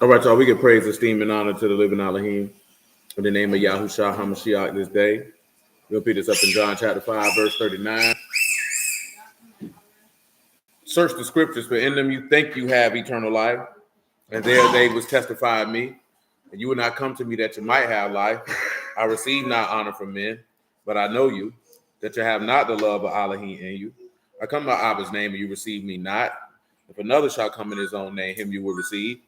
All right, y'all. We give praise, esteem, and honor to the living Elohim in the name of Yahushua HaMashiach this day. We'll pick this up in John chapter 5, verse 39. Search the scriptures, for in them you think you have eternal life, and there they was testify of me. And you will not come to me that you might have life. I receive not honor from men, but I know you, that you have not the love of Elohim in you. I come by Abba's name, and you receive me not. If another shall come in his own name, him you will receive.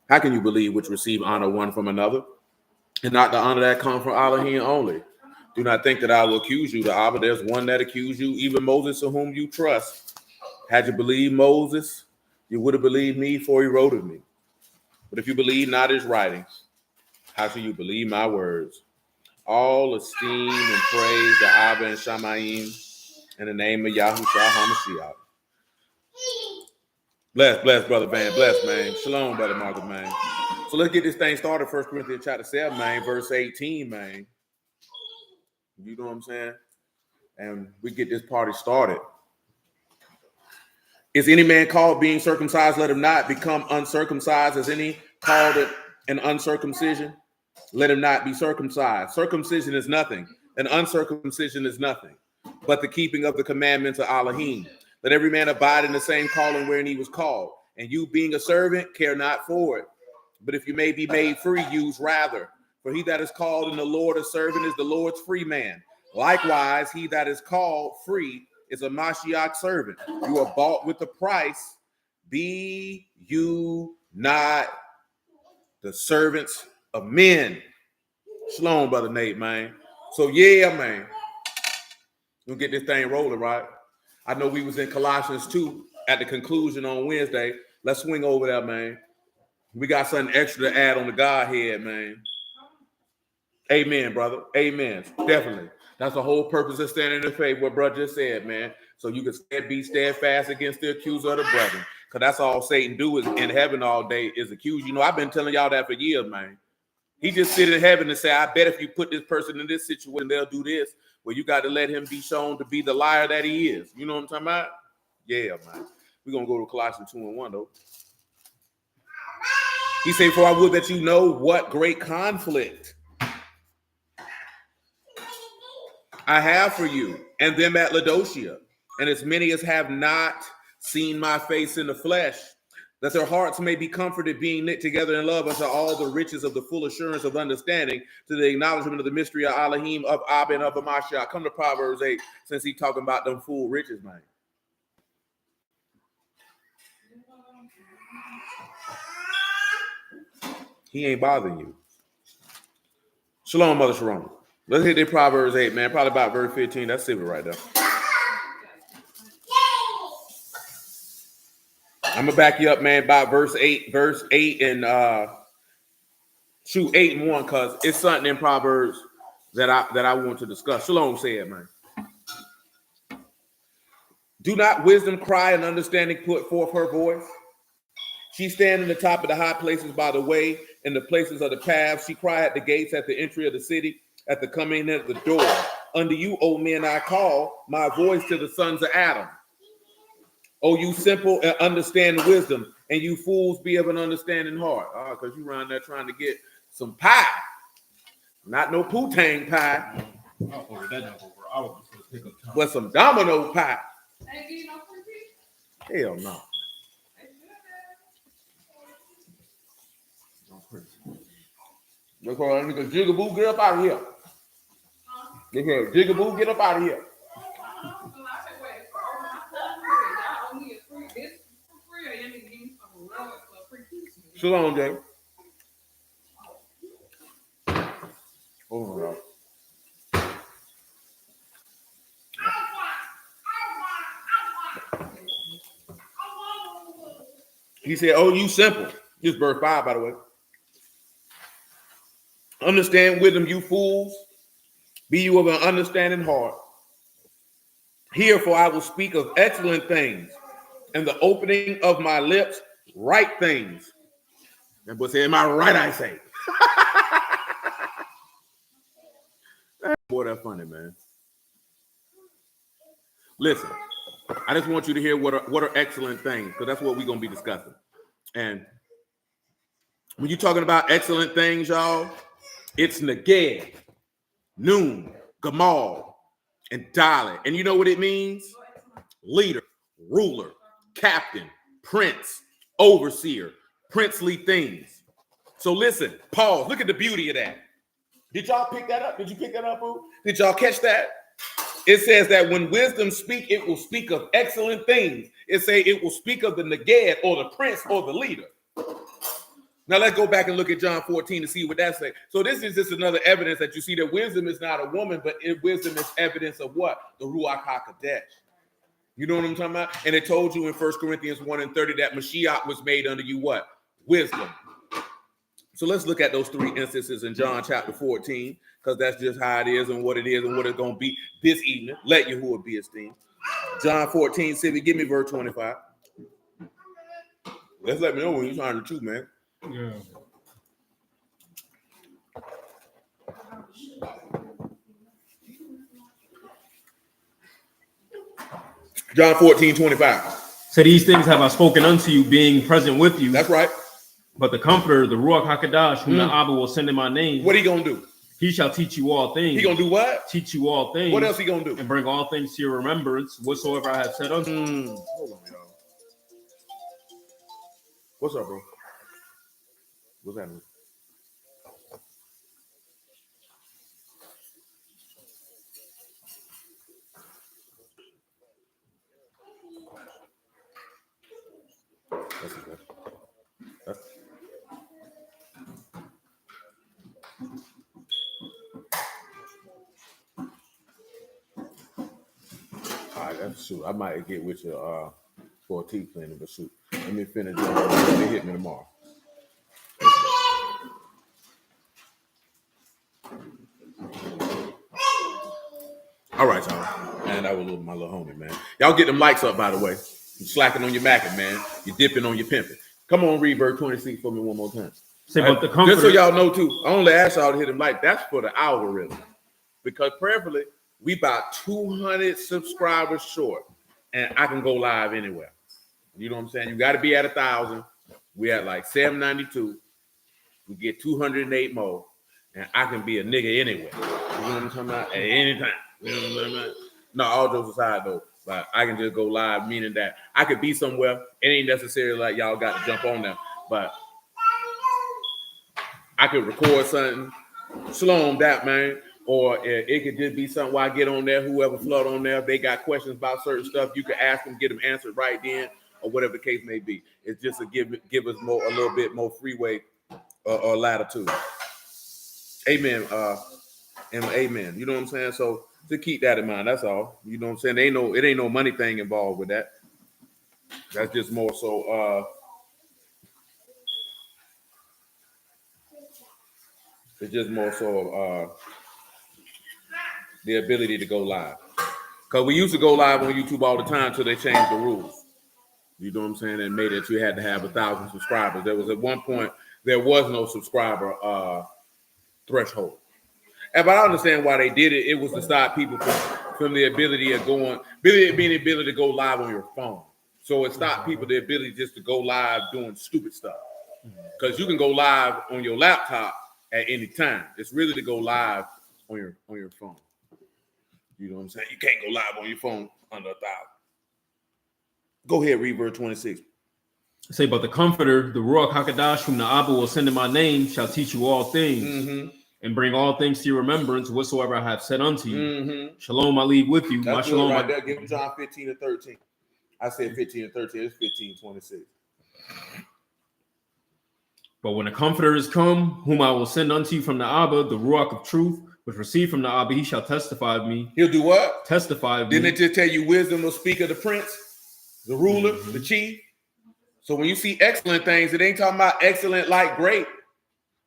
How can you believe which receive honor one from another, and not the honor that comes from Elohim only? Do not think that I will accuse you to Abba. There's one that accused you, even Moses, to whom you trust. Had you believed Moses, you would have believed me, for he wrote of me. But if you believe not his writings, how shall you believe my words? All esteem and praise to Abba and Shamayim in the name of Yahushua HaMashiach. Bless, Brother Van. Bless, man. Shalom, Brother Marcus, man. So let's get this thing started. 1 Corinthians chapter 7, man, verse 18, man. You know what I'm saying? And we get this party started. Is any man called being circumcised? Let him not become uncircumcised. Is any called an uncircumcision? Let him not be circumcised. Circumcision is nothing, and uncircumcision is nothing, but the keeping of the commandments of Elohim. Let every man abide in the same calling wherein he was called. And you being a servant, care not for it. But if you may be made free, use rather. For he that is called in the Lord a servant is the Lord's free man. Likewise, he that is called free is a Mashiach servant. You are bought with a price. Be you not the servants of men. Shalom, Brother Nate, man. So, yeah, man. We'll get this thing rolling, right? I know we was in Colossians 2 at the conclusion on Wednesday. Let's swing over there, man. We got something extra to add on the Godhead, man. Amen, brother. Amen. Definitely. That's the whole purpose of standing in the faith, what brother just said, man. So you can be steadfast against the accuser of the brethren. Because that's all Satan do is in heaven all day is accuse. You know, I've been telling y'all that for years, man. He just sit in heaven and say, I bet if you put this person in this situation, they'll do this. Well, you got to let him be shown to be the liar that he is. You know what I'm talking about? Yeah, man. We're going to go to Colossians 2:1, though. He said, for I would that you know what great conflict I have for you and them at Laodicea, and as many as have not seen my face in the flesh, that their hearts may be comforted, being knit together in love unto all the riches of the full assurance of understanding, to the acknowledgement of the mystery of Elohim, of Abba, and of Mashiach. Come to Proverbs 8, since he's talking about them full riches, man. He ain't bothering you. Shalom, Mother Sharon. Let's hit the Proverbs 8, man. Probably about verse 15. That's civil right there. I'm gonna back you up, man, about verse 8 and 8 and 1, because it's something in Proverbs that I want to discuss. Shalom said, man. Do not wisdom cry and understanding put forth her voice? She stand in the top of the high places by the way, in the places of the paths. She cry at the gates, at the entry of the city, at the coming in at the door. Unto you, O men, I call my voice to the sons of Adam. O you simple and understand wisdom, and you fools be of an understanding heart. Because you around there trying to get some pie. Not no poutine pie. But some domino pie. Hell no. Look for nigga Jigaboo, get up out of here. Look here, Jigaboo, get up out of here. Shalom, Jay. Hold on. He said, oh, you simple. This is verse 5, by the way. Understand wisdom, you fools. Be you of an understanding heart. Hear, for I will speak of excellent things, and the opening of my lips, right things. And boy say, am I right, I say. Boy, that's funny, man. Listen, I just want you to hear what are excellent things, because that's what we're going to be discussing. And When you're talking about excellent things, y'all, it's Neged, Noon, Gamal, and Dalet. And you know what it means? Leader, ruler, captain, prince, overseer, princely things. So listen, pause. Look at the beauty of that. Did y'all pick that up? Did you pick that up, Boo? Did y'all catch that? It says that when wisdom speak, it will speak of excellent things. It say it will speak of the Neged or the prince or the leader. Now let's go back and look at John 14 to see what that says. So this is just another evidence that you see that wisdom is not a woman, but wisdom is evidence of what? The Ruach HaKodesh. You know what I'm talking about? And it told you in 1 Corinthians 1 and 30 that Mashiach was made under you what? Wisdom. So let's look at those three instances in John chapter 14, because that's just how it is and what it is and what it's going to be this evening. Let Yahuwah be esteemed. John 14, Sibby, give me verse 25. Let's let me know when you're trying to shoot, man. Yeah. John 14, 25. So these things have I spoken unto you, being present with you. That's right. But the Comforter, the Ruach HaKodesh, whom the Abba will send in my name. What he gonna do? He shall teach you all things. He gonna do what? Teach you all things. What else he gonna do? And bring all things to your remembrance, whatsoever I have said unto you. Hold on, y'all. What's up, bro? What's happening? That's okay. All right, that's shoot. I might get with you for a tea cleaning, but shoot. Let me finish. They hit me tomorrow. All right, y'all. Man, that was my little homie, man. Y'all get them likes up, by the way. You slacking on your macking, man. You dipping on your pimping. Come on, read verse 26 for me one more time. Say, but the Comforter, just so y'all know, too, I only ask y'all to hit them like. That's for the algorithm. Because prayerfully, we about 200 subscribers short, and I can go live anywhere. You know what I'm saying? You got to be at 1,000. We at like 792. We get 208 more, and I can be a nigga anywhere. You know what I'm talking about? At any time. You know what I'm talking about? No, all jokes aside, though. But I can just go live, meaning that I could be somewhere. It ain't necessarily like y'all got to jump on there, but I could record something, shalom that, man. Or it could just be something where I get on there, whoever flood on there, if they got questions about certain stuff, you can ask them, get them answered right then, or whatever the case may be. It's just to give us more, a little bit more freeway or latitude. Amen. And amen. You know what I'm saying? So to keep that in mind, that's all. You know what I'm saying? It ain't no money thing involved with that. That's just more so. It's just more so the ability to go live. Because we used to go live on YouTube all the time until they changed the rules. You know what I'm saying? And made it you had to have 1,000 subscribers. There was at one point, there was no subscriber threshold. And but I understand why they did it. It was to stop people from the ability of being the ability to go live on your phone. So it stopped people the ability just to go live doing stupid stuff. Because you can go live on your laptop at any time. It's really to go live on your phone. You know what I'm saying? You can't go live on your phone under 1,000. Go ahead, read verse 26. Say, but the Comforter, the Ruach HaKodesh, whom the Abba will send in my name, shall teach you all things, and bring all things to your remembrance, whatsoever I have said unto you. Shalom, I leave with you. That's my good shalom, right there. Give John 15 and 13. I said 15 and 13. It's 15:26. But when the Comforter is come, whom I will send unto you from the Abba, the Ruach of truth, which receive from the Abba, he shall testify of me. He'll do what? Testify of Didn't me. it just tell you wisdom will speak of the prince, the ruler, the chief? So when you see excellent things, it ain't talking about excellent like great.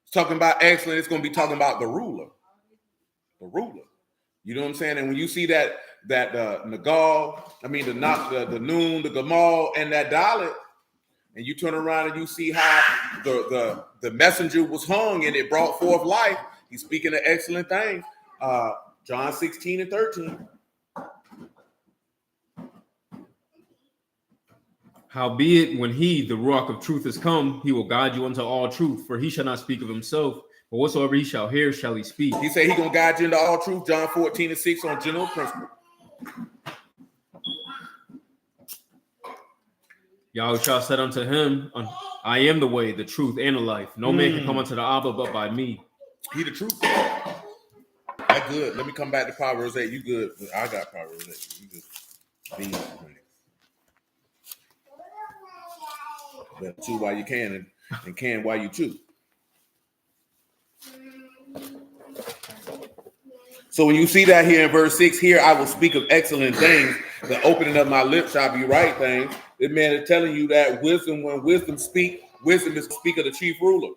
It's talking about excellent. It's going to be talking about the ruler. The ruler. You know what I'm saying? And when you see that Nagal, the Noon, the Gamal, and that Dalet, and you turn around and you see how the messenger was hung and it brought forth life, he's speaking of excellent things. John 16 and 13. Howbeit, when he, the Ruach of truth, is come, he will guide you unto all truth, for he shall not speak of himself, but whatsoever he shall hear shall he speak. He said he gonna guide you into all truth, John 14:6 on general principle. Yahushua said unto him, I am the way, the truth, and the life. No man can come unto the Abba but by me. He the truth. That good. Let me come back to Proverbs 8. You good. I got Proverbs 8. You good. But chew while you can and can while you chew. So when you see that here in verse 6, here I will speak of excellent things. The opening of my lips shall be right things. This man is telling you that wisdom, when wisdom speak, wisdom is speak of the chief ruler.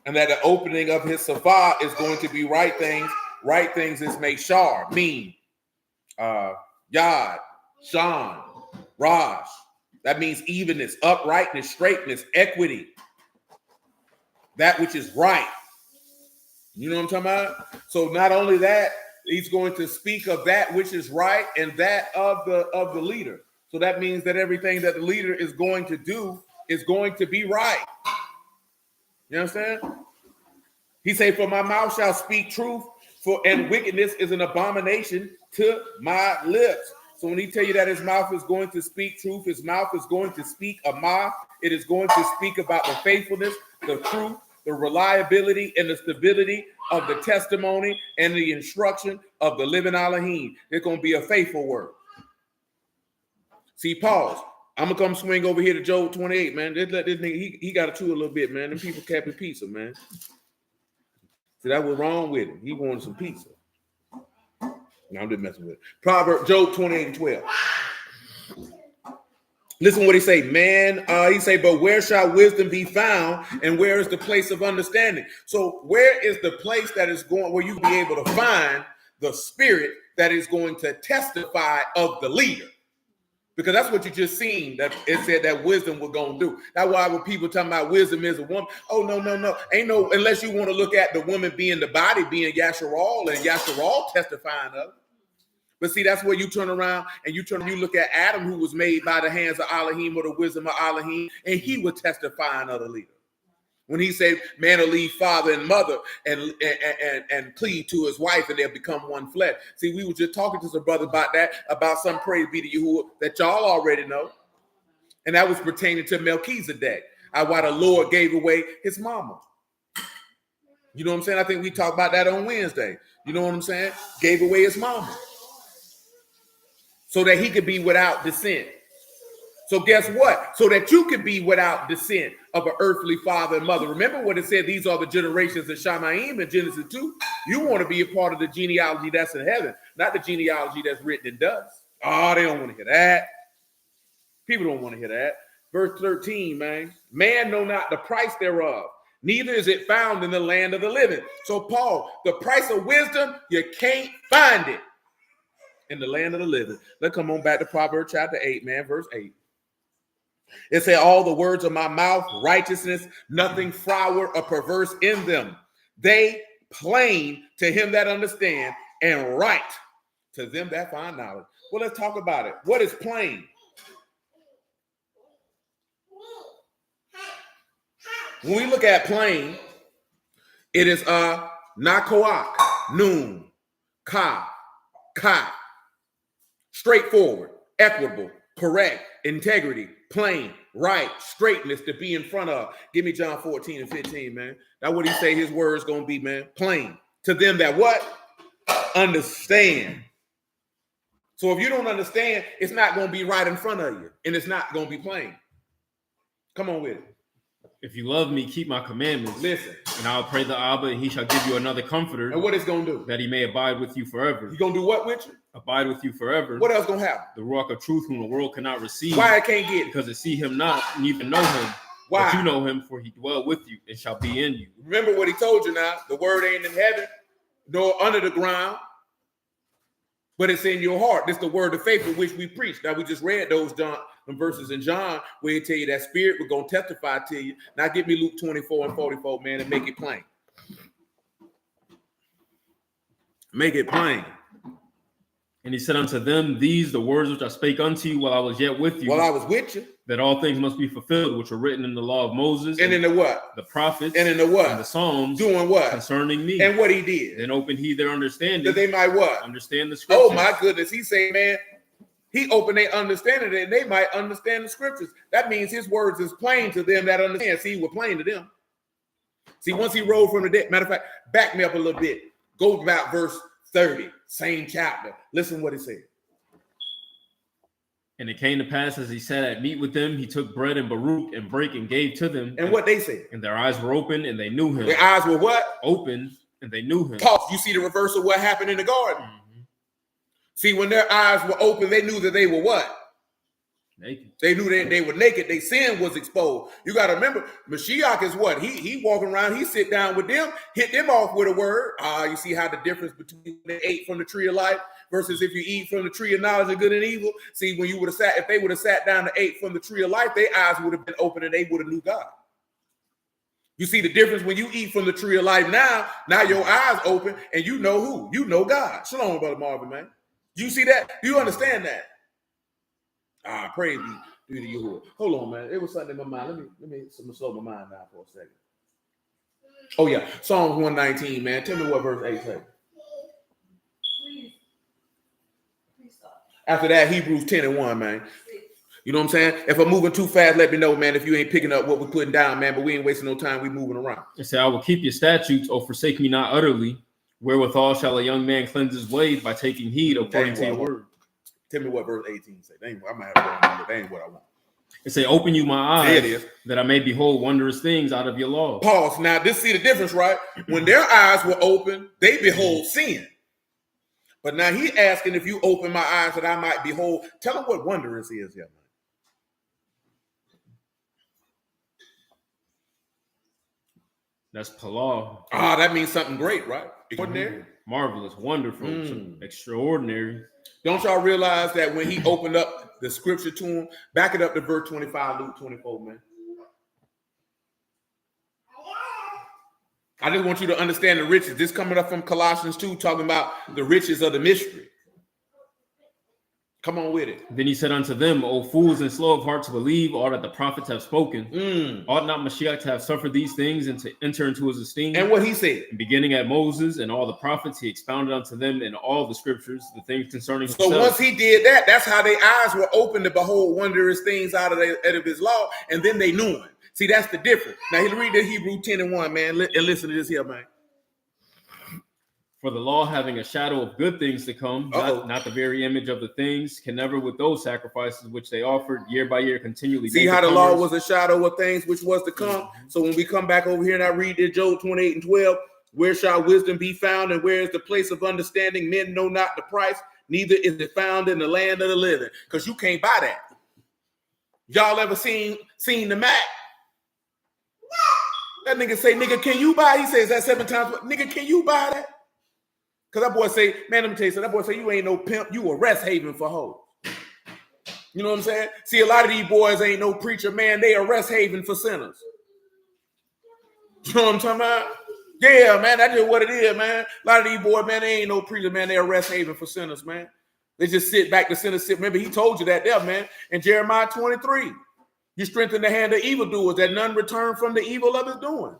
And that the opening of his safah is going to be right things. Right things is Meshar, mean, Yad, Shan, Raj. That means evenness, uprightness, straightness, equity. That which is right. You know what I'm talking about? So not only that, he's going to speak of that which is right and that of the leader. So that means that everything that the leader is going to do is going to be right. You understand? He said, for my mouth shall speak truth, and wickedness is an abomination to my lips. So when he tell you that his mouth is going to speak truth, his mouth is going to speak amah. It is going to speak about the faithfulness, the truth, the reliability, and the stability of the testimony and the instruction of the living Elohim. It's going to be a faithful word. See, pause. I'm going to come swing over here to Job 28, man. Let this nigga, he got to chew a little bit, man. Them people kept pizza, man. See, that was wrong with him. He wanted some pizza. No, I'm just messing with it. Proverbs, Job 28:12. Listen what he say, man. He say, but where shall wisdom be found, and where is the place of understanding? So where is the place that is going, where you be able to find the spirit that is going to testify of the leader? Because that's what you just seen, that it said that wisdom was going to do. That's why when people talking about wisdom is a woman, oh, no. Ain't no, unless you want to look at the woman being the body, being Yasharal, and Yasharal testifying of it. But see, that's where you turn around and you look at Adam, who was made by the hands of Elohim or the wisdom of Elohim, and he was testifying of the leader. When he said, man will leave father and mother and cleave to his wife, and they'll become one flesh. See, we were just talking to some brother about that, about some praise be to Yahuwah that y'all already know. And that was pertaining to Melchizedek, why the Lord gave away his mama. You know what I'm saying? I think we talked about that on Wednesday. You know what I'm saying? Gave away his mama, so that he could be without descent. So guess what? So that you could be without descent of an earthly father and mother. Remember what it said, these are the generations of Shamaim in Genesis 2. You want to be a part of the genealogy that's in heaven, not the genealogy that's written in dust. Oh, they don't want to hear that. People don't want to hear that. Verse 13, man. Man know not the price thereof, neither is it found in the land of the living. So Paul, the price of wisdom, you can't find it in the land of the living. Let's come on back to Proverbs chapter 8, man, verse 8. It said, all the words of my mouth, righteousness, nothing froward or perverse in them. They plain to him that understand, and right to them that find knowledge. Well, let's talk about it. What is plain? When we look at plain, it is nakoak, noon, ka, straightforward, equitable, correct, integrity, plain, right, straightness to be in front of. Give me John 14:15, man. That's what he say his word's going to be, man. Plain. To them that what? Understand. So if you don't understand, it's not going to be right in front of you, and it's not going to be plain. Come on with it. If you love me, keep my commandments. Listen. And I'll pray the Abba, and he shall give you another comforter. And what it's going to do? That he may abide with you forever. He's going to do what with you? Abide with you forever. What else going to happen? The Ruach of truth, whom the world cannot receive. Why I can't get it? Because it see him not, neither know him. Why? But you know him, for he dwell with you and shall be in you. Remember what he told you now. The word ain't in heaven, nor under the ground, but it's in your heart. This is the word of faith for which we preach. Now, we just read those verses in John where he tell you that spirit we're going to testify to you. Now, give me Luke 24:44, man, and make it plain. Make it plain. And he said unto them, these the words which I spake unto you while I was yet with you. While I was with you. That all things must be fulfilled, which were written in the law of Moses. And in the what? The prophets. And in the what? And the Psalms. Doing what? Concerning me. And what he did. Then opened he their understanding. That they might what? Understand the scriptures. Oh my goodness. He said, man, he opened their understanding and they might understand the scriptures. That means his words is plain to them that understand. See, we're plain to them. See, once he rose from the dead, matter of fact, back me up a little bit. Go about verse 30, same chapter. Listen what it said. And it came to pass as he sat at meat with them, he took bread and baruch and brake and gave to them. And what they said? And their eyes were open and they knew him. Their eyes were what? Open and they knew him. Pause. You see the reverse of what happened in the garden. Mm-hmm. See, when their eyes were open, they knew that they were what? Naked. They knew that they were naked. Their sin was exposed. You got to remember, Mashiach is what? He walking around, he sit down with them, hit them off with a word. You see how the difference between they ate from the tree of life versus if you eat from the tree of knowledge of good and evil. See, when you would have sat, if they would have sat down and ate from the tree of life, their eyes would have been open and they would have knew God. You see the difference when you eat from the tree of life now your eyes open and you know who? You know God. Shalom, Brother Marvin, man. You see that? Do you understand that? Praise be to you. Hold on, man. It was something in my mind. Let me slow my mind down for a second. Oh, yeah. Psalms 119, man. Tell me what verse 8 says. Please stop. After that, Hebrews 10 and 1, man. You know what I'm saying? If I'm moving too fast, let me know, man, if you ain't picking up what we're putting down, man. But we ain't wasting no time. We moving around. It said, I will keep your statutes, or forsake me not utterly. Wherewithal shall a young man cleanse his ways by taking heed according to your word. Tell me what verse 18 say. I might have to remember. That ain't what I want. It say, open you my eyes, there it is, that I may behold wondrous things out of your law. Pause. Now, this see the difference, right? When their eyes were open, they behold sin. But now he asking if you open my eyes that I might behold. Tell them what wondrous is here, man. That's Palah. That means something great, right? Extraordinary. Marvelous, wonderful, extraordinary. Don't y'all realize that when he opened up the scripture to him, back it up to verse 25, Luke 24, man. I just want you to understand the riches. This coming up from Colossians 2, talking about the riches of the mystery. Come on with it. Then he said unto them, O fools and slow of heart to believe all that the prophets have spoken. Ought not Mashiach to have suffered these things and to enter into his esteem? And what he said. And beginning at Moses and all the prophets, he expounded unto them in all the scriptures the things concerning himself. So once he did that, that's how their eyes were open to behold wondrous things out of his law. And then they knew him. See, that's the difference. Now, he'll read the Hebrew 10 and 1, man, and listen to this here, man. For the law, having a shadow of good things to come, not the very image of the things, can never with those sacrifices which they offered year by year continually. See how the law was a shadow of things which was to come? Mm-hmm. So when we come back over here and I read this Job 28 and 12, where shall wisdom be found and where is the place of understanding? Men know not the price, neither is it found in the land of the living. Because you can't buy that. Y'all ever seen the Mac? That nigga say, nigga, can you buy? He says that 7 times. Nigga, can you buy that? Because that boy say, man, let me tell you something. That boy say, you ain't no pimp. You a rest haven for hoes. You know what I'm saying? See, a lot of these boys ain't no preacher, man. They a rest haven for sinners. You know what I'm talking about? Yeah, man, that's just what it is, man. A lot of these boys, man, they ain't no preacher, man. They a rest haven for sinners, man. They just sit back, the sinners sit. Remember, he told you that there, man. In Jeremiah 23, you strengthen the hand of evildoers, that none return from the evil of his doing.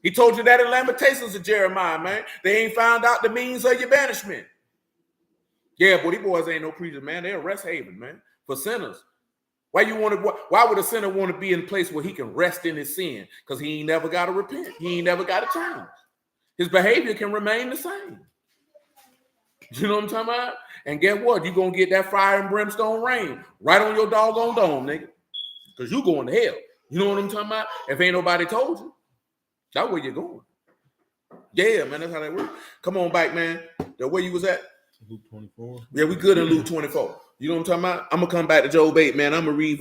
He told you that in Lamentations of Jeremiah, man. They ain't found out the means of your banishment. Yeah, boy, these boys ain't no preachers, man. They're a rest haven, man, for sinners. Why would a sinner want to be in a place where he can rest in his sin? Because he ain't never got to repent. He ain't never got to change. His behavior can remain the same. You know what I'm talking about? And guess what? You're going to get that fire and brimstone rain right on your doggone dome, nigga. Because you going to hell. You know what I'm talking about? If ain't nobody told you. That's where you're going. Yeah, man, that's how that works. Come on back, man. Where you was at? Luke 24. Yeah, we good in Luke 24. You know what I'm talking about? I'm going to come back to Job 8, man. I'm going to read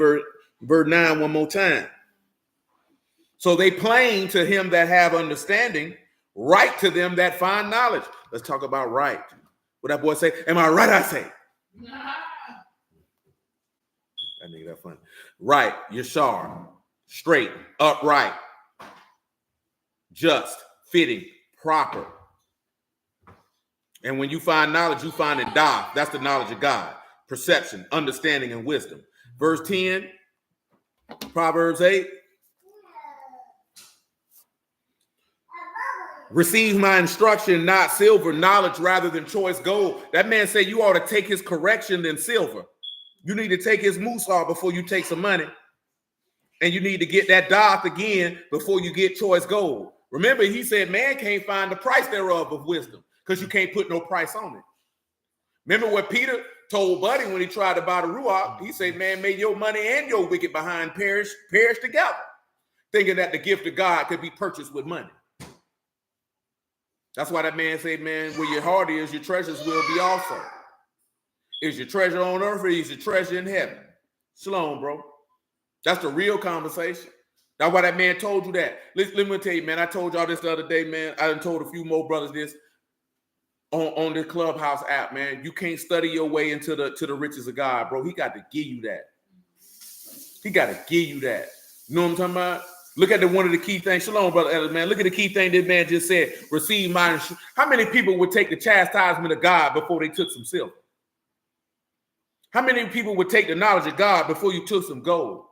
verse 9 one more time. So they plain to him that have understanding, right to them that find knowledge. Let's talk about right. What that boy say? Am I right, I say? That nigga, that funny. Right, yashar, straight, upright. Just, fitting, proper. And when you find knowledge, you find it da. That's the knowledge of God. Perception, understanding, and wisdom. Verse 10, Proverbs 8. Receive my instruction, not silver, knowledge rather than choice gold. That man said you ought to take his correction than silver. You need to take his musar before you take some money. And you need to get that doth again before you get choice gold. Remember, he said man can't find the price thereof of wisdom because you can't put no price on it. Remember what Peter told Buddy when he tried to buy the Ruach? He said, man, may your money and your wicked behind perish together, thinking that the gift of God could be purchased with money. That's why that man said, man, where your heart is, your treasures will be also. Is your treasure on earth or is your treasure in heaven? Shalom, bro. That's the real conversation. That's why that man told you that. Let me tell you, man, I told y'all this the other day, man. I done told a few more brothers this on this Clubhouse app, man. You can't study your way into the riches of God, bro. He got to give you that. He got to give you that. You know what I'm talking about? Look at one of the key things. Shalom, brother Ellis, man. Look at the key thing this man just said. Receive my instruction. How many people would take the chastisement of God before they took some silver? How many people would take the knowledge of God before you took some gold?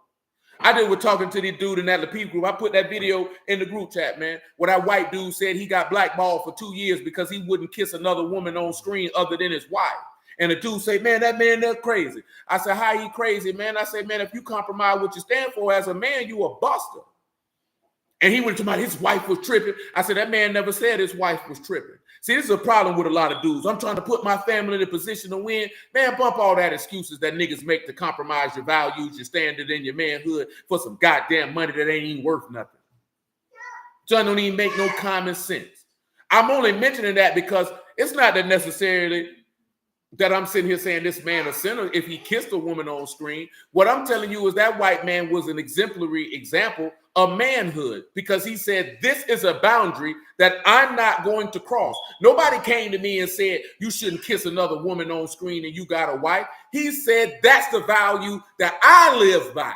I did with talking to this dude in that Lapid group. I put that video in the group chat, man, where that white dude said he got blackballed for 2 years because he wouldn't kiss another woman on screen other than his wife. And the dude said, man, that man, that's crazy. I said, how he crazy, man? I said, man, if you compromise what you stand for as a man, you a buster. And he went to his wife was tripping. I said, that man never said his wife was tripping. See, this is a problem with a lot of dudes. I'm trying to put my family in a position to win. Man, bump all that excuses that niggas make to compromise your values, your standard, and your manhood for some goddamn money that ain't even worth nothing. So I don't even make no common sense. I'm only mentioning that because it's not that necessarily that I'm sitting here saying this man a sinner if he kissed a woman on screen. What I'm telling you is that white man was an exemplary example of manhood because he said, this is a boundary that I'm not going to cross. Nobody came to me and said, you shouldn't kiss another woman on screen and you got a wife. He said, that's the value that I live by.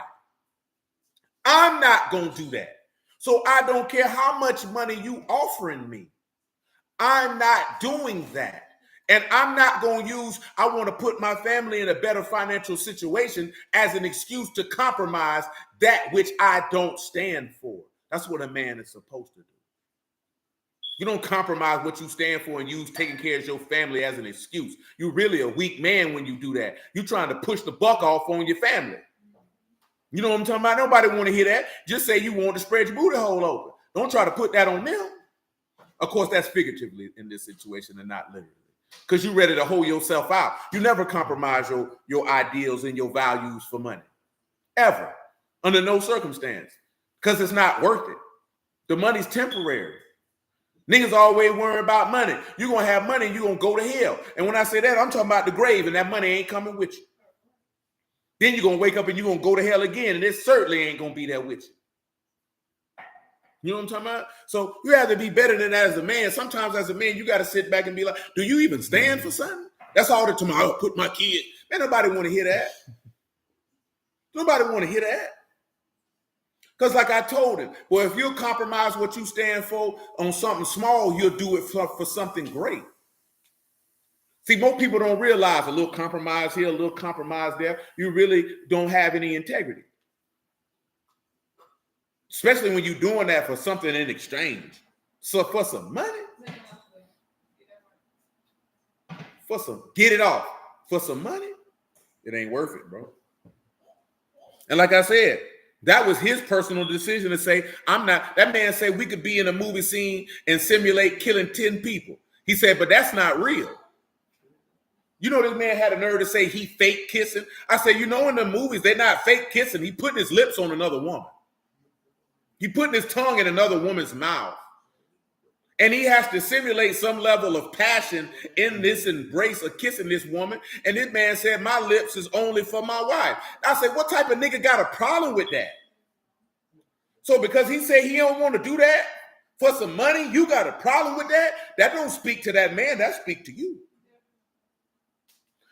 I'm not going to do that. So I don't care how much money you offering me. I'm not doing that. And I'm not going to use, I want to put my family in a better financial situation as an excuse to compromise that which I don't stand for. That's what a man is supposed to do. You don't compromise what you stand for and use taking care of your family as an excuse. You're really a weak man when you do that. You're trying to push the buck off on your family. You know what I'm talking about? Nobody want to hear that. Just say you want to spread your booty hole open. Don't try to put that on them. Of course, that's figuratively in this situation and not literally. Because you're ready to hold yourself out. You never compromise your ideals and your values for money. Ever. Under no circumstance. Because it's not worth it. The money's temporary. Niggas always worry about money. You're going to have money and you're going to go to hell. And when I say that, I'm talking about the grave and that money ain't coming with you. Then you're going to wake up and you're going to go to hell again and it certainly ain't going to be there with you. You know what I'm talking about? So you have to be better than that as a man. Sometimes as a man, you got to sit back and be like, do you even stand for something? That's all the time. I'll put my kid. Man, nobody want to hear that. Nobody want to hear that. Because like I told him, well, if you'll compromise what you stand for on something small, you'll do it for something great. See, most people don't realize a little compromise here, a little compromise there. You really don't have any integrity. Especially when you're doing that for something in exchange. So for some money, for some, get it off. For some money, it ain't worth it, bro. And like I said, that was his personal decision to say, I'm not, that man said we could be in a movie scene and simulate killing 10 people. He said, but that's not real. You know, this man had a nerve to say he fake kissing. I said, you know, in the movies, they're not fake kissing. He putting his lips on another woman. He putting his tongue in another woman's mouth. And he has to simulate some level of passion in this embrace of kissing this woman. And this man said, my lips is only for my wife. I said, what type of nigga got a problem with that? So because he said he don't want to do that for some money, you got a problem with that? That don't speak to that man, that speak to you.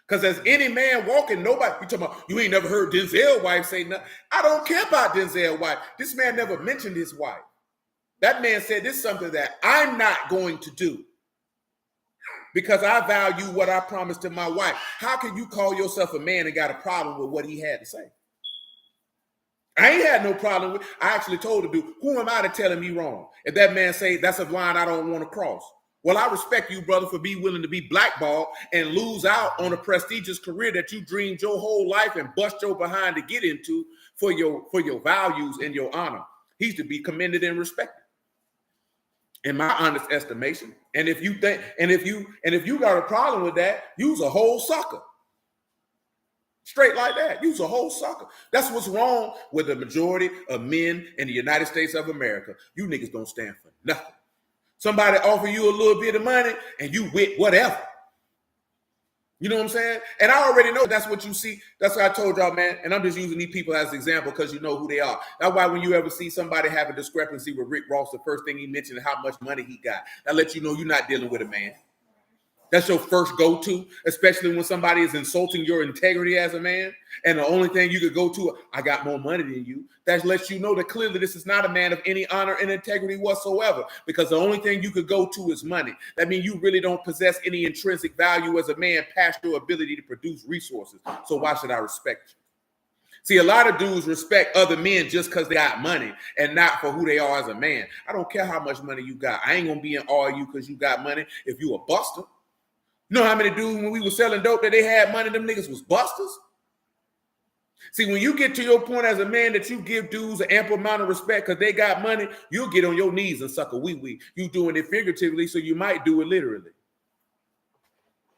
Because as any man walking, nobody, you talking about, you ain't never heard Denzel's wife say nothing. I don't care about Denzel's wife. This man never mentioned his wife. That man said this is something that I'm not going to do. because I value what I promised to my wife. How can you call yourself a man and got a problem with what he had to say? I ain't had no problem with. I actually told the dude, who am I to tell him he wrong? If that man say that's a line I don't want to cross. Well, I respect you, brother, for being willing to be blackballed and lose out on a prestigious career that you dreamed your whole life and bust your behind to get into for your values and your honor. He's to be commended and respected, in my honest estimation. And if you think, and if you got a problem with that, you's a whole sucker. Straight like that. You's a whole sucker. That's what's wrong with the majority of men in the United States of America. You niggas don't stand for nothing. Somebody offer you a little bit of money and you with whatever. You know what I'm saying? And I already know that's what you see. That's what I told y'all, man. And I'm just using these people as an example because you know who they are. That's why when you ever see somebody have a discrepancy with Rick Ross, the first thing he mentioned is how much money he got. That lets you know you're not dealing with a man. That's your first go-to, especially when somebody is insulting your integrity as a man. And the only thing you could go to, I got more money than you. That lets you know that clearly this is not a man of any honor and integrity whatsoever, because the only thing you could go to is money. That means you really don't possess any intrinsic value as a man past your ability to produce resources. So why should I respect you? See, a lot of dudes respect other men just because they got money and not for who they are as a man. I don't care how much money you got. I ain't going to be in awe of you because you got money if you a buster. You know how many dudes when we were selling dope that they had money, them niggas was busters? See, when you get to your point as a man that you give dudes an ample amount of respect because they got money, you'll get on your knees and suck a wee-wee. You doing it figuratively, so you might do it literally.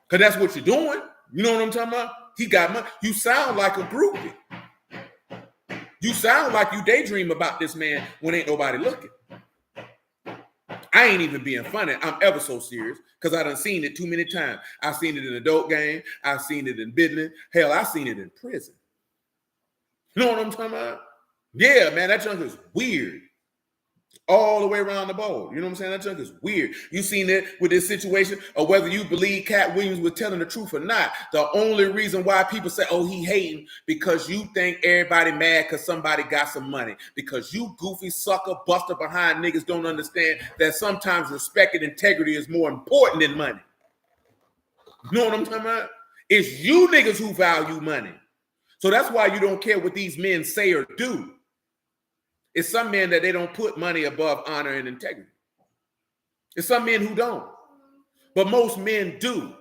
Because that's what you're doing. You know what I'm talking about? He got money. You sound like a groupie. You sound like you daydream about this man when ain't nobody looking. I ain't even being funny. I'm ever so serious because I done seen it too many times. I've seen it in the dope game. I've seen it in business. Hell, I've seen it in prison. You know what I'm talking about? Yeah, man, that junk is weird. All the way around the ball. You know what I'm saying? That junk is weird. You seen it with this situation, or whether you believe Cat Williams was telling the truth or not. The only reason why people say, oh, he hating, because you think everybody mad because somebody got some money. Because you goofy sucker buster behind niggas don't understand that sometimes respect and integrity is more important than money. You know what I'm talking about? It's you niggas who value money. So that's why you don't care what these men say or do. It's some men that they don't put money above honor and integrity. It's some men who don't. But most men do.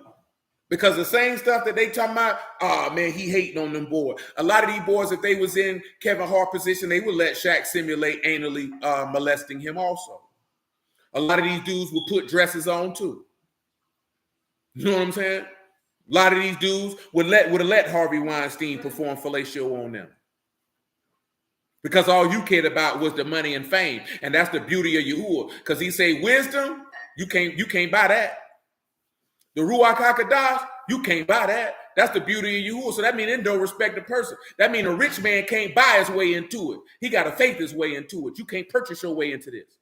Because the same stuff that they talking about, oh man, he hating on them boys. A lot of these boys, if they was in Kevin Hart position, they would let Shaq simulate anally molesting him also. A lot of these dudes will put dresses on too. You know what I'm saying? A lot of these dudes would have let Harvey Weinstein perform fellatio on them. Because all you cared about was the money and fame. And that's the beauty of Yahuwah. Because he say wisdom, you can't buy that. The Ruach HaKodesh, you can't buy that. That's the beauty of Yahuwah. So that means it don't respect the person. That means a rich man can't buy his way into it. He got to faith his way into it. You can't purchase your way into this.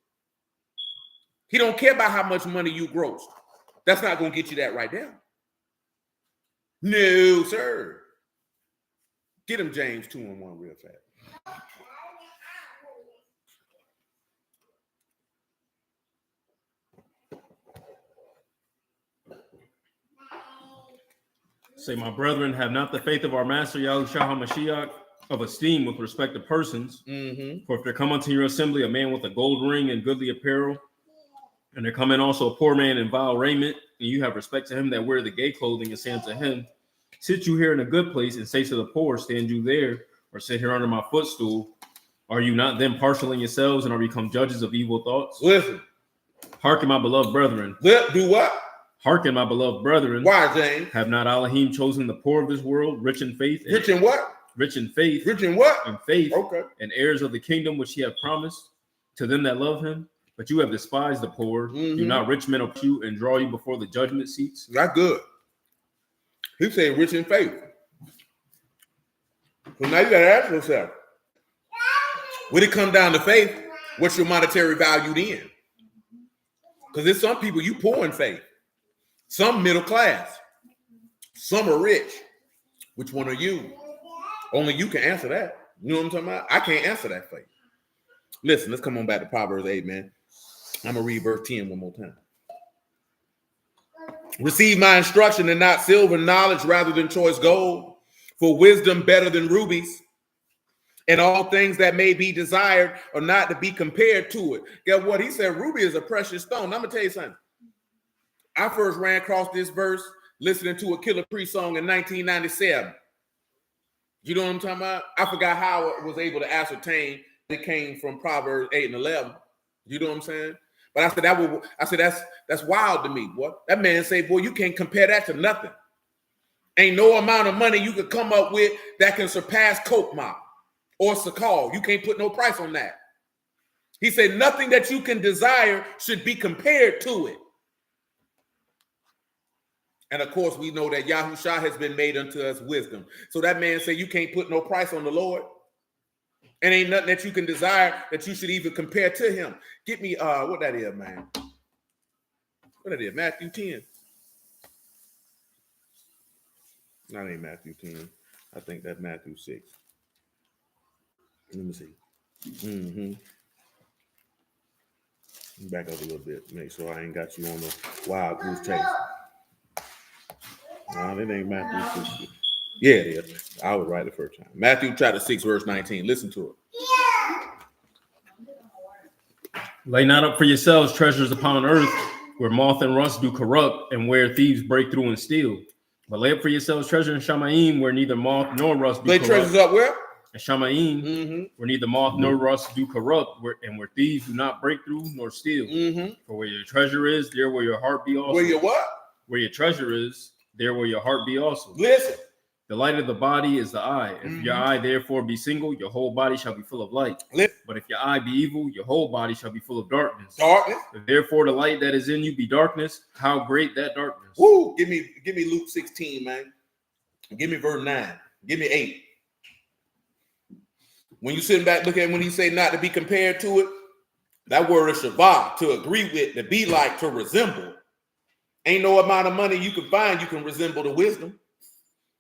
He don't care about how much money you grossed. That's not going to get you that right now. No, sir. Get him James 2-1 real fast. Say, my brethren, have not the faith of our master Yahushua HaMashiach of esteem with respect to persons. Mm-hmm. For if there come unto your assembly a man with a gold ring and goodly apparel, and there come in also a poor man in vile raiment, and you have respect to him that wear the gay clothing, and say unto him, sit you here in a good place, and say to the poor, stand you there, or sit here under my footstool, are you not then partial in yourselves, and are become judges of evil thoughts? Listen. Hearken, my beloved brethren. Do what? Hearken, my beloved brethren. Why, James? Have not Elohim chosen the poor of this world, rich in faith? Rich in what? Rich in faith. Rich in what? In faith. Okay. And heirs of the kingdom which he hath promised to them that love him. But you have despised the poor. Mm-hmm. Do not rich men approach you and draw you before the judgment seats? Not good. He's saying rich in faith. So now you got to ask yourself, when it come down to faith, what's your monetary value then? Because there's some people you poor in faith. Some middle class. Some are rich. Which one are you? Only you can answer that. You know what I'm talking about? I can't answer that for you. Listen, let's come on back to Proverbs 8, man. I'm going to read verse 10 one more time. Receive my instruction and not silver, knowledge rather than choice gold, for wisdom better than rubies, and all things that may be desired are not to be compared to it. Guess what? He said ruby is a precious stone. I'm going to tell you something. I first ran across this verse listening to a Killer Priest song in 1997. You know what I'm talking about? I forgot how I was able to ascertain it came from Proverbs 8 and 11. You know what I'm saying? But I said that's wild to me. What that man say, boy, you can't compare that to nothing. Ain't no amount of money you could come up with that can surpass Coke Mop or Sakal. You can't put no price on that. He said nothing that you can desire should be compared to it. And of course, we know that Yahushua has been made unto us wisdom. So that man said you can't put no price on the Lord. And ain't nothing that you can desire that you should even compare to him. Get me what that is, man. What that is, Matthew 10. That ain't Matthew 10. I think that's Matthew 6. Let me see. Back up a little bit. Make sure I ain't got you on the wild goose chase. No, it ain't Matthew 6. Yeah, it is. I was right the first time. Matthew chapter 6, verse 19. Listen to it. Lay not up for yourselves treasures upon earth, where moth and rust do corrupt, and where thieves break through and steal. But lay up for yourselves treasure in Shamaim, where neither moth nor rust do lay corrupt. Treasures up where? In Shamaim, where neither moth nor rust do corrupt, and where thieves do not break through nor steal. For where your treasure is, there will your heart be also. Where your what? Where your treasure is, there will your heart be also. Listen. The light of the body is the eye. If your eye therefore be single, your whole body shall be full of light. But if your eye be evil, your whole body shall be full of darkness. If therefore the light that is in you be darkness, how great that darkness. Woo! Give me Luke 16, man. Give me verse 9. Give me 8. When you sitting back, look at when he say not to be compared to it, that word is shabbat, to agree with, to be like, to resemble. Ain't no amount of money you can find you can resemble the wisdom.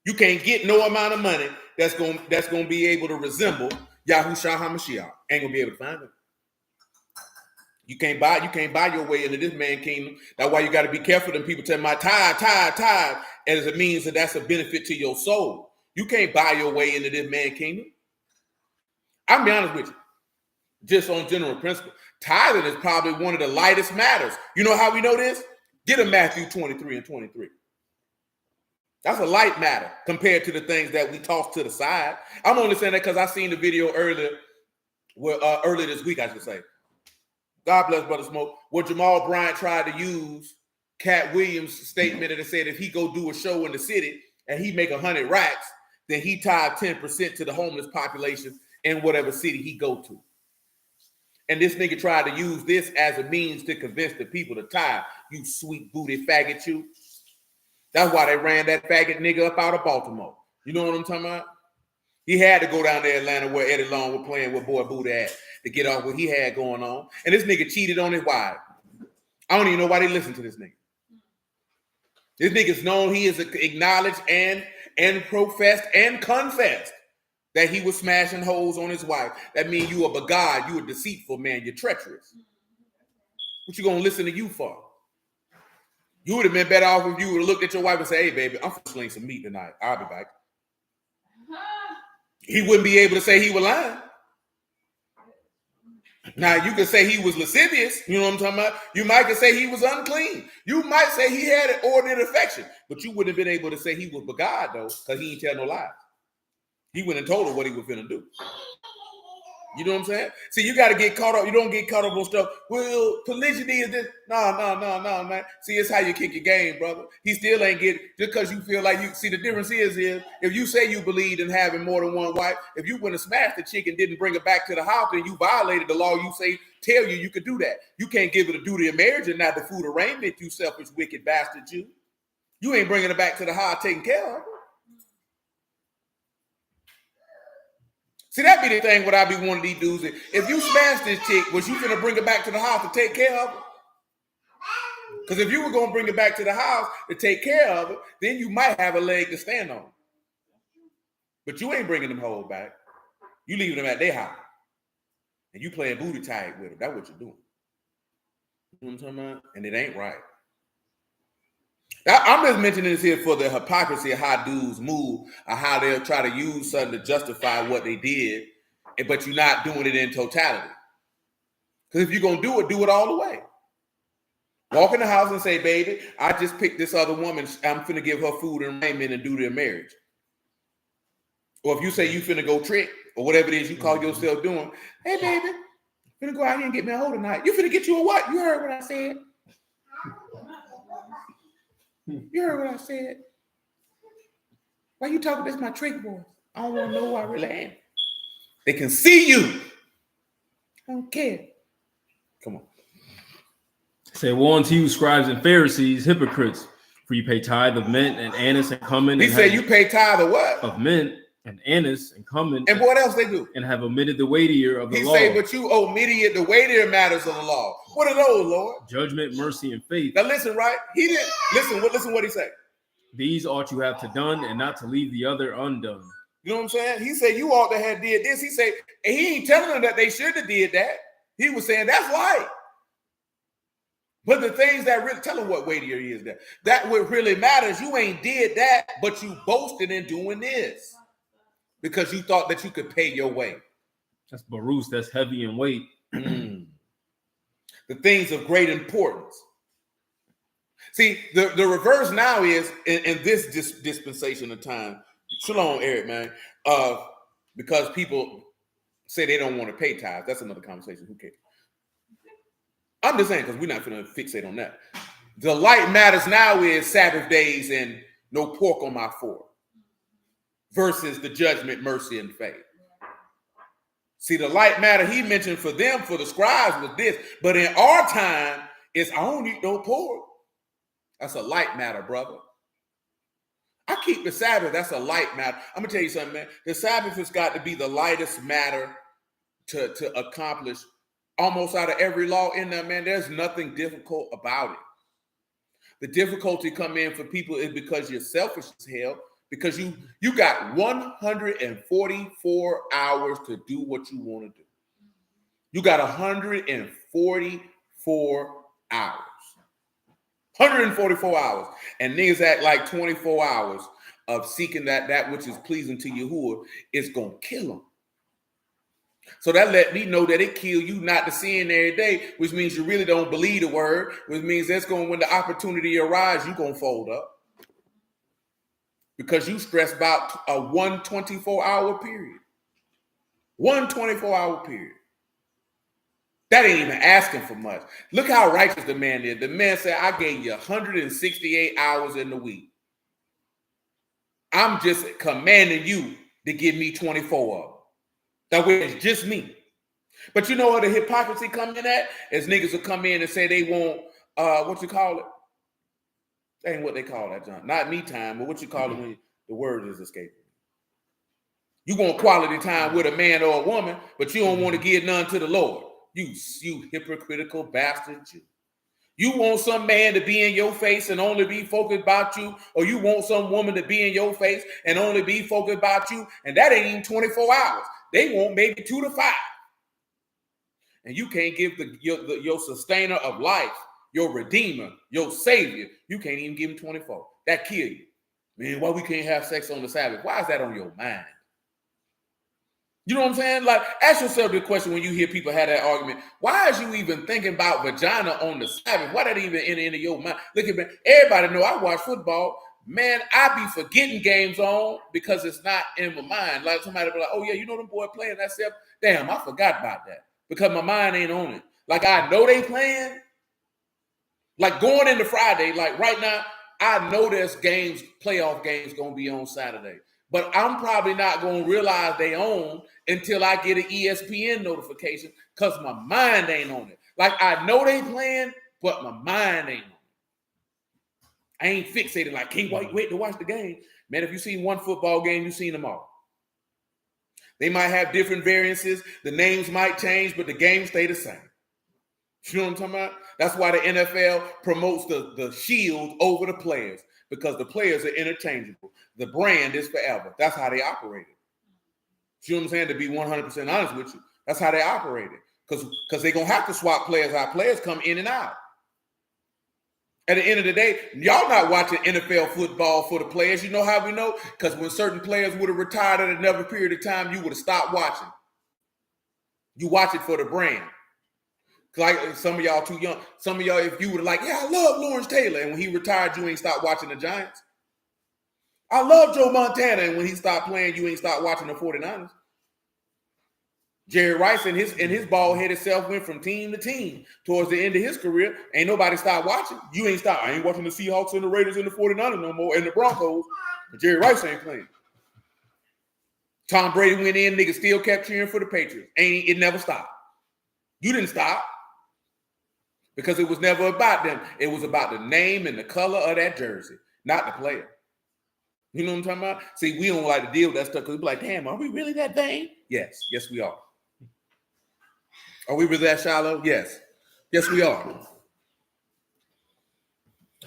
You can't get no amount of money that's gonna be able to resemble Yahushua HaMashiach. Ain't gonna be able to find it. You can't buy your way into this man kingdom. That's why you got to be careful. Them people tell my tithe, as it means that that's a benefit to your soul. You can't buy your way into this man kingdom. I'll be honest with you, just on general principle, tithing is probably one of the lightest matters. You know how we know this? Get a Matthew 23 and 23. That's a light matter compared to the things that we toss to the side. I'm only saying that because I seen the video earlier this week, I should say. God bless Brother Smoke. Where Jamal Bryant tried to use Cat Williams' statement that said if he go do a show in the city and he make 100 racks, then he tied 10% to the homeless population in whatever city he go to. And this nigga tried to use this as a means to convince the people to tithe. You sweet booty faggot, you. That's why they ran that faggot nigga up out of Baltimore. You know what I'm talking about? He had to go down to Atlanta where Eddie Long was playing with Boy Booty at to get off what he had going on. And this nigga cheated on his wife. I don't even know why they listen to this nigga. This nigga's known, he is acknowledged and professed and confessed that he was smashing holes on his wife. That means you a begad, you a deceitful man, you're treacherous. What you gonna listen to you for? You would have been better off if you would have looked at your wife and said, hey, baby, I'm gonna sling some meat tonight. I'll be back. He wouldn't be able to say he was lying. Now, you could say he was lascivious. You know what I'm talking about? You might could say he was unclean. You might say he had an ordinary affection. But you wouldn't have been able to say he was begad, though, because he ain't tell no lies. He wouldn't have told her what he was finna do. You know what I'm saying? See, you got to get caught up. You don't get caught up on stuff. Well, polygyny is this. No, man. See, it's how you kick your game, brother. He still ain't get, just because you feel like you, see, the difference is if you say you believe in having more than one wife, if you went and smashed the chick and didn't bring her back to the house, then you violated the law. You say, tell you could do that. You can't give her the duty of marriage and not the food arrangement, you selfish, wicked bastard, you. You ain't bringing her back to the house taking care of her. See, that be the thing what I be wanting these dudes. If you smash this chick, was you gonna bring her back to the house to take care of her? Because if you were gonna bring her back to the house to take care of her, then you might have a leg to stand on. But you ain't bringing them hoes back. You leaving them at their house. And you playing booty tight with them. That's what you're doing. You know what I'm talking about? And it ain't right. I'm just mentioning this here for the hypocrisy of how dudes move, or how they'll try to use something to justify what they did, but you're not doing it in totality. Because if you're going to do it all the way. Walk in the house and say, baby, I just picked this other woman. I'm finna give her food and raiment and do their marriage. Or if you say you finna go trick, or whatever it is you call yourself doing, hey, baby, finna go out here and get me a hoe tonight. You finna get you a what? You heard what I said. You heard what I said. Why you talking? This my trick voice. I don't want to know who I really am. They can see you. I don't care. Come on. Say, woe unto you, scribes and Pharisees, hypocrites, for you pay tithe of mint and anise and cumin. He said you pay tithe of what? Of mint and anise and cumin. And what else they do? And have omitted the weightier of the law. He say, but you omitted the weightier matters of the law. What are those, Lord? Judgment, mercy, and faith. Now listen, right? He didn't listen what he said. These ought you have to done, and not to leave the other undone. You know what I'm saying? He said you ought to have did this. He said, and he ain't telling them that they should have did that. He was saying that's right. But the things that really, tell them what weightier is that what really matters, you ain't did that, but you boasted in doing this because you thought that you could pay your way. That's Baruch, that's heavy in weight. The things of great importance. See, the reverse now is in this dispensation of time. Shalom, Eric, man. Because people say they don't want to pay tithes. That's another conversation. Who cares? I'm just saying, because we're not going to fixate on that. The light matters now is Sabbath days and no pork on my fork versus the judgment, mercy, and faith. See, the light matter he mentioned for them, for the scribes, was this. But in our time, it's I don't eat no pork. That's a light matter, brother. I keep the Sabbath. That's a light matter. I'm going to tell you something, man. The Sabbath has got to be the lightest matter to accomplish almost out of every law in there, man. There's nothing difficult about it. The difficulty come in for people is because you're selfish as hell, because you got 144 hours to do what you want to do. You got 144 hours. 144 hours. And niggas act like 24 hours of seeking that which is pleasing to Yahuwah is going to kill them. So that let me know that it kill you not to sin every day, which means you really don't believe the word, which means that's going, when the opportunity arises, you're going to fold up. Because you stress about a 124-hour period. 124-hour period. That ain't even asking for much. Look how righteous the man is. The man said, I gave you 168 hours in the week. I'm just commanding you to give me 24 of them. That way it's just me. But you know what the hypocrisy come in at? Is niggas will come in and say they want, what you call it? That ain't what they call that, John. Not me time, but what you call it when the word is escaping. You want quality time with a man or a woman, but you don't want to give none to the Lord. You hypocritical bastard, you. You want some man to be in your face and only be focused about you, or you want some woman to be in your face and only be focused about you, and that ain't even 24 hours. They want maybe 2 to 5. And you can't give your sustainer of life, your redeemer, your savior, you can't even give him 24. That kill you. Man, why we can't have sex on the Sabbath? Why is that on your mind? You know what I'm saying? Like, ask yourself the question when you hear people have that argument. Why is you even thinking about vagina on the Sabbath? Why that even enter into your mind? Look at me. Everybody know I watch football. Man, I be forgetting games on because it's not in my mind. Like somebody be like, oh yeah, you know them boy playing that stuff. Damn, I forgot about that because my mind ain't on it. Like I know they playing. Like going into Friday, like right now, I know there's games, playoff games gonna be on Saturday. But I'm probably not going to realize they own until I get an ESPN notification because my mind ain't on it. Like, I know they playing, but my mind ain't on it. I ain't fixated like, can't wait to watch the game. Man, if you seen one football game, you've seen them all. They might have different variances. The names might change, but the games stay the same. You know what I'm talking about? That's why the NFL promotes the shield over the players, because the players are interchangeable. The brand is forever. That's how they operate it. You know what I'm saying? To be 100% honest with you, that's how they operate it. Because they're going to have to swap players out. Players come in and out. At the end of the day, y'all not watching NFL football for the players. You know how we know? Because when certain players would have retired at another period of time, you would have stopped watching. You watch it for the brand. Like some of y'all too young. Some of y'all, if you were like, yeah, I love Lawrence Taylor, and when he retired, you ain't stopped watching the Giants. I love Joe Montana, and when he stopped playing, you ain't stopped watching the 49ers. Jerry Rice and his bald-headed self went from team to team towards the end of his career. Ain't nobody stopped watching. You ain't stopped. I ain't watching the Seahawks and the Raiders and the 49ers no more, and the Broncos. But Jerry Rice ain't playing. Tom Brady went in, niggas still kept cheering for the Patriots. It never stopped. You didn't stop. Because it was never about them. It was about the name and the color of that jersey, not the player. You know what I'm talking about? See, we don't like to deal with that stuff because we be like, damn, are we really that vain? Yes, we are. Are we really that shallow? Yes, we are.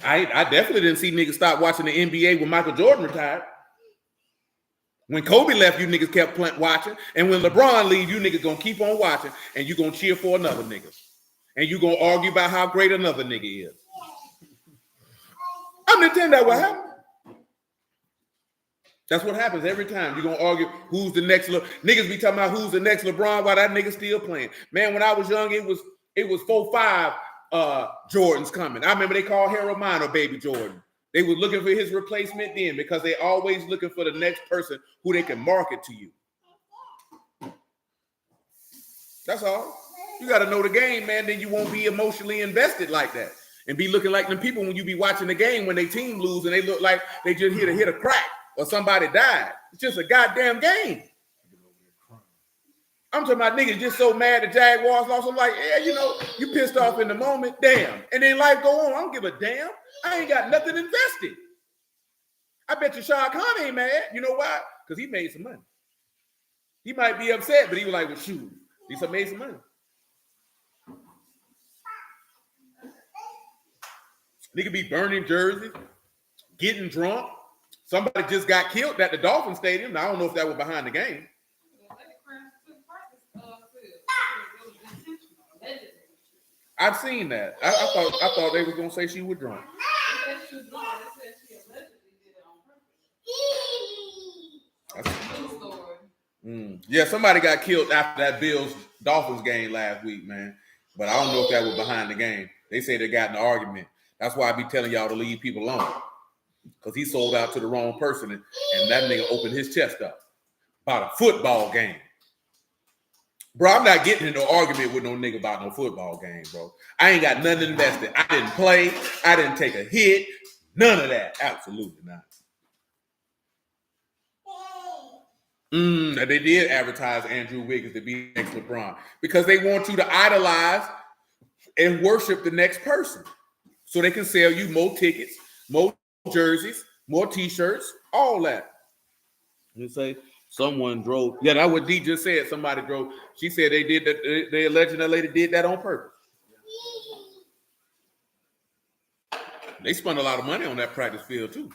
I definitely didn't see niggas stop watching the NBA when Michael Jordan retired. When Kobe left, you niggas kept watching. And when LeBron leave, you niggas gonna keep on watching and you gonna cheer for another nigga. And you gonna argue about how great another nigga is. I'm not telling that what happened. That's what happens every time. You're gonna argue who's the next niggas be talking about who's the next LeBron while that nigga still playing. Man, when I was young, it was 4-5 Jordans coming. I remember they called Harold Miner Baby Jordan. They were looking for his replacement then because they always looking for the next person who they can market to you. That's all. You got to know the game, man. Then you won't be emotionally invested like that and be looking like them people when you be watching the game when they team lose and they look like they just hit a crack or somebody died. It's just a goddamn game. I'm talking about niggas just so mad the Jaguars lost. I'm like, yeah, you know, you pissed off in the moment. Damn. And then life go on. I don't give a damn. I ain't got nothing invested. I bet you Shah Khan ain't mad. You know why? Because he made some money. He might be upset, but he was like, well, shoot, he made some money. Nigga be burning jerseys, getting drunk. Somebody just got killed at the Dolphin Stadium. Now, I don't know if that was behind the game. I've seen that. I thought they were gonna say she was drunk. Yeah, somebody got killed after that Bills-Dolphins game last week, man. But I don't know if that was behind the game. They say they got in an argument. That's why I be telling y'all to leave people alone. Because he sold out to the wrong person, and that nigga opened his chest up about a football game. Bro, I'm not getting into an argument with no nigga about no football game, bro. I ain't got nothing invested. I didn't play. I didn't take a hit. None of that. Absolutely not. They did advertise Andrew Wiggins to be next LeBron because they want you to idolize and worship the next person so they can sell you more tickets, more jerseys, more t-shirts, all that. You say someone drove. Yeah, that's what D just said. Somebody drove. She said they did that. They alleged that lady did that on purpose. They spent a lot of money on that practice field too.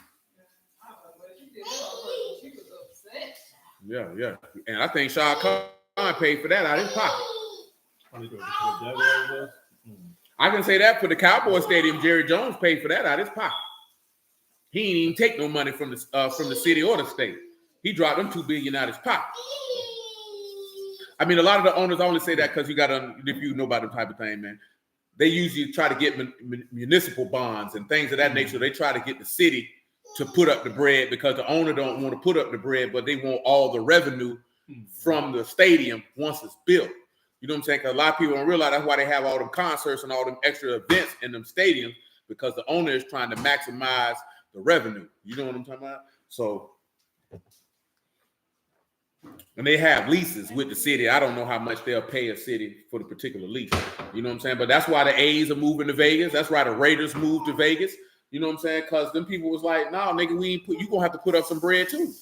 Yeah. And I think Shah Khan paid for that out of his pocket. I can say that for the Cowboys Stadium, Jerry Jones paid for that out of his pocket. He ain't even take no money from the city or the state. He dropped them $2 billion out of his pocket. I mean, a lot of the owners only say that because you got to, if you know about the type of thing, man. They usually try to get municipal bonds and things of that nature. They try to get the city to put up the bread because the owner don't want to put up the bread, but they want all the revenue from the stadium once it's built. You know what I'm saying? Because a lot of people don't realize that's why they have all them concerts and all them extra events in them stadiums because the owner is trying to maximize the revenue. You know what I'm talking about? So, and they have leases with the city. I don't know how much they'll pay a city for the particular lease. You know what I'm saying? But that's why the A's are moving to Vegas. That's why the Raiders moved to Vegas. You know what I'm saying? Because them people was like, nah, nigga, you gonna have to put up some bread too.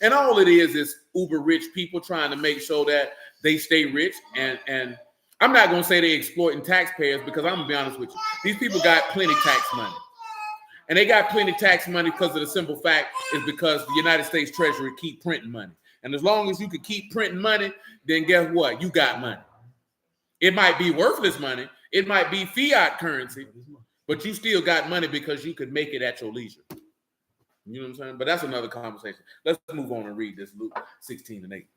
And all it is uber rich people trying to make sure that they stay rich. And I'm not gonna say they exploiting taxpayers because I'm gonna be honest with you. These people got plenty tax money. And they got plenty tax money because of the simple fact is because the United States Treasury keep printing money. And as long as you can keep printing money, then guess what? You got money. It might be worthless money. It might be fiat currency. But you still got money because you could make it at your leisure. You know what I'm saying? But that's another conversation. Let's move on and read this Luke 16 and 8.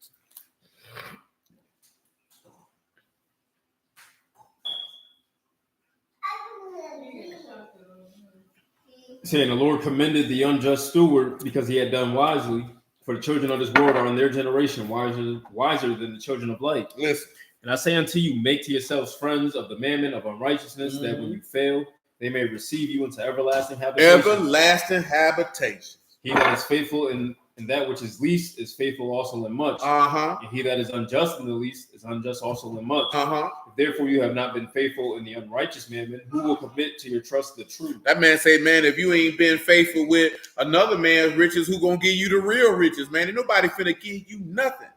Saying the Lord commended the unjust steward because he had done wisely. For the children of this world are in their generation wiser than the children of light. Listen. And I say unto you, make to yourselves friends of the mammon of unrighteousness, that when you fail, they may receive you into everlasting habitation. Everlasting habitation. He that is faithful in that which is least is faithful also in much. And he that is unjust in the least is unjust also in much. If therefore you have not been faithful in the unrighteous mammon, who will commit to your trust the truth? That man say, man, if you ain't been faithful with another man's riches, who gonna give you the real riches, man? Ain't nobody finna give you nothing.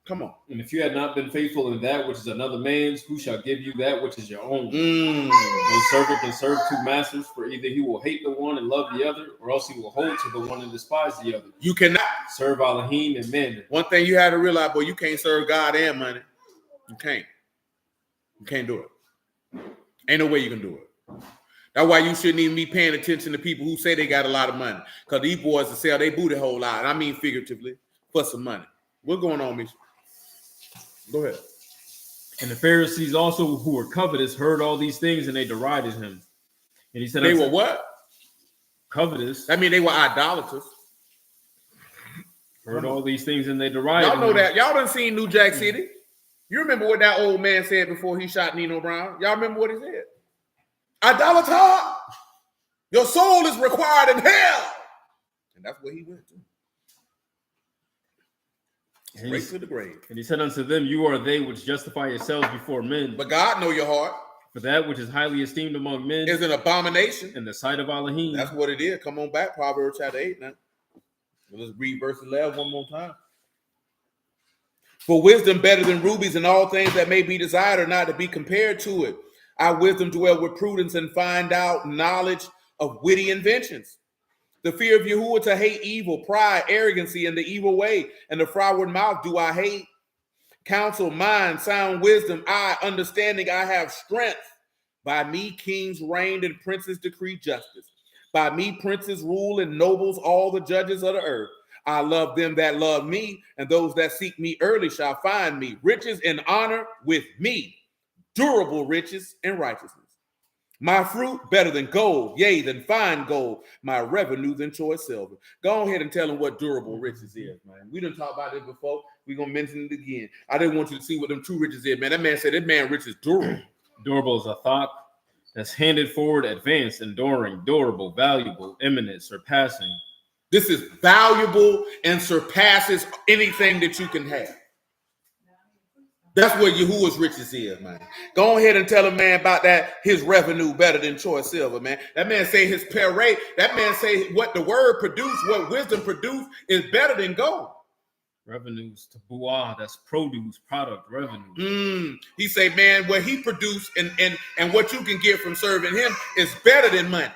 Come on. And if you had not been faithful in that which is another man's, who shall give you that which is your own? No servant can serve two masters, for either he will hate the one and love the other, or else he will hold to the one and despise the other. You cannot serve Elohim and Mammon. One thing you have to realize, boy, you can't serve God and money. You can't. You can't do it. Ain't no way you can do it. That's why you shouldn't even be paying attention to people who say they got a lot of money, because these boys will sell their booty whole lot. I mean figuratively, for some money. What's going on, Misha? Go ahead. And the Pharisees also, who were covetous, heard all these things, and they derided him. And he said, they were what? Covetous. I mean, they were idolaters. Heard all these things, and they derided him. Y'all know that. Y'all done seen New Jack City. You remember what that old man said before he shot Nino Brown? Y'all remember what he said? Idolater, your soul is required in hell. And that's where he went to. Straight to the grave. And he said unto them, you are they which justify yourselves before men. But God know your heart. For that which is highly esteemed among men is an abomination in the sight of Elohim. That's what it is. Come on back, Proverbs chapter 8 now. Let's read verse 11 one more time. For wisdom better than rubies, and all things that may be desired are not to be compared to it. Our wisdom dwell with prudence and find out knowledge of witty inventions. The fear of Yahuwah to hate evil, pride, arrogancy, and the evil way, and the froward mouth do I hate. Counsel, mind, sound wisdom, understanding, I have strength. By me kings reigned and princes decree justice. By me princes rule and nobles all the judges of the earth. I love them that love me, and those that seek me early shall find me. Riches and honor with me, durable riches and righteousness. My fruit better than gold, yea, than fine gold. My revenue than choice silver. Go ahead and tell them what durable riches is, man. We done talked about it before. We're going to mention it again. I didn't want you to see what them true riches is, man. That man said that man rich is durable. Durable is a thought that's handed forward, advanced, enduring, durable, valuable, eminent, surpassing. This is valuable and surpasses anything that you can have. That's what Yahuwah's riches is, man. Go ahead and tell a man about that. His revenue better than choice silver, man. That man say his pere. That man say what the word produce, what wisdom produce is better than gold. Revenues to buah, that's produce, product, revenue. He say, man, what he produced and what you can get from serving him is better than money.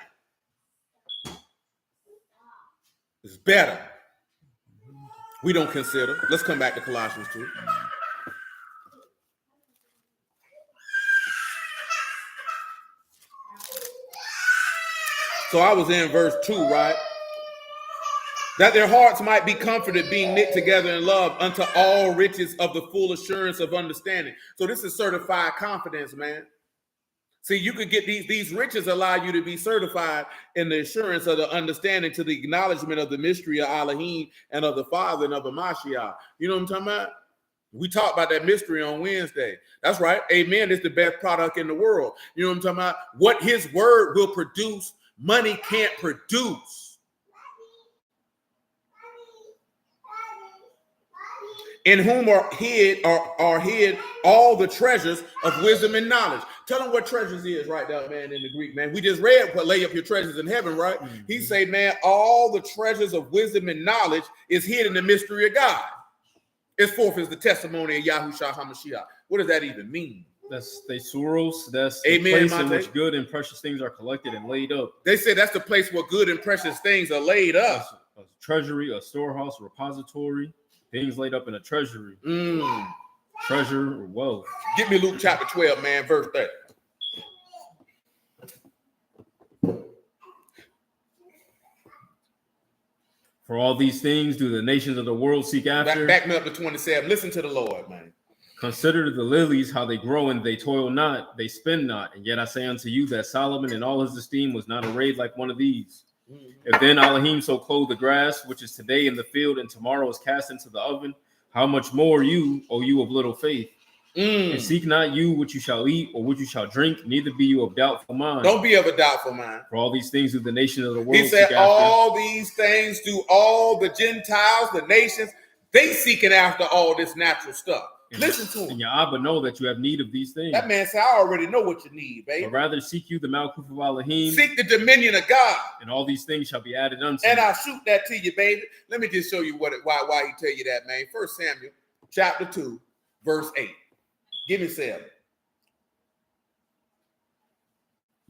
It's better. We don't consider. Let's come back to Colossians 2. So I was in verse 2, right? That their hearts might be comforted, being knit together in love unto all riches of the full assurance of understanding. So this is certified confidence, man. See, you could get these riches allow you to be certified in the assurance of the understanding to the acknowledgement of the mystery of Elohim and of the Father and of the Mashiach. You know what I'm talking about? We talked about that mystery on Wednesday. That's right. Amen. It's the best product in the world. You know what I'm talking about? What his word will produce, money can't produce. In whom are hid all the treasures of wisdom and knowledge. Tell them what treasures is right now, man, in the Greek, man. We just read what lay up your treasures in heaven, right? He say, man, all the treasures of wisdom and knowledge is hid in the mystery of God. It's forth is the testimony of Yahushua HaMashiach. What does that even mean? That's thesaurus. That's the place in which good and precious things are collected and laid up. They say that's the place where good and precious things are laid up. A treasury, a storehouse, a repository. Things laid up in a treasury. Treasure or wealth. Give me Luke chapter 12, man, verse 30. For all these things do the nations of the world seek after. Back me up to 27. Listen to the Lord, man. Consider the lilies, how they grow, and they toil not, they spin not. And yet I say unto you that Solomon in all his esteem was not arrayed like one of these. If then Elohim so clothe the grass, which is today in the field and tomorrow is cast into the oven, how much more you, O you of little faith? And seek not you what you shall eat or what you shall drink, neither be you of doubtful mind. Don't be of a doubtful mind. For all these things do the nations of the world He said, seek all after. these things do all the Gentiles, the nations, they seeking after all this natural stuff. And Listen to him. And your Abba know that you have need of these things. That man said, I already know what you need, baby. But rather seek you the Malkuth of Elohim. Seek the dominion of God. And all these things shall be added unto And you. I'll shoot that to you, baby. Let me just show you why he tell you that, man. 1 Samuel chapter 2, verse 8. Give me 7.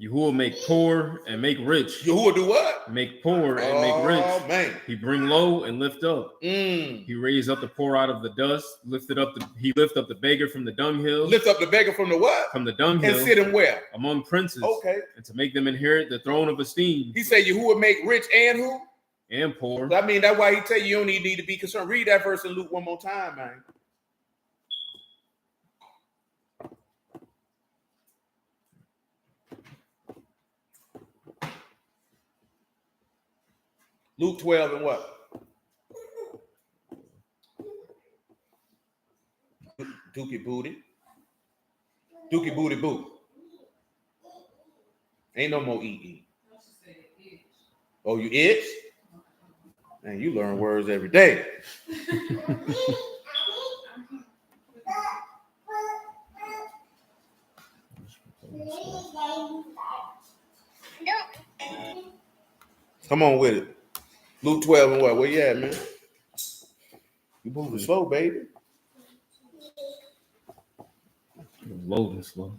Yahuwah make poor and make rich. Yahuwah do what? Make poor and make rich. Oh, man. He bring low and lift up. He raised up the poor out of the dust. He lift up the beggar from the dunghill. Lift up the beggar from the what? From the dunghill. And sit him where? Among princes. Okay. And to make them inherit the throne of esteem. He said Yahuwah make rich and who? And poor. I mean, that's why he tell you don't need to be concerned. Read that verse in Luke one more time, man. Luke 12 and what? Dookie booty. Dookie booty boo. Ain't no more eat. Oh, you itch? Man, you learn words every day. Come on with it. Luke 12 and what? Where you at, man? You moving slow, baby. Loading slow.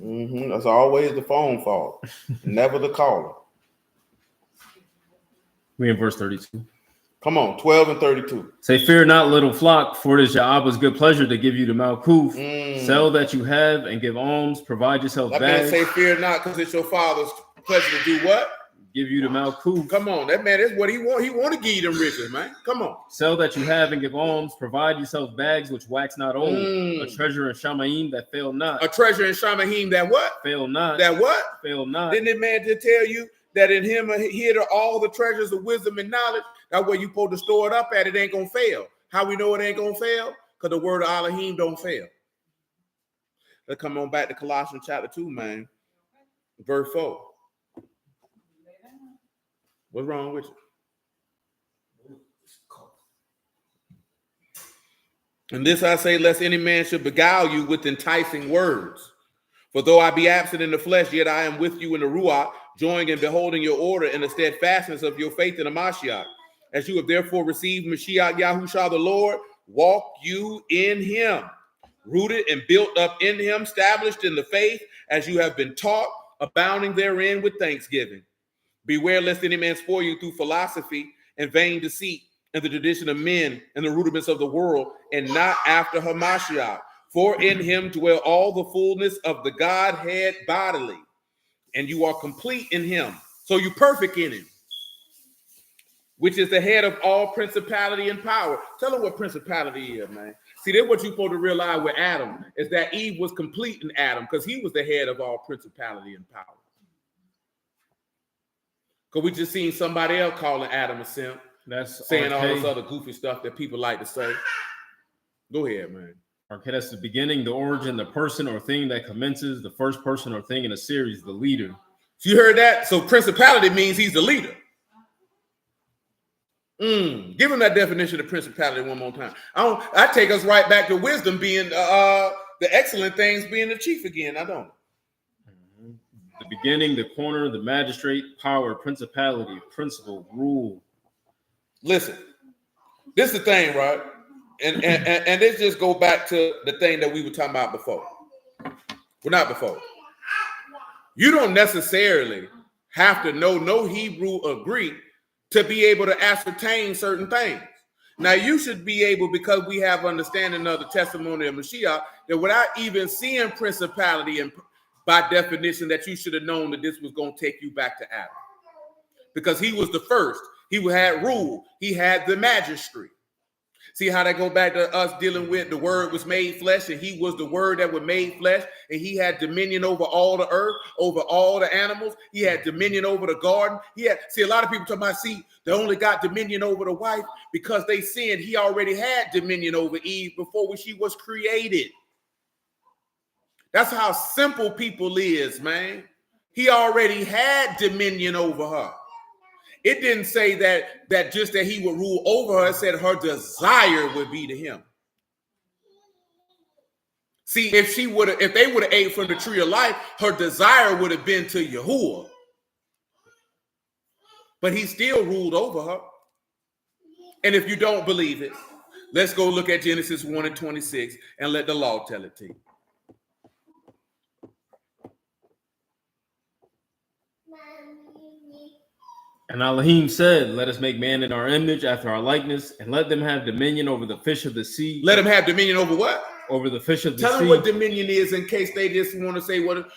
That's always the phone fault. Never the caller. We in verse 32. Come on, 12 and 32. Say, fear not, little flock, for it is your Abba's good pleasure to give you the Malkuth. Sell that you have and give alms. Provide yourself That bags. man say, fear not, because it's your father's pleasure to do what? Give you the Malkuth. Come on, that man, that's what he want. He want to give you them riches, man. Come on. Sell that you have and give alms. Provide yourself bags which wax not old. A treasure in Shamaim that fail not. A treasure in Shamaim that what? Fail not. That what? Fail not. Didn't that man just tell you that in him hid are all the treasures of wisdom and knowledge? That's where you supposed to store it up at. It ain't going to fail. How we know it ain't going to fail? Because the word of Elohim don't fail. Let's come on back to Colossians chapter 2, man. Verse 4. What's wrong with you? And this I say, lest any man should beguile you with enticing words. For though I be absent in the flesh, yet I am with you in the Ruach, joining and beholding your order in the steadfastness of your faith in the Mashiach. As you have therefore received Mashiach Yahushua the Lord, walk you in him, rooted and built up in him, established in the faith, as you have been taught, abounding therein with thanksgiving. Beware lest any man spoil you through philosophy and vain deceit and the tradition of men and the rudiments of the world, and not after Hamashiach. For in him dwell all the fullness of the Godhead bodily, and you are complete in him. So you're perfect in him, which is the head of all principality and power. Tell them what principality is, man. See, that's what you're supposed to realize with Adam, is that Eve was complete in Adam because he was the head of all principality and power. Because we just seen somebody else calling Adam a simp. That's saying all this other goofy stuff that people like to say. Go ahead, man. Okay, that's the beginning, the origin, the person or thing that commences, the first person or thing in a series, the leader. So you heard that? So principality means he's the leader. Give him that definition of principality one more time. I take us right back to wisdom being the excellent things being the chief again. I don't. The beginning, the corner, the magistrate, power, principality, principle, rule. Listen, this is the thing, right? And let's just go back to the thing that we were talking about before. Well, not before. You don't necessarily have to know no Hebrew or Greek to be able to ascertain certain things. Now, you should be able, because we have understanding of the testimony of Mashiach, that without even seeing principality and by definition, that you should have known that this was going to take you back to Adam. Because he was the first. He had rule. He had the magistracy. See how that go back to us dealing with the word was made flesh, and he was the word that was made flesh, and he had dominion over all the earth, over all the animals. He had dominion over the garden. See, a lot of people talking about, see, they only got dominion over the wife because they sinned. He already had dominion over Eve before she was created. That's how simple people is, man. He already had dominion over her. It didn't say that just that he would rule over her. It said her desire would be to him. See, if they would have ate from the tree of life, her desire would have been to Yahuwah. But he still ruled over her. And if you don't believe it, let's go look at Genesis 1:26 and let the law tell it to you. And Elohim said, let us make man in our image after our likeness, and let them have dominion over the fish of the sea. Let them have dominion over what? Over the fish of the sea. Tell them what dominion is in case they just want to say what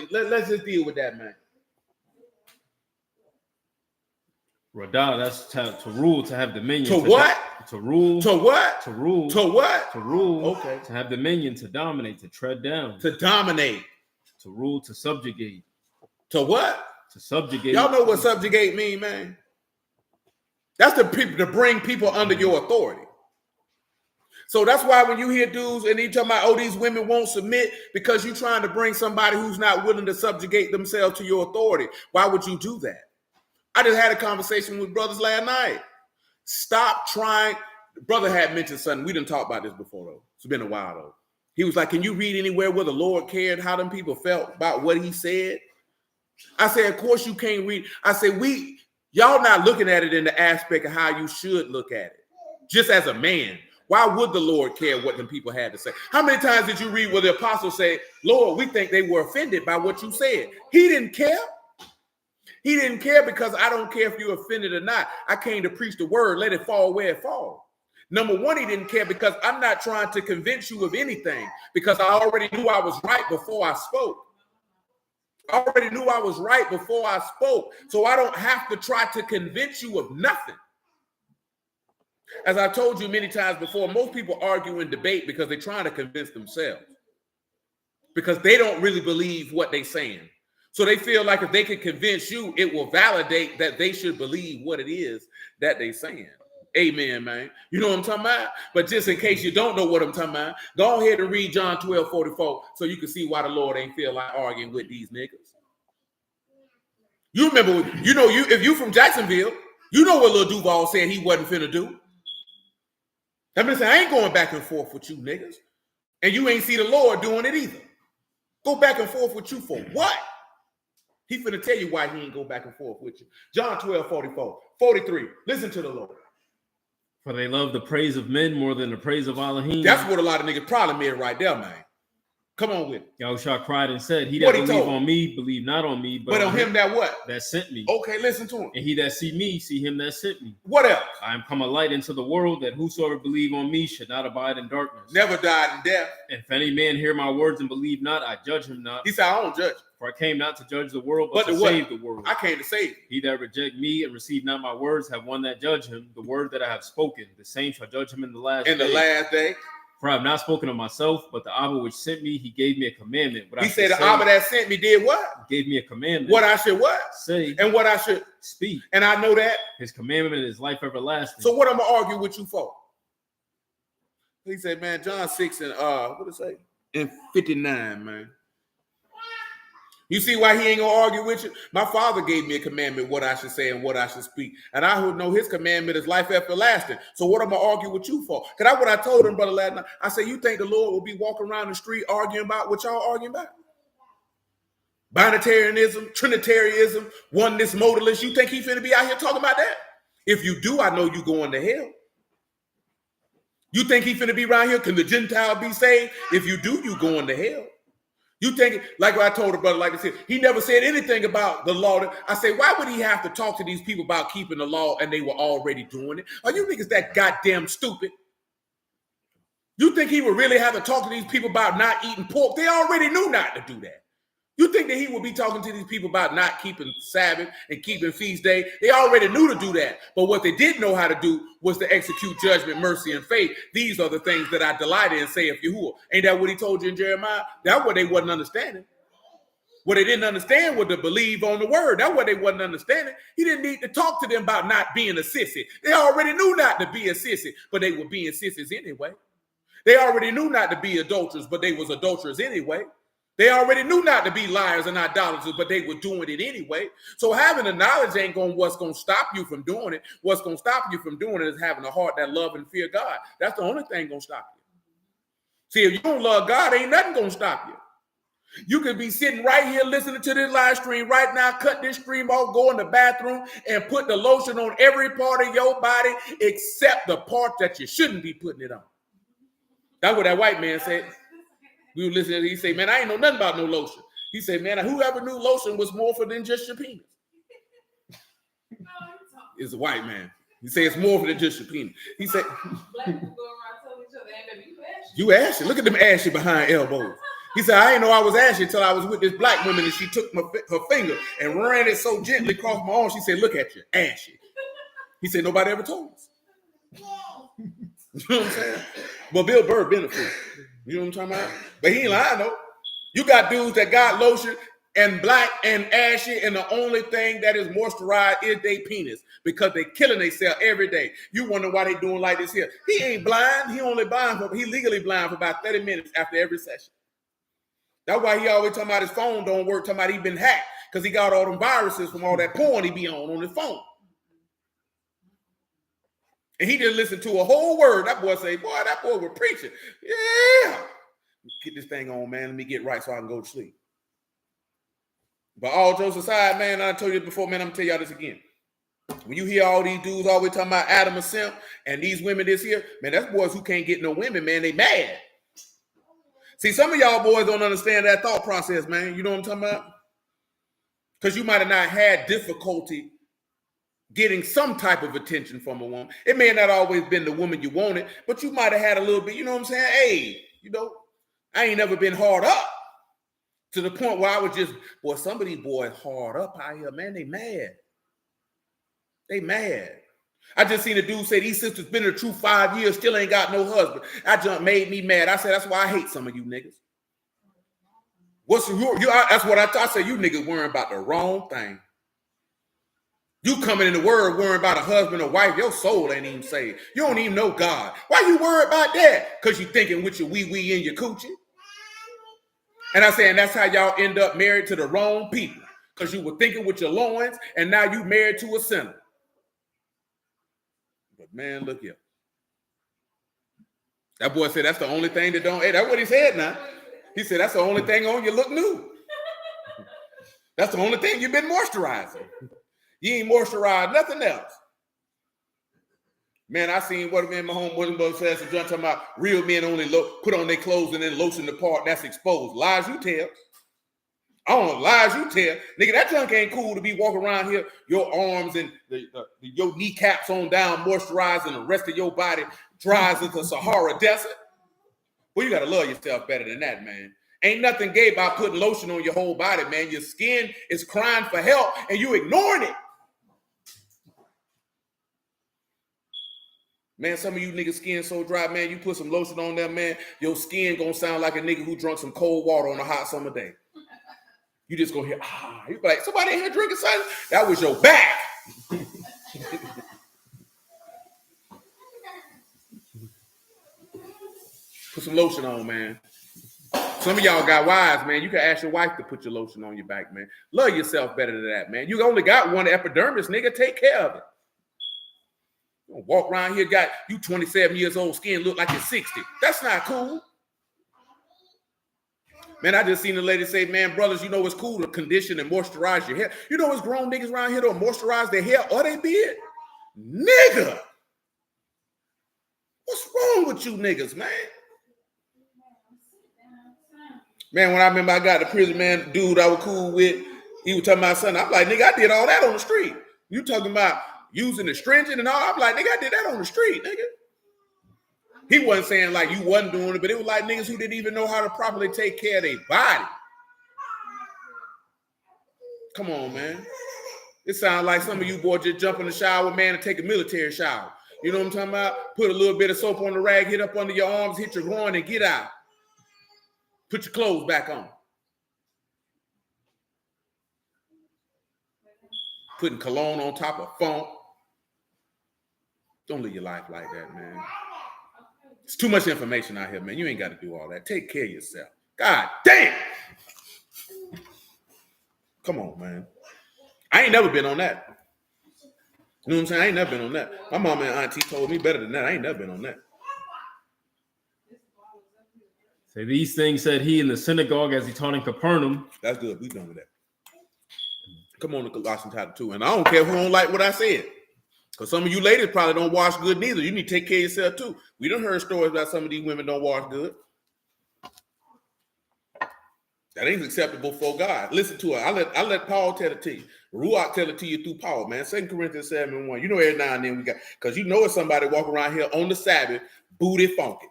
let's just deal with that, man. Radah, that's to rule, to have dominion. To what? To rule. To what? To rule. To what? To rule. Okay. To have dominion, to dominate, to tread down. To dominate. To rule, to subjugate. To what? To subjugate. Y'all know what subjugate mean, man? That's the people to bring people under your authority. So that's why when you hear dudes and you talking about, oh, these women won't submit because you're trying to bring somebody who's not willing to subjugate themselves to your authority. Why would you do that? I just had a conversation with brothers last night. Stop trying. Brother had mentioned something. We didn't talk about this before, though. It's been a while, though. He was like, can you read anywhere where the Lord cared how them people felt about what he said? I said, of course you can't read. I said, y'all not looking at it in the aspect of how you should look at it. Just as a man, why would the Lord care what them people had to say? How many times did you read where the apostles say, Lord, we think they were offended by what you said? He didn't care. He didn't care because I don't care if you're offended or not. I came to preach the word, let it fall where it falls. Number one, he didn't care because I'm not trying to convince you of anything because I already knew I was right before I spoke. I already knew I was right before I spoke. So I don't have to try to convince you of nothing. As I told you many times before, most people argue and debate because they're trying to convince themselves. Because they don't really believe what they're saying. So they feel like if they can convince you, it will validate that they should believe what it is that they're saying. Amen, man. You know what I'm talking about? But just in case you don't know what I'm talking about, go ahead and read John 12:44 so you can see why the Lord ain't feel like arguing with these niggas. You remember, if you from Jacksonville, you know what Lil Duval said he wasn't finna do. That means I ain't going back and forth with you niggas. And you ain't see the Lord doing it either. Go back and forth with you for what? He finna tell you why he ain't go back and forth with you. John 12:43. Listen to the Lord. For they love the praise of men more than the praise of Elohim. That's what a lot of niggas problem is right there, man. Come on with it. Yahushua cried and said, he that believe on me, believe not on me, but on him that what? That sent me. Okay, listen to him. And he that see me, see him that sent me. What else? I am come a light into the world, that whosoever believe on me should not abide in darkness. Never died in death. And if any man hear my words and believe not, I judge him not. He said, I don't judge. For I came not to judge the world, but to save the world. I came to save. He that reject me and receive not my words have one that judge him. The word that I have spoken, the same shall judge him in the last day. In the last day. For I have not spoken of myself, but the Abba which sent me, he gave me a commandment. He said the Abba that sent me did what? Gave me a commandment. What I should what? Say. And what I should speak. And I know that. His commandment is life everlasting. So what I'm going to argue with you for? He said, man, John 6 and what did it say? And 59, man. You see why he ain't gonna argue with you? My father gave me a commandment what I should say and what I should speak. And I would know his commandment is life everlasting. So what am I argue with you for? Because that's what I told him, brother last night. I said, you think the Lord will be walking around the street arguing about what y'all arguing about? Binitarianism, Trinitarianism, oneness, modalist. You think he finna be out here talking about that? If you do, I know you going to hell. You think he finna be around here? Can the Gentile be saved? If you do, you going to hell. You think, like what I told the brother, like I said, he never said anything about the law. I say, why would he have to talk to these people about keeping the law and they were already doing it? Are you niggas that goddamn stupid? You think he would really have to talk to these people about not eating pork? They already knew not to do that. You think that he would be talking to these people about not keeping Sabbath and keeping feast day? They already knew to do that. But what they didn't know how to do was to execute judgment, mercy, and faith. These are the things that I delight in, saith Yahuwah. Ain't that what he told you in Jeremiah? That's what they wasn't understanding. What they didn't understand was to believe on the word. That's what they wasn't understanding. He didn't need to talk to them about not being a sissy. They already knew not to be a sissy, but they were being sissies anyway. They already knew not to be adulterers, but they was adulterers anyway. They already knew not to be liars and idolaters, but they were doing it anyway. So having the knowledge ain't what's going to stop you from doing it. What's going to stop you from doing it is having a heart that love and fear God. That's the only thing going to stop you. See, if you don't love God, ain't nothing going to stop you. You could be sitting right here listening to this live stream right now, cut this stream off, go in the bathroom, and put the lotion on every part of your body except the part that you shouldn't be putting it on. That's what that white man said. We were listening, he said, man, I ain't know nothing about no lotion. He said, man, whoever knew lotion was more for than just your penis. It's a white man. He said it's more for than just your penis. He said, black people go around telling each other, you ashy. Look at them ashy behind elbows. He said, I didn't know I was ashy until I was with this black woman and she took her finger and ran it so gently across my arm. She said, look at you, ashy. He said, nobody ever told us. You know what I'm saying? Well, Bill Burr benefit. You know what I'm talking about? But he ain't lying though. You got dudes that got lotion and black and ashy, and the only thing that is moisturized is their penis because they killing themselves every day. You wonder why they doing like this here. He ain't blind. He only blind he legally blind for about 30 minutes after every session. That's why he always talking about his phone don't work, talking about he been hacked because he got all them viruses from all that porn he be on his phone. And he just listened to a whole word. That boy say, boy, that boy was preaching. Yeah. Get this thing on, man. Let me get right so I can go to sleep. But all jokes aside, man, I told you before, man, I'm going to tell y'all this again. When you hear all these dudes always talking about Adam and Simp and these women this here, man, that's boys who can't get no women, man. They mad. See, some of y'all boys don't understand that thought process, man. You know what I'm talking about? Because you might have not had difficulty getting some type of attention from a woman. It may not always been the woman you wanted, but you might have had a little bit, you know what I'm saying? Hey, you know, I ain't never been hard up to the point where I was just, boy, some of these boys hard up out here, man, they mad. They mad. I just seen a dude say these sisters been in the truth 5 years, still ain't got no husband. That junk made me mad. I said, that's why I hate some of you niggas. That's what I said, you niggas worrying about the wrong thing. You coming in the word worrying about a husband or wife, your soul ain't even saved. You don't even know God. Why you worried about that? Because you thinking with your wee-wee and your coochie. And I said, and that's how y'all end up married to the wrong people. Because you were thinking with your loins, and now you married to a sinner. But man, look here. That boy said that's the only thing that don't, hey, that's what he said now. He said that's the only thing on you look new. That's the only thing you've been moisturizing. You ain't moisturized nothing else. Man, I seen what man my homeboy says talking about real men only put on their clothes and then lotion the part that's exposed. Lies you tell. I don't know, lies you tell. Nigga, that junk ain't cool to be walking around here, your arms and your kneecaps on down, moisturized, and the rest of your body dries into Sahara Desert. Well, you got to love yourself better than that, man. Ain't nothing gay about putting lotion on your whole body, man. Your skin is crying for help, and you ignoring it. Man, some of you niggas skin so dry, man, you put some lotion on there, man, your skin gonna sound like a nigga who drunk some cold water on a hot summer day. You just gonna hear, you be like, somebody in here drinking something? That was your back. Put some lotion on, man. Some of y'all got wives, man. You can ask your wife to put your lotion on your back, man. Love yourself better than that, man. You only got one epidermis, nigga. Take care of it. You don't walk around here, got you 27 years old, skin look like you're 60. That's not cool. Man, I just seen a lady say, man, brothers, you know it's cool to condition and moisturize your hair. You know it's grown niggas around here don't moisturize their hair or their beard? Nigga. What's wrong with you niggas, man? Man, when I remember I got the prison man dude I was cool with, he was talking about something. I'm like, nigga, I did all that on the street. You talking about using the stringent and all? I'm like, nigga, I did that on the street, nigga. He wasn't saying like you wasn't doing it, but it was like niggas who didn't even know how to properly take care of their body. Come on, man. It sounds like some of you boys just jump in the shower, man, and take a military shower. You know what I'm talking about? Put a little bit of soap on the rag, hit up under your arms, hit your groin, and get out. Put your clothes back on. Putting cologne on top of funk. Don't live your life like that, man. It's too much information out here, man. You ain't got to do all that. Take care of yourself. God damn. Come on, man. I ain't never been on that. You know what I'm saying? I ain't never been on that. My mama and auntie told me better than that. I ain't never been on that. Say these things said he in the synagogue as he taught in Capernaum. That's good. We done with that. Come on to Colossians chapter 2. And I don't care who don't like what I said. Because some of you ladies probably don't wash good neither. You need to take care of yourself too. We done heard stories about some of these women don't wash good. That ain't acceptable for God. Listen to her. I let Paul tell it to you. Ruach tell it to you through Paul, man. 2 Corinthians 7:1. You know every now and then we got, because you know it's somebody walking around here on the Sabbath, booty funky.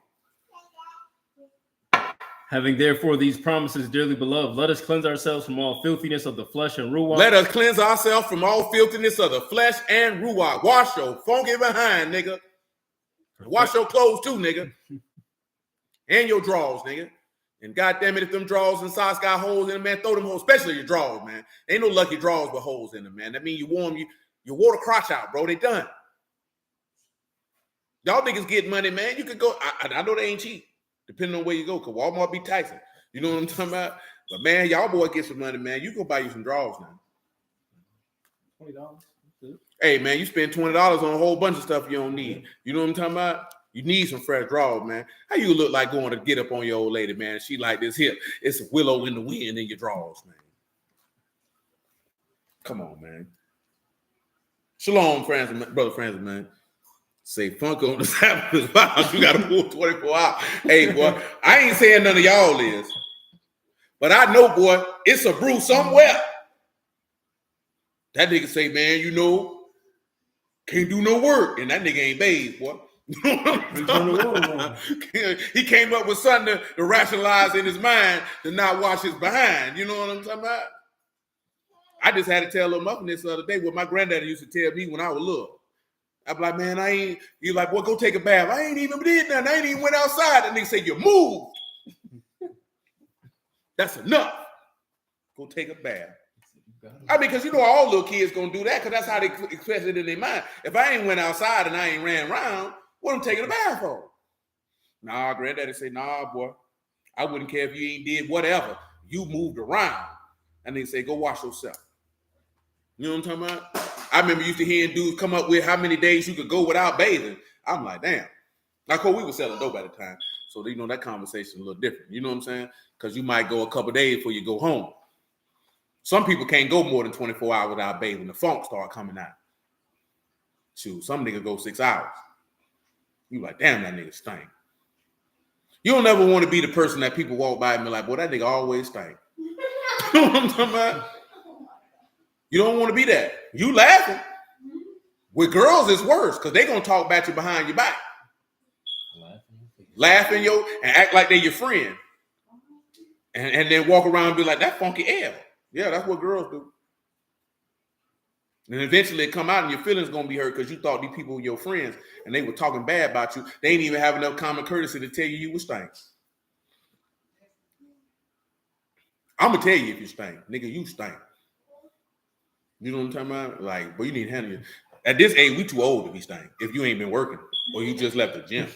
Having therefore these promises, dearly beloved, let us cleanse ourselves from all filthiness of the flesh and ruach. Let us cleanse ourselves from all filthiness of the flesh and ruach. Wash your funky behind, nigga. Wash your clothes too, nigga. And your drawers, nigga. And goddamn it, if them drawers and socks got holes in them, man, throw them holes, especially your drawers, man. Ain't no lucky drawers with holes in them, man. That means you wore them, you wore the crotch out, bro. They done. Y'all niggas get money, man. You could go, I know they ain't cheap, depending on where you go, because Walmart be taxing. You know what I'm talking about? But, man, y'all boy get some money, man. You go buy you some drawers now. $20. Hey, man, you spend $20 on a whole bunch of stuff you don't need. You know what I'm talking about? You need some fresh drawers, man. How you look like going to get up on your old lady, man? She like this here. It's a willow in the wind in your drawers, man. Come on, man. Shalom, friends, brother Francis, man. Say funk on the Sabbath is wild. You got to pull 24 hours. Hey, boy, I ain't saying none of y'all is. But I know, boy, it's a brew somewhere. That nigga say, man, you know, can't do no work. And that nigga ain't bathed, boy. He came up with something to rationalize in his mind to not wash his behind. You know what I'm talking about? I just had to tell little Muffin this the other day what my granddaddy used to tell me when I was little. I'd be like, man, I ain't, you like, boy, go take a bath. I ain't even did nothing. I ain't even went outside. And they say, you moved. That's enough. Go take a bath. I mean, because you know all little kids gonna do that because that's how they express it in their mind. If I ain't went outside and I ain't ran around, what I'm taking a bath for? Nah, granddaddy say, nah, boy. I wouldn't care if you ain't did whatever. You moved around. And they say, go wash yourself. You know what I'm talking about? I remember used to hearing dudes come up with how many days you could go without bathing. I'm like, damn. Of course, we were selling dope at the time. So, you know, that conversation a little different. You know what I'm saying? Because you might go a couple days before you go home. Some people can't go more than 24 hours without bathing. The funk start coming out. Shoot, some niggas go 6 hours. You like, damn, that nigga stink. You don't ever want to be the person that people walk by and be like, boy, that nigga always stink. You know what I'm talking about? You don't want to be that. You laughing. With girls, it's worse because they going to talk about you behind your back. Laughing and act like they're your friend. And then walk around and be like, that funky air. Yeah, that's what girls do. And eventually it come out and your feelings going to be hurt because you thought these people were your friends and they were talking bad about you. They ain't even have enough common courtesy to tell you was stink. I'm going to tell you if you stink. Nigga, you stink. You know what I'm talking about? Like, but you need to handle it. At this age, we too old to be stink if you ain't been working or you just left the gym.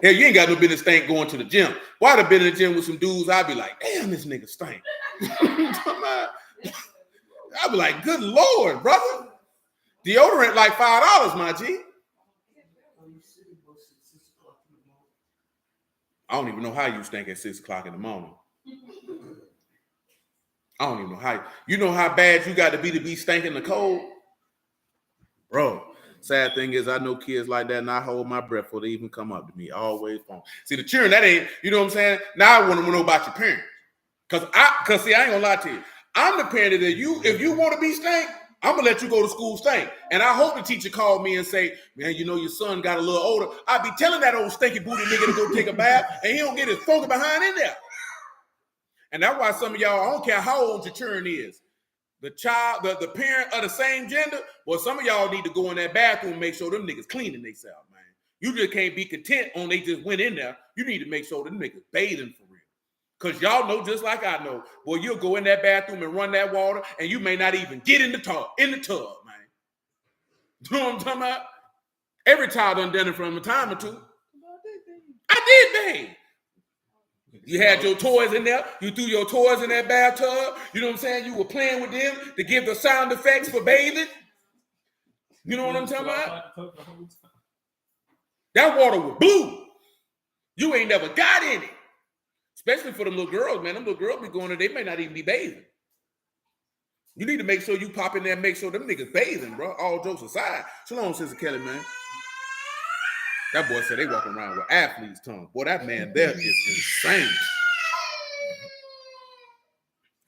Hell, you ain't got no business stink going to the gym. Why I'd have been in the gym with some dudes, I'd be like, damn, this nigga stink. I'd be like, good Lord, brother. Deodorant like $5, my G. I don't even know how you stink at 6 o'clock in the morning. I don't even know how. You know how bad you got to be stinking the cold? Bro, sad thing is I know kids like that and I hold my breath before they even come up to me. Always phone. See, the children, that ain't, you know what I'm saying? Now I want to know about your parents. Because see, I ain't going to lie to you. I'm the parent that if you want to be stank, I'm going to let you go to school stank. And I hope the teacher called me and say, man, you know, your son got a little older. I'll be telling that old stinky booty nigga to go take a bath and he don't get his funky behind in there. And that's why some of y'all, I don't care how old your children is. the child, the parent of the same gender, well, some of y'all need to go in that bathroom and make sure them niggas cleaning themselves, man. You just can't be content on they just went in there. You need to make sure them niggas bathing for real. Because y'all know just like I know, boy, you'll go in that bathroom and run that water, and you may not even get in the tub, man. You know what I'm talking about? Every child done it from a time or two. I did bathe. You had your toys in there. You threw your toys in that bathtub. You know what I'm saying? You were playing with them to give the sound effects for bathing. You know what I'm talking about? That water was blue. You ain't never got in it. Especially for them little girls, man. Them little girls be going there, they may not even be bathing. You need to make sure you pop in there and make sure them niggas bathing, bro. All jokes aside. Shalom, Sister Kelly, man. That boy said they walking around with athlete's tongue. Boy, that man there is insane.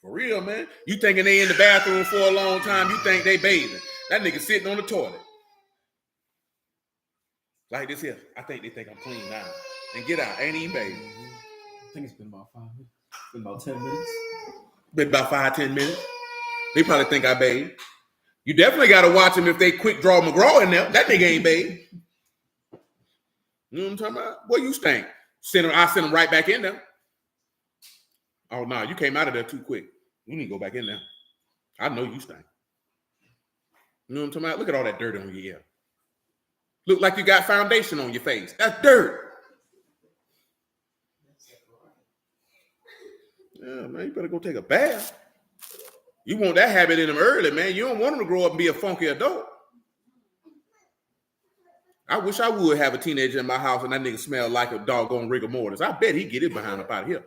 For real, man. You thinking they in the bathroom for a long time, you think they bathing. That nigga sitting on the toilet. Like this here. I think they think I'm clean now. And get out. Ain't even bathing. I think it's been about 5 minutes. Been about 10 minutes. Been about 5-10 minutes. They probably think I bathe. You definitely got to watch them if they quick draw McGraw in there. That nigga ain't bathe. You know what I'm talking about? Boy, you stink. I send him right back in there. Oh, no, you came out of there too quick. You need to go back in there. I know you stink. You know what I'm talking about? Look at all that dirt on your ear. Look like you got foundation on your face. That's dirt. Yeah, man, you better go take a bath. You want that habit in them early, man. You don't want them to grow up and be a funky adult. I wish I would have a teenager in my house and that nigga smell like a doggone rigor mortis. I bet he'd get his behind up out of here.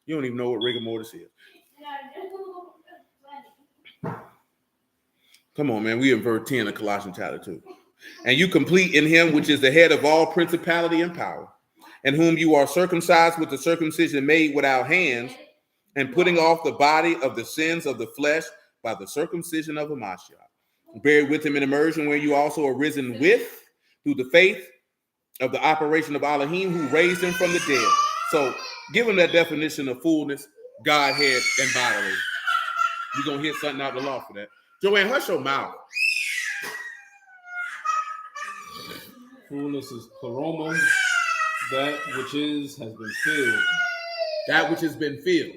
You don't even know what rigor mortis is. Come on, man. We in verse 10 of Colossians chapter 2. And you complete in him, which is the head of all principality and power, and whom you are circumcised with the circumcision made without hands, and putting off the body of the sins of the flesh by the circumcision of Hamashiach. Buried with him in immersion, where you also are risen with, through the faith of the operation of Elohim, who raised him from the dead. So, give him that definition of fullness, Godhead, and bodily. You're going to hit something out the law for that. Joanne, hush your mouth. Fullness is pleroma, that which is has been filled. That which has been filled.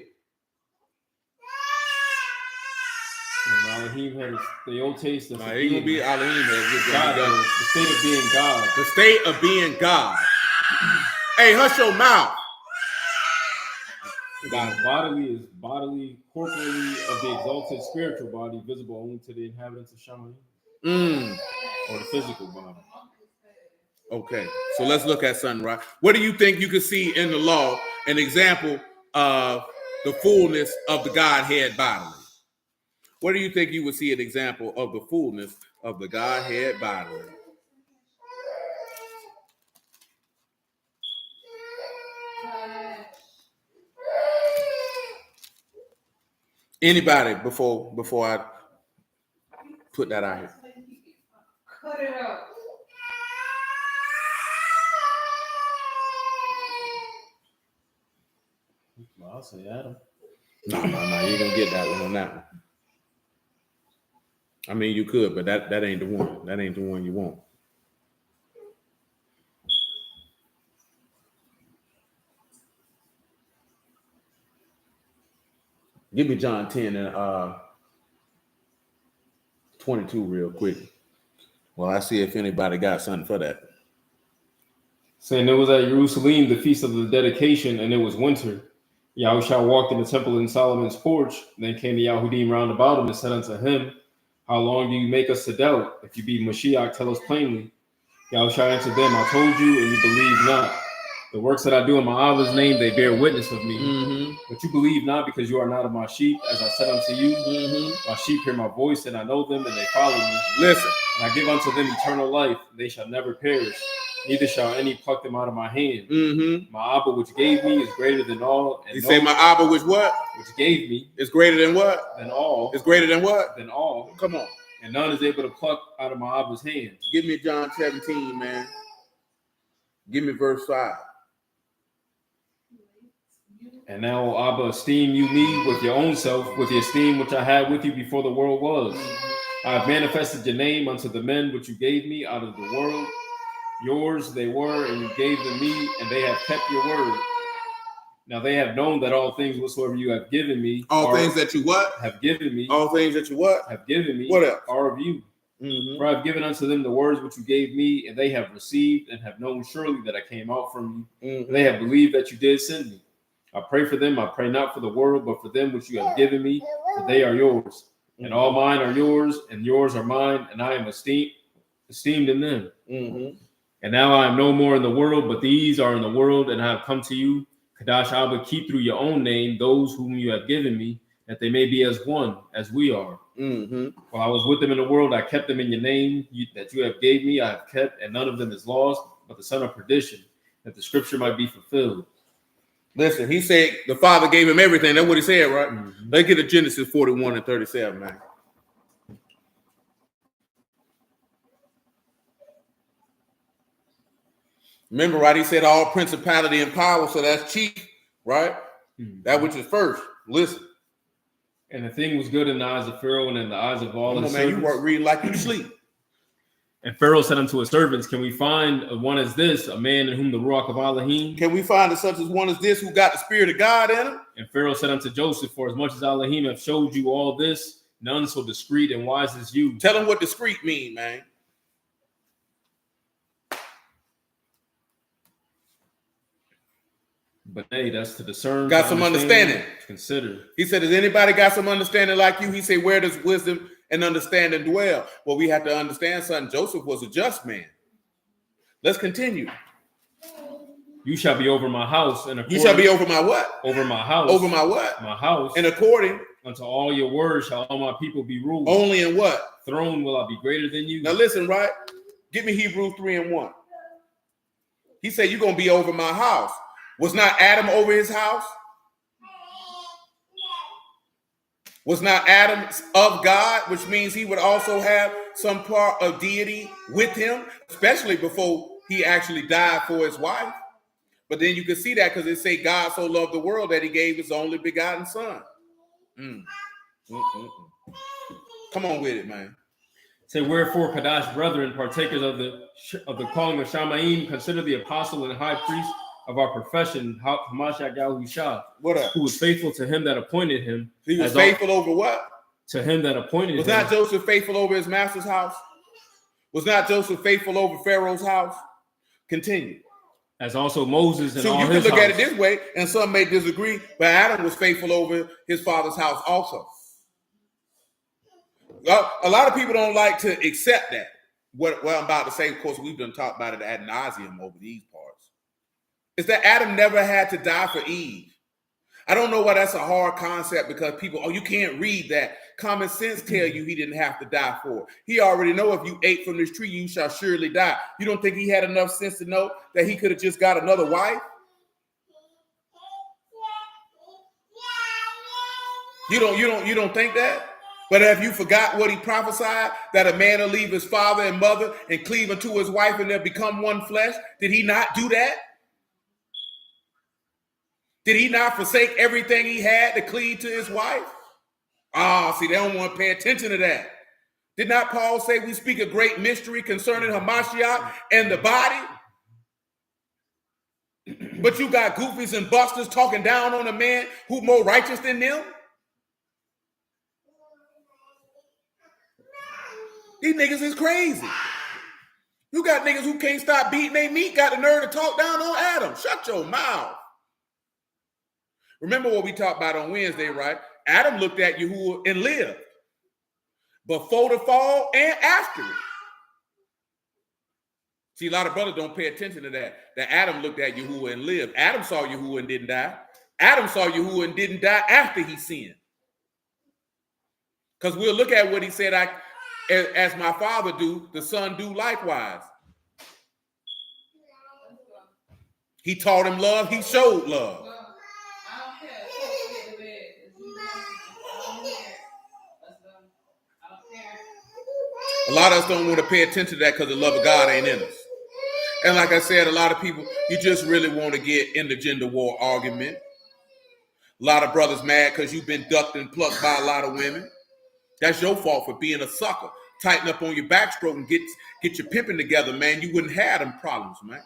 And Elohim had the old taste of He gonna be Elohim God, the state of being God. The state of being God. Hey, hush your mouth. Bodily is bodily, corporally of the exalted spiritual body, visible only to the inhabitants of Shaman. Or the physical body. Okay, so let's look at something, right? What do you think you could see in the law an example of the fullness of the Godhead bodily? What do you think you would see an example of the fullness of the Godhead bodily? Anybody before I put that out here? Cut it out. Well, I'll say Adam. No, you're gonna get that one on that one. I mean, you could, but that ain't the one. That ain't the one you want. Give me John 10 and 22 real quick. Well, I see if anybody got something for that. Saying it was at Jerusalem, the feast of the dedication, and it was winter. Yahushua walked in the temple in Solomon's porch. Then came the Yahudim round about him and said unto him, how long do you make us to doubt? If you be Mashiach, tell us plainly. Yahushua answered them, I told you, and you believe not. The works that I do in my Abba's name, they bear witness of me. But you believe not, because you are not of my sheep, as I said unto you. My sheep hear my voice, and I know them, and they follow me. Listen. And I give unto them eternal life. They shall never perish, neither shall any pluck them out of my hand. My Abba, which gave me, is greater than all. And you say my Abba, which what? Which gave me. Is greater than what? Than all. It's greater than what? Than all. Come on. And none is able to pluck out of my Abba's hand. Give me John 17, man. Give me verse 5. And now, O Abba, esteem you me with your own self, with the esteem which I had with you before the world was. I have manifested your name unto the men which you gave me out of the world. Yours they were, and you gave them me, and they have kept your word. Now they have known that all things whatsoever you have given me, all things that you what? Have given me. All things that you what? Have given me. What else? Are of you. For I have given unto them the words which you gave me, and they have received and have known surely that I came out from you. And they have believed that you did send me. I pray for them. I pray not for the world, but for them which you have given me, for they are yours. And all mine are yours, and yours are mine, and I am esteemed in them. And now I am no more in the world, but these are in the world, and I have come to you. Kadash Abba, keep through your own name those whom you have given me, that they may be as one, as we are. While I was with them in the world, I kept them in your name that you have gave me. I have kept, and none of them is lost, but the son of perdition, that the scripture might be fulfilled. Listen, he said the Father gave him everything. That's what he said, right? Let's get to Genesis 41 and 37, man. Remember, right? He said all principality and power, so that's chief, right? That which is first. Listen. And the thing was good in the eyes of Pharaoh and in the eyes of all his servants. You work reading like you sleep. And Pharaoh said unto his servants, can we find one as this, a man in whom the Ruach of Elohim? Can we find such as one as this who got the Spirit of God in him? And Pharaoh said unto Joseph, for as much as Elohim have showed you all this, none so discreet and wise as you. Tell him what discreet mean, man. But hey, that's to discern. Got some understanding. To consider. He said, has anybody got some understanding like you? He said, where does wisdom and understanding dwell? Well, we have to understand something. Joseph was a just man. Let's continue. You shall be over my house. And you shall be over my what? Over my house. Over my what? My house. And according unto all your words shall all my people be ruled. Only in what? Throne will I be greater than you. Now listen, right? Give me Hebrews 3 and 1. He said, you're going to be over my house. Was not Adam over his house? Was not Adam of God, which means he would also have some part of deity with him, especially before he actually died for his wife. But then you can see that because it say God so loved the world that he gave his only begotten son. Come on with it, man. Say, wherefore, Kadash, brethren, partakers of the calling of Shamaim, consider the apostle and high priest of our profession, Hamashiach Yahushua, who was faithful to him that appointed him. He was faithful over what? To him that appointed him. Was not Joseph faithful over his master's house? Was not Joseph faithful over Pharaoh's house? Continue. As also Moses and all his house. So you can look at it this way, and some may disagree, but Adam was faithful over his father's house also. A lot of people don't like to accept that. What I'm about to say, of course, we've done talked about it ad nauseum over these parts. Is that Adam never had to die for Eve. I don't know why that's a hard concept because people, you can't read that. Common sense tell you he didn't have to die for it. He already know if you ate from this tree, you shall surely die. You don't think he had enough sense to know that he could have just got another wife? You don't think that? But have you forgot what he prophesied? That a man will leave his father and mother and cleave unto his wife and they'll become one flesh? Did he not do that? Did he not forsake everything he had to cleave to his wife? See, they don't want to pay attention to that. Did not Paul say we speak a great mystery concerning Hamashiach and the body? But you got goofies and busters talking down on a man who's more righteous than them? These niggas is crazy. You got niggas who can't stop beating their meat, got the nerve to talk down on Adam. Shut your mouth. Remember what we talked about on Wednesday, right? Adam looked at Yahuwah and lived. Before the fall and after it. See, a lot of brothers don't pay attention to that. That Adam looked at Yahuwah and lived. Adam saw Yahuwah and didn't die. Adam saw Yahuwah and didn't die after he sinned. Because we'll look at what he said, as my father do, the son do likewise. He taught him love. He showed love. A lot of us don't want to pay attention to that because the love of God ain't in us. And like I said, a lot of people, you just really want to get in the gender war argument. A lot of brothers mad because you've been ducked and plucked by a lot of women. That's your fault for being a sucker. Tighten up on your backstroke and get your pimping together, man. You wouldn't have them problems, man.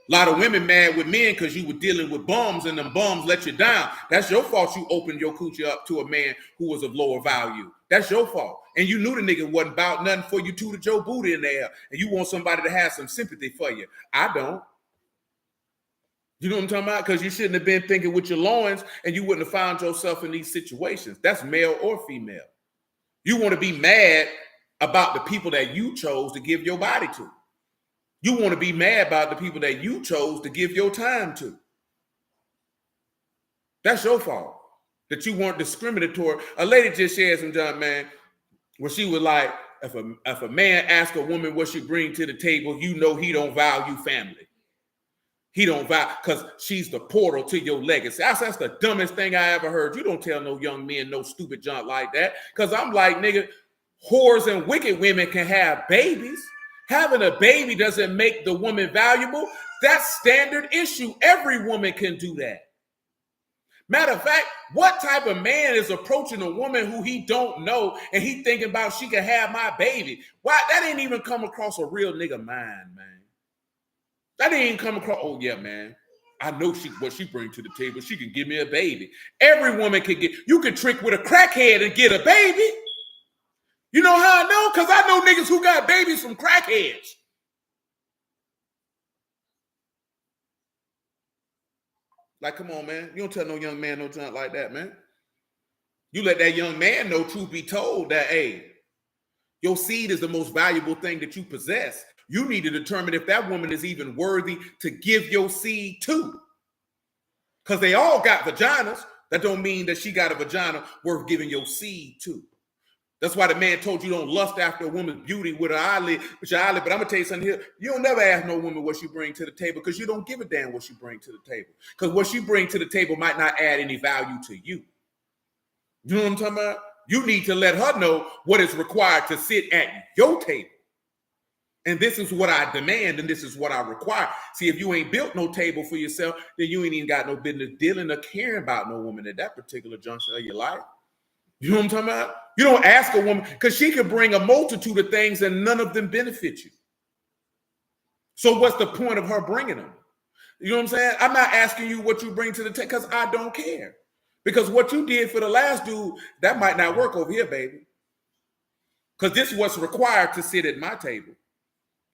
A lot of women mad with men because you were dealing with bums and them bums let you down. That's your fault you opened your coochie up to a man who was of lower value. That's your fault. And you knew the nigga wasn't about nothing for you tooted your booty in there. And you want somebody to have some sympathy for you. I don't. You know what I'm talking about? Because you shouldn't have been thinking with your loins and you wouldn't have found yourself in these situations. That's male or female. You want to be mad about the people that you chose to give your body to. You want to be mad about the people that you chose to give your time to. That's your fault. That you weren't discriminatory. A lady just shared some time, man, where she was like, if a man asks a woman what she brings to the table, you know he don't value family. He don't value, because she's the portal to your legacy. That's the dumbest thing I ever heard. You don't tell no young men no stupid junk like that. Because I'm like, nigga, whores and wicked women can have babies. Having a baby doesn't make the woman valuable. That's standard issue. Every woman can do that. Matter of fact, what type of man is approaching a woman who he don't know and he thinking about she can have my baby? Why? That ain't even come across a real nigga mind, man. That ain't even come across, oh yeah, man. I know what she brings to the table. She can give me a baby. Every woman can you can trick with a crackhead and get a baby. You know how I know? Because I know niggas who got babies from crackheads. Like, come on, man. You don't tell no young man no junk like that, man. You let that young man know, truth be told, that, hey, your seed is the most valuable thing that you possess. You need to determine if that woman is even worthy to give your seed to. Because they all got vaginas. That don't mean that she got a vagina worth giving your seed to. That's why the man told you don't lust after a woman's beauty with your eyelid. But I'm gonna tell you something here. You don't never ask no woman what she brings to the table because you don't give a damn what she brings to the table. Because what she brings to the table might not add any value to you. You know what I'm talking about? You need to let her know what is required to sit at your table. And this is what I demand, and this is what I require. See, if you ain't built no table for yourself, then you ain't even got no business dealing or caring about no woman at that particular juncture of your life. You know what I'm talking about? You don't ask a woman, because she can bring a multitude of things and none of them benefit you. So what's the point of her bringing them? You know what I'm saying? I'm not asking you what you bring to the table because I don't care. Because what you did for the last dude, that might not work over here, baby. Because this is what's required to sit at my table.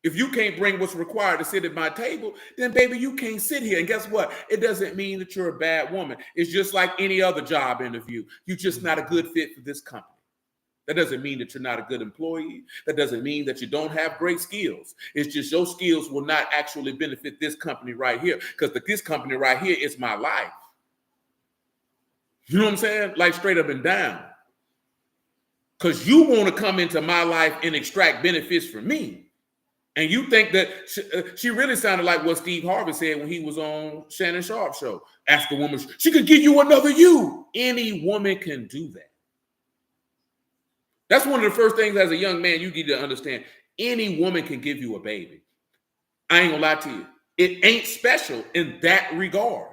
If you can't bring what's required to sit at my table, then baby, you can't sit here. And guess what? It doesn't mean that you're a bad woman. It's just like any other job interview. You're just not a good fit for this company. That doesn't mean that you're not a good employee. That doesn't mean that you don't have great skills. It's just your skills will not actually benefit this company right here, because this company right here is my life. You know what I'm saying? Like straight up and down. Because you want to come into my life and extract benefits from me. And you think that she really sounded like what Steve Harvey said when he was on Shannon Sharp's show. Ask a woman, she could give you another you. Any woman can do that. That's one of the first things as a young man you need to understand. Any woman can give you a baby. I ain't gonna lie to you. It ain't special in that regard.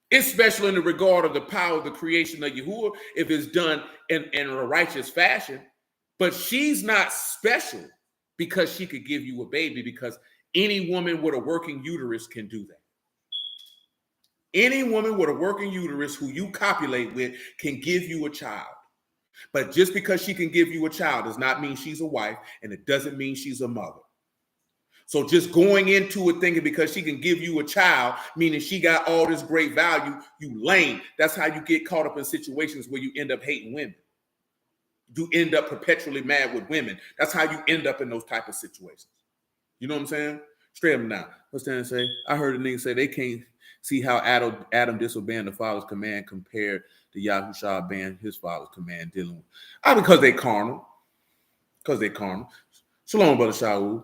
It's special in the regard of the power of the creation of Yahuwah if it's done in a righteous fashion. But she's not special because she could give you a baby, because any woman with a working uterus can do that. Any woman with a working uterus who you copulate with can give you a child. But just because she can give you a child does not mean she's a wife, and it doesn't mean she's a mother. So just going into it thinking because she can give you a child, meaning she got all this great value, you lame. That's how you get caught up in situations where you end up hating women. You end up perpetually mad with women. That's how you end up in those type of situations. You know what I'm saying? Straight up now. What's that say? I heard a nigga say they can't see how Adam disobeying the father's command compared to Yahushua obeying his father's command dealing with. Because they carnal. Because they carnal. Shalom, brother Shaul.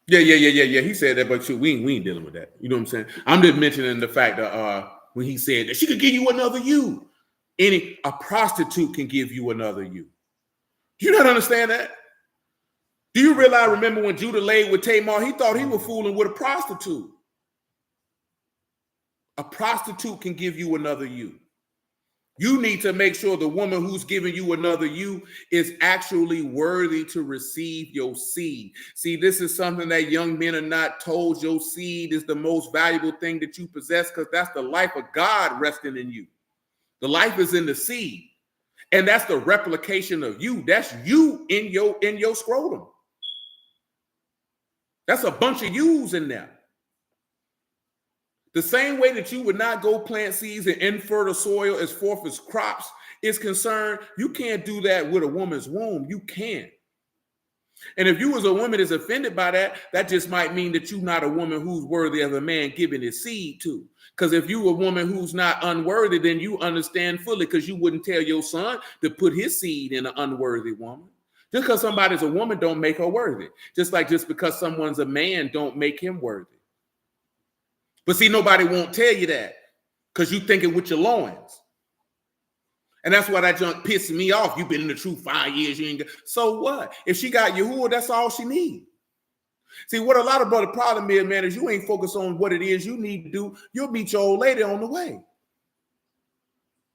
Yeah. He said that, but we ain't dealing with that. You know what I'm saying? I'm just mentioning the fact that when he said that she could give you another you. A prostitute can give you another you. Do you not understand that? Do you realize, remember when Judah laid with Tamar, he thought he was fooling with a prostitute. A prostitute can give you another you. You need to make sure the woman who's giving you another you is actually worthy to receive your seed. See, this is something that young men are not told. Your seed is the most valuable thing that you possess because that's the life of God resting in you. The life is in the seed. And that's the replication of you. That's you in your scrotum. That's a bunch of yous in there. The same way that you would not go plant seeds in infertile soil as forth as crops is concerned, you can't do that with a woman's womb. You can't. And if you as a woman is offended by that, that just might mean that you're not a woman who's worthy of a man giving his seed to. Because if you a woman who's not unworthy, then you understand fully because you wouldn't tell your son to put his seed in an unworthy woman. Just because somebody's a woman don't make her worthy. Just because someone's a man don't make him worthy. But see, nobody won't tell you that because you think it with your loins. And that's why that junk pisses me off. You've been in the truth 5 years. You ain't got, so what? If she got Yahuwah, that's all she needs. See, what a lot of brother problem is, man, is you ain't focused on what it is you need to do. You'll meet your old lady on the way.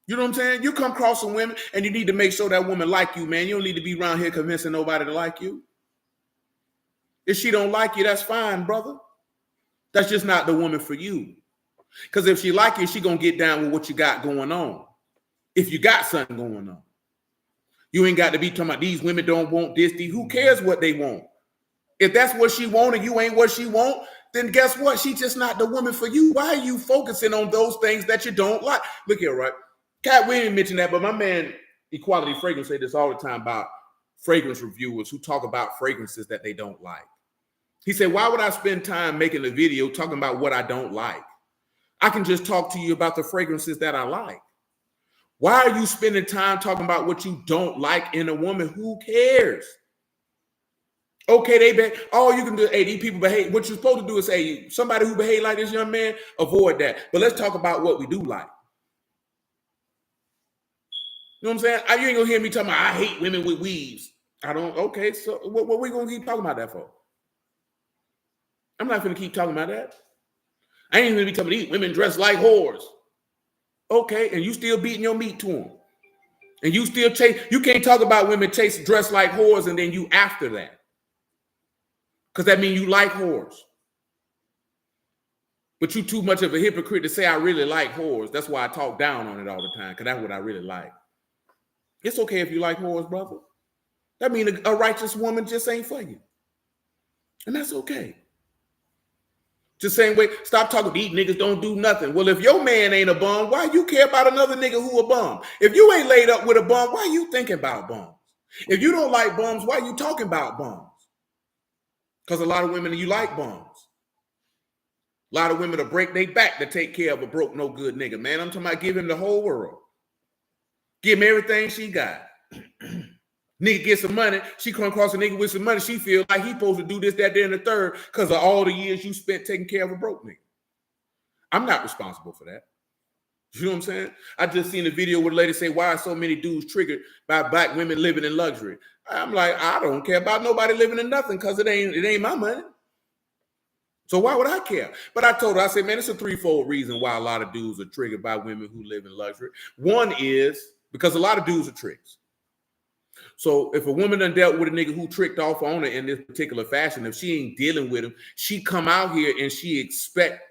You know what I'm saying? You come across some women and you need to make sure that woman like you, man. You don't need to be around here convincing nobody to like you. If she don't like you, that's fine, brother. That's just not the woman for you. Because if she like you, she going to get down with what you got going on. If you got something going on. You ain't got to be talking about these women don't want this. Who cares what they want? If that's what she want and you ain't what she want, then guess what? She's just not the woman for you. Why are you focusing on those things that you don't like? Look here, right? Cat, we didn't mention that, but my man, Equality Fragrance, say this all the time about fragrance reviewers who talk about fragrances that they don't like. He said, why would I spend time making a video talking about what I don't like? I can just talk to you about the fragrances that I like. Why are you spending time talking about what you don't like in a woman? Who cares? Okay, all you can do, hey, these people behave. What you're supposed to do is say, somebody who behave like this young man, avoid that. But let's talk about what we do like. You know what I'm saying? You ain't gonna hear me talking about, I hate women with weaves. I don't, okay, so what we gonna keep talking about that for? I'm not gonna keep talking about that. I ain't gonna be talking about these women dressed like whores. Okay, and you still beating your meat to them. And you still chase, you can't talk about women dressed like whores and then you after that. Because that means you like whores. But you too much of a hypocrite to say I really like whores. That's why I talk down on it all the time, because that's what I really like. It's okay if you like whores, brother. That means a righteous woman just ain't for you. And that's okay. Just same way, stop talking, these niggas don't do nothing. Well, if your man ain't a bum, why you care about another nigga who a bum? If you ain't laid up with a bum, why you thinking about bums? If you don't like bums, why you talking about bums? Because a lot of women, you like bums. A lot of women will break their back to take care of a broke, no good nigga. Man, I'm talking about give him the whole world. Give him everything she got. Nigga get some money. She come across a nigga with some money. She feel like he supposed to do this, that, there, and the third because of all the years you spent taking care of a broke nigga. I'm not responsible for that. You know what I'm saying? I just seen a video where the lady say, why are so many dudes triggered by black women living in luxury? I'm like, I don't care about nobody living in nothing because it ain't my money. So why would I care? But I told her, I said, man, it's a threefold reason why a lot of dudes are triggered by women who live in luxury. One is because a lot of dudes are tricks. So if a woman done dealt with a nigga who tricked off on her in this particular fashion, if she ain't dealing with him, she come out here and she expect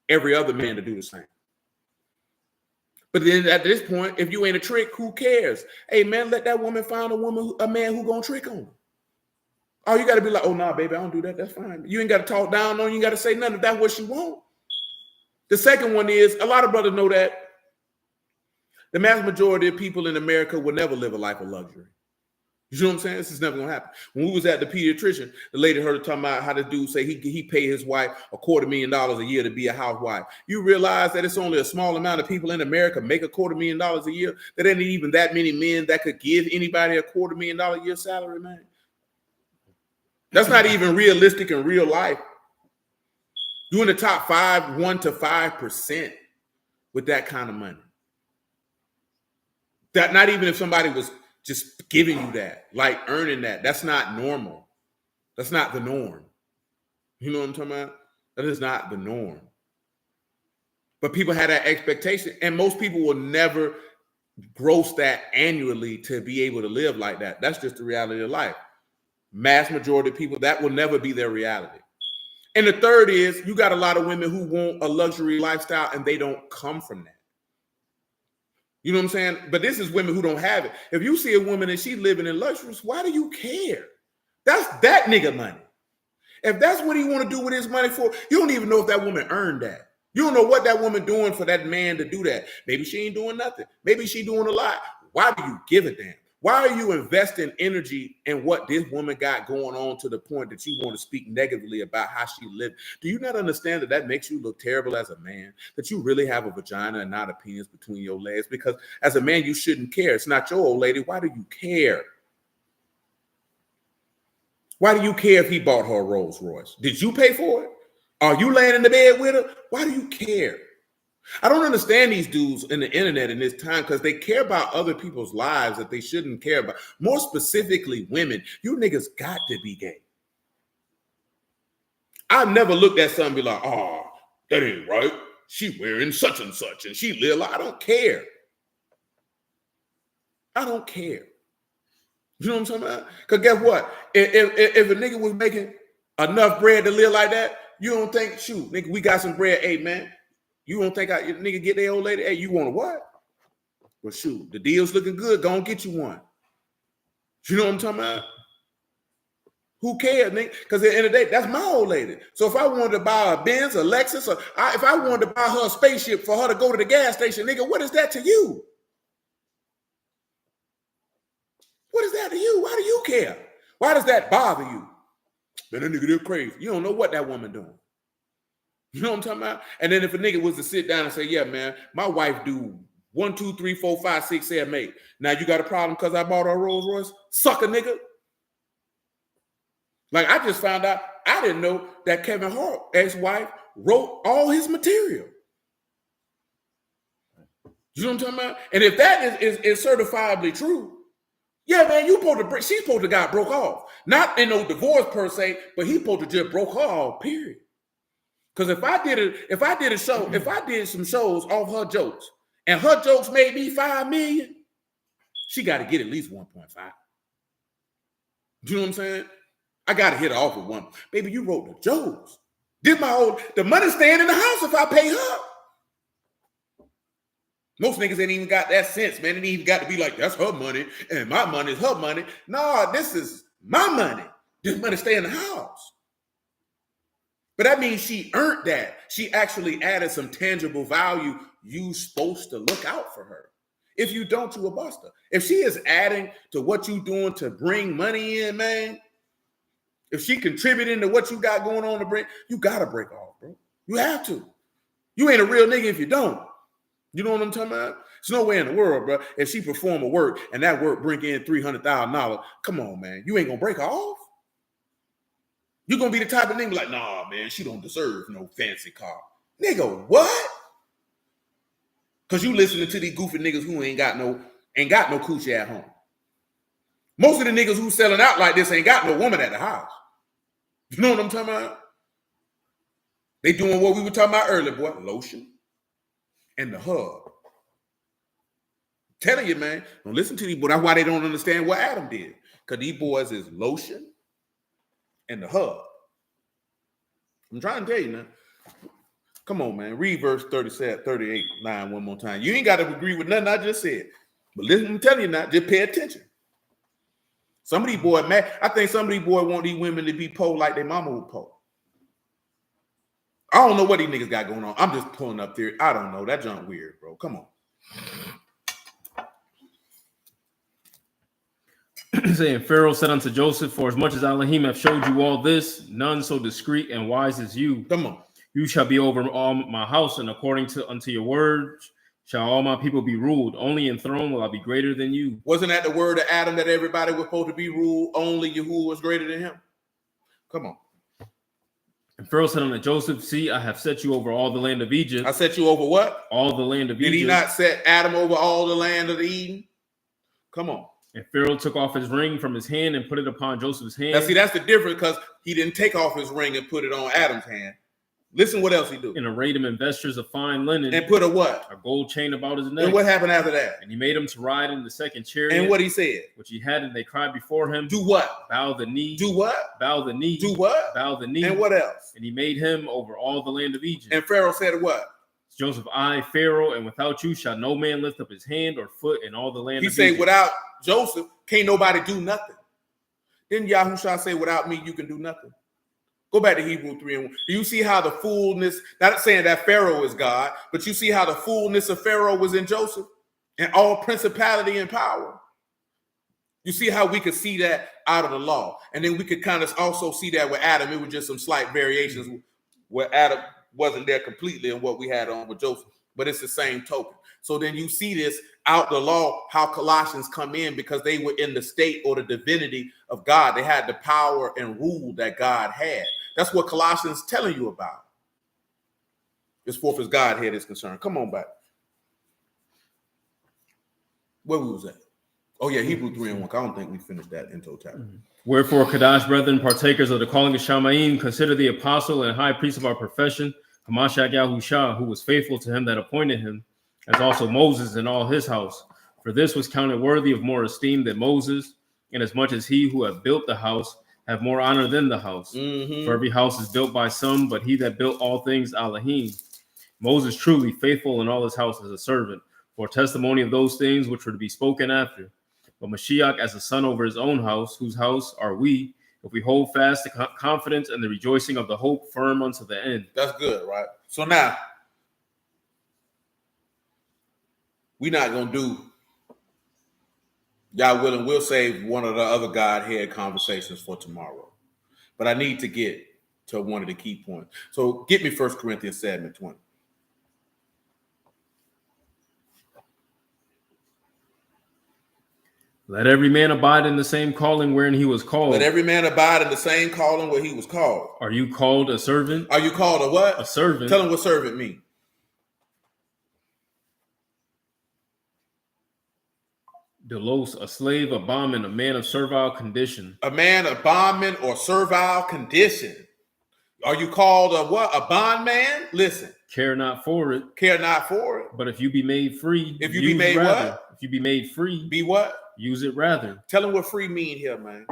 every other man to do the same. But then at this point, if you ain't a trick, who cares? Hey, man, let that woman find a man who gonna trick on her. Oh, you got to be like, oh, nah, baby, I don't do that. That's fine. You ain't got to talk down on you. You got to say nothing if that's what she want. The second one is, a lot of brothers know that the mass majority of people in America will never live a life of luxury. You know what I'm saying? This is never going to happen. When we was at the pediatrician, the lady heard her talking about how the dude say he pay his wife $250,000 a year to be a housewife. You realize that it's only a small amount of people in America make $250,000 a year? There ain't even that many men that could give anybody $250,000 a year salary, man. That's not even realistic in real life. You're in the top 1 to 5% with that kind of money. That not even if somebody was just giving you that, like earning that. That's not normal. That's not the norm. You know what I'm talking about? That is not the norm. But people had that expectation, and most people will never gross that annually to be able to live like that. That's just the reality of life. Mass majority of people, that will never be their reality. And the third is you got a lot of women who want a luxury lifestyle and they don't come from that. You know what I'm saying? But this is women who don't have it. If you see a woman and she's living in luxuries, why do you care? That's that nigga money. If that's what he want to do with his money for, you don't even know if that woman earned that. You don't know what that woman doing for that man to do that. Maybe she ain't doing nothing. Maybe she doing a lot. Why do you give a damn? Why are you investing energy in what this woman got going on to the point that you want to speak negatively about how she lived? Do you not understand that that makes you look terrible as a man? That you really have a vagina and not a penis between your legs? Because as a man, you shouldn't care. It's not your old lady. Why do you care? Why do you care if he bought her a Rolls Royce? Did you pay for it? Are you laying in the bed with her? Why do you care? I don't understand these dudes in the internet in this time because they care about other people's lives that they shouldn't care about. More specifically, women. You niggas got to be gay. I've never looked at something and be like, oh, that ain't right. She wearing such and such and she live like, I don't care. I don't care. You know what I'm talking about? Because guess what? If a nigga was making enough bread to live like that, you don't think, shoot, nigga, we got some bread. Hey, man, you don't think nigga get their old lady? Hey, you want a what? Well, shoot, the deal's looking good. Go and get you one. You know what I'm talking about? Who cares, nigga? Because at the end of the day, that's my old lady. So if I wanted to buy a Benz, a Lexus, or if I wanted to buy her a spaceship for her to go to the gas station, nigga, what is that to you? What is that to you? Why do you care? Why does that bother you? Man, that nigga, they're crazy. You don't know what that woman doing. You know what I'm talking about? And then if a nigga was to sit down and say, yeah, man, my wife do 1, 2, 3, 4, 5, 6, 7, 8. Now you got a problem because I bought her a Rolls Royce? Sucker, nigga. Like I just found out, I didn't know that Kevin Hart, ex-wife, wrote all his material. You know what I'm talking about? And if that is certifiably true, yeah, man, she's supposed to got broke off. Not in no divorce per se, but he supposed to just broke her off, period. Because if I did some shows off her jokes, and her jokes made me $5 million, she got to get at least 1.5. Do you know what I'm saying? I got to hit her off with one. Baby, you wrote the jokes. The money staying in the house if I pay her. Most niggas ain't even got that sense, man. It ain't even got to be like, that's her money, and my money is her money. No, this is my money. This money stay in the house. But that means she earned that. She actually added some tangible value. You supposed to look out for her. If you don't, you a buster. If she is adding to what you doing to bring money in, man, if she contributing to what you got going on to bring, you got to break off, bro. You have to. You ain't a real nigga if you don't. You know what I'm talking about? There's no way in the world, bro. If she perform a work and that work bring in $300,000, come on, man. You ain't going to break her off. You're going to be the type of nigga like, nah, man, she don't deserve no fancy car. Nigga, what? Because you listening to these goofy niggas who ain't got no coochie at home. Most of the niggas who selling out like this ain't got no woman at the house. You know what I'm talking about? They doing what we were talking about earlier, boy. Lotion and the hub. I'm telling you, man, don't listen to these boys. That's why they don't understand what Adam did. Because these boys is lotion and the hub. I'm trying to tell you now. Come on, man. Read verse 38, 9 one more time. You ain't got to agree with nothing I just said. But listen, I'm telling you now, just pay attention. Some of these boys, man, I think some of these boys want these women to be poor like their mama would poor. I don't know what these niggas got going on. I'm just pulling up theory. I don't know. That junk weird, bro. Come on. Saying Pharaoh said unto Joseph, for as much as Elohim have showed you all this, none so discreet and wise as you. Come on. You shall be over all my house, and according unto your words shall all my people be ruled. Only in throne will I be greater than you. Wasn't that the word of Adam that everybody was supposed to be ruled? Only Yahuwah was greater than him. Come on. And Pharaoh said unto Joseph, see, I have set you over all the land of Egypt. I set you over what? All the land of Egypt. Did he not set Adam over all the land of Eden? Come on. And Pharaoh took off his ring from his hand and put it upon Joseph's hand. Now, see, that's the difference because he didn't take off his ring and put it on Adam's hand. Listen, what else he do? And arrayed him in vestures of fine linen. And put a what? A gold chain about his neck. And what happened after that? And he made him to ride in the second chariot. And what he said? Which he had, and they cried before him. Do what? Bow the knee. Do what? Bow the knee. Do what? Bow the knee. And what else? And he made him over all the land of Egypt. And Pharaoh said what? Joseph, I, Pharaoh, and without you shall no man lift up his hand or foot in all the land He of said, Egypt. without Joseph, can't nobody do nothing. Then Yahushua say, without me, you can do nothing. Go back to Hebrew 3:1. Do you see how the fullness, not saying that Pharaoh is God, but you see how the fullness of Pharaoh was in Joseph and all principality and power? You see how we could see that out of the law. And then we could kind of also see that with Adam. It was just some slight variations where Adam wasn't there completely in what we had on with Joseph, but it's the same token. So then you see this out the law, how Colossians come in because they were in the state or the divinity of God. They had the power and rule that God had. That's what Colossians is telling you about. As far as Godhead is concerned. Come on back. Where we was at? Oh yeah, Hebrew 3:1. I don't think we finished that in totality. Wherefore, Kadash, brethren, partakers of the calling of Shamayim, consider the apostle and high priest of our profession, Hamashiach Yahushua, who was faithful to him that appointed him, as also Moses and all his house. For this was counted worthy of more esteem than Moses, inasmuch as he who had built the house have more honor than the house. For every house is built by some, but he that built all things, Elohim. Moses truly faithful in all his house as a servant, for testimony of those things which were to be spoken after. But Mashiach as a son over his own house, whose house are we, if we hold fast the confidence and the rejoicing of the hope firm unto the end. That's good, right? So now, we're not going to do, y'all willing, we'll save one of the other Godhead conversations for tomorrow. But I need to get to one of the key points. So get me 1 Corinthians 7:20. Let every man abide in the same calling wherein he was called. Let every man abide in the same calling where he was called. Are you called a servant? Are you called a what? A servant. Tell him what servant means. Delos, a slave, a bondman, a man of servile condition. A man, a bondman, or servile condition. Are you called a what? A bondman? Listen. Care not for it. Care not for it. But if you be made free, if you be made rather. what? If you be made free, be what? Use it rather. Tell him what free mean here, man.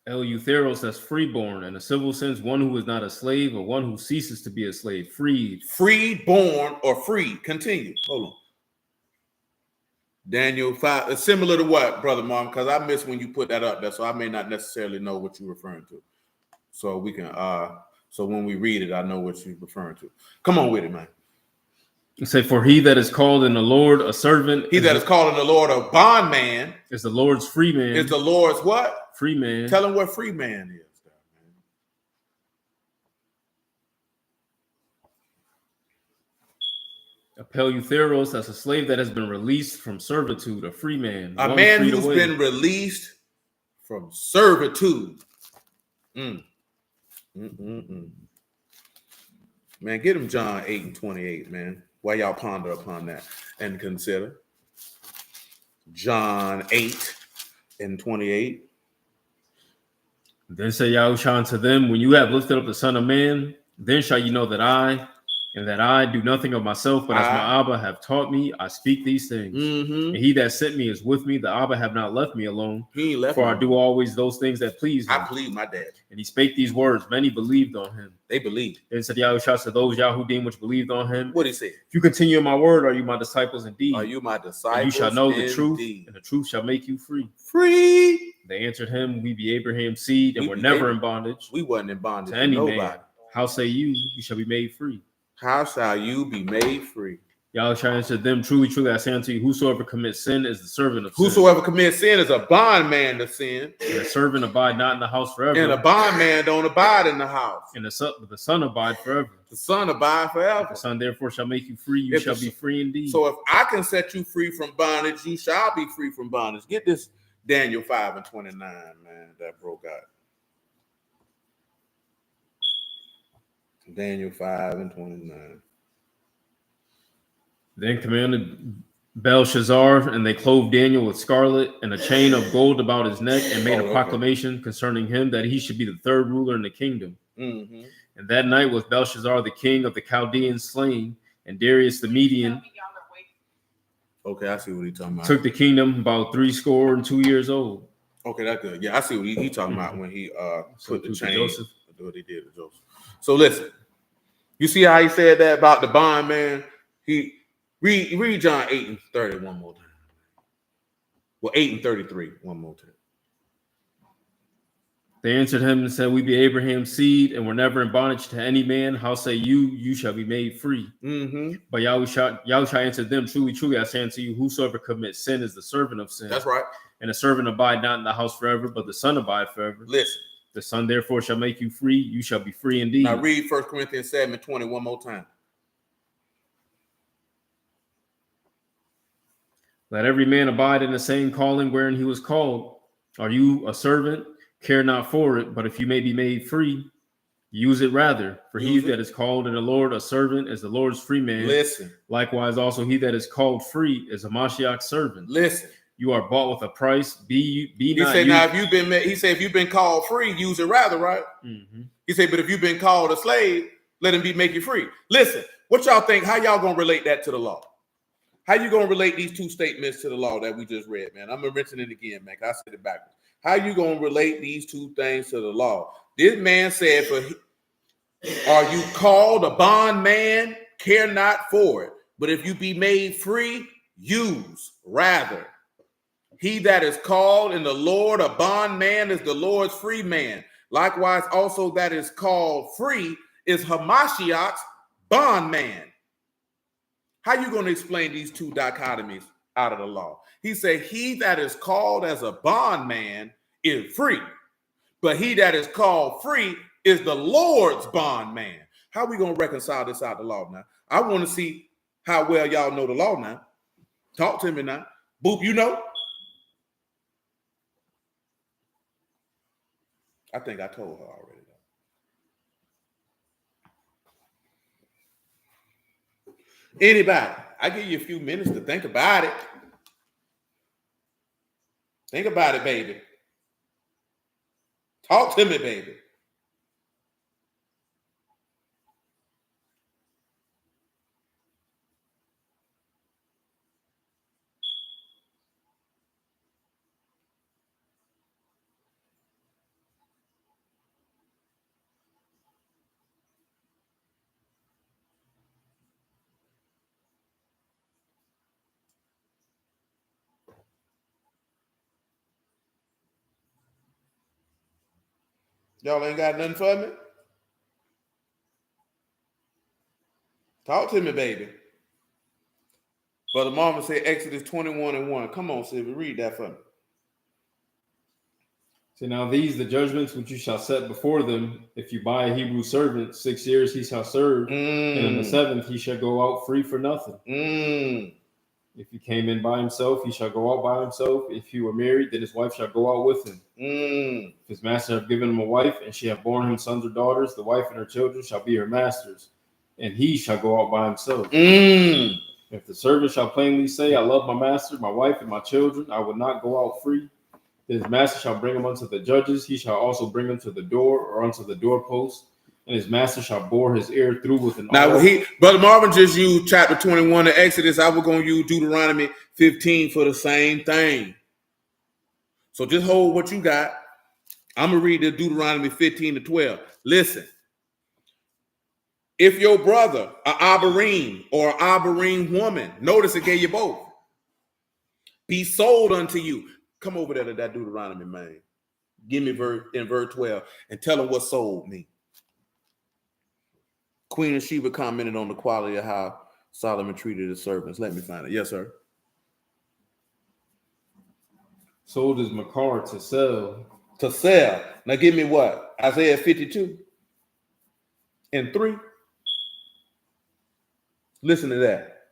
Eleutheros, that's freeborn. In a civil sense, one who is not a slave or one who ceases to be a slave. Freed. Freeborn or free. Continue. Hold on. Daniel 5. Similar to what, Brother Mom? Because I missed when you put that up there, so I may not necessarily know what you're referring to. So we can, so when we read it, I know what you're referring to. Come on with it, man. Say, for he that is called in the Lord a servant. He that is called in the Lord a bondman. Is the Lord's free man. Is the Lord's what? Free man. Tell him what free man is. A Peleutheros, that's a slave that has been released from servitude, a free man. A man who's been released from servitude. Man, get him John 8:28, man. While y'all ponder upon that and consider. John 8:28. Then say Yahushua unto them, when you have lifted up the Son of Man, then shall you know that I do nothing of myself, but as my Abba have taught me, I speak these things. And he that sent me is with me. The Abba have not left me alone. He ain't left for me I do always those things that please him. I please my dad. And he spake these words. Many believed on him. They believed. Then said Yahushua to those Yahudim which believed on him. What he said? If you continue in my word, are you my disciples indeed? Are you my disciples? And you shall know the truth, indeed. and the truth shall make you free. Free. They answered him, we be Abraham's seed, and we're never in bondage. We wasn't in bondage to any nobody. man. How say you shall be made free? How shall you be made free? Yahushua answered them, truly, truly, I say unto you, whosoever commits sin is the servant of sin. Whosoever commits sin is a bondman to sin. And the servant abide not in the house forever. And a bondman don't abide in the house. And the son abide forever. The son abide forever. The son therefore shall make you free. You shall be free indeed. So if I can set you free from bondage, you shall be free from bondage. Get this Daniel 5:29, man. That broke out. Daniel 5:29. Then commanded Belshazzar, and they clothed Daniel with scarlet and a chain of gold about his neck, and made a proclamation concerning him that he should be the third ruler in the kingdom. Mm-hmm. And that night was Belshazzar, the king of the Chaldeans, slain, and Darius the Median Okay, I see what he's talking about. took the kingdom about 62 years old. Okay, that's good. Yeah, I see what he's talking about when he put the chain. Joseph. What he did to Joseph. So listen, you see how he said that about the bond man? He read John 8:30 one more time. Well, 8:33 one more time. They answered him and said, "We be Abraham's seed, and were never in bondage to any man. How say you, you shall be made free?" Mm-hmm. But Yahushua answered them, "Truly, truly, I say unto you, whosoever commits sin is the servant of sin. That's right. And the servant abide not in the house forever, but the son abide forever. Listen. The son therefore shall make you free. You shall be free indeed." Now read 1 Corinthians 7:20 one more time. Let every man abide in the same calling wherein he was called. Are you a servant? Care not for it, but if you may be made free, use it rather. For he that is called in the Lord a servant is the Lord's free man. Listen. Likewise, also he that is called free is a Mashiach's servant. Listen. You are bought with a price. Be he not. Said, now if you've been, he said, if you've been called free, use it rather, right? Mm-hmm. He said, but if you've been called a slave, let him make you free. Listen, what y'all think? How y'all gonna relate that to the law? How you gonna relate these two statements to the law that we just read, man? I'm gonna mention it again, man. I said it backwards. How you gonna relate these two things to the law? This man said, are you called a bondman? Care not for it. But if you be made free, use rather. He that is called in the Lord a bondman is the Lord's free man. Likewise, also that is called free is Hamashiach's bondman. How you going to explain these two dichotomies out of the law? He said, he that is called as a bondman is free, but he that is called free is the Lord's bondman. How we going to reconcile this out of the law now? I want to see how well y'all know the law now. Talk to me now. Boop, you know? I think I told her already. Anybody, I give you a few minutes to think about it. Think about it, baby. Talk to me, baby. Y'all ain't got nothing for me? Talk to me, baby. Brother Marvin said Exodus 21:1. Come on, Sylvia, read that for me. So now these the judgments which you shall set before them. If you buy a Hebrew servant, 6 years he shall serve, and in the 7th he shall go out free for nothing. If he came in by himself, he shall go out by himself. If he were married, then his wife shall go out with him. If his master have given him a wife, and she have borne him sons or daughters, the wife and her children shall be her masters, and he shall go out by himself. If the servant shall plainly say, I love my master, my wife, and my children, I will not go out free, then his master shall bring him unto the judges. He shall also bring him to the door or unto the doorpost, and his master shall bore his ear through with an Now, Brother Marvin just used chapter 21 of Exodus. I was going to use Deuteronomy 15 for the same thing. So just hold what you got. I'm going to read the Deuteronomy 15-12. Listen. If your brother, an Abarim or an Abarim woman, notice it gave you both, be sold unto you. Come over there to that Deuteronomy, man. Give me verse 12 and tell them what sold me. Queen of Sheba commented on the quality of how Solomon treated his servants. Let me find it. Yes, sir. Sold is Makar to sell. To sell. Now give me what? Isaiah 52:3. Listen to that.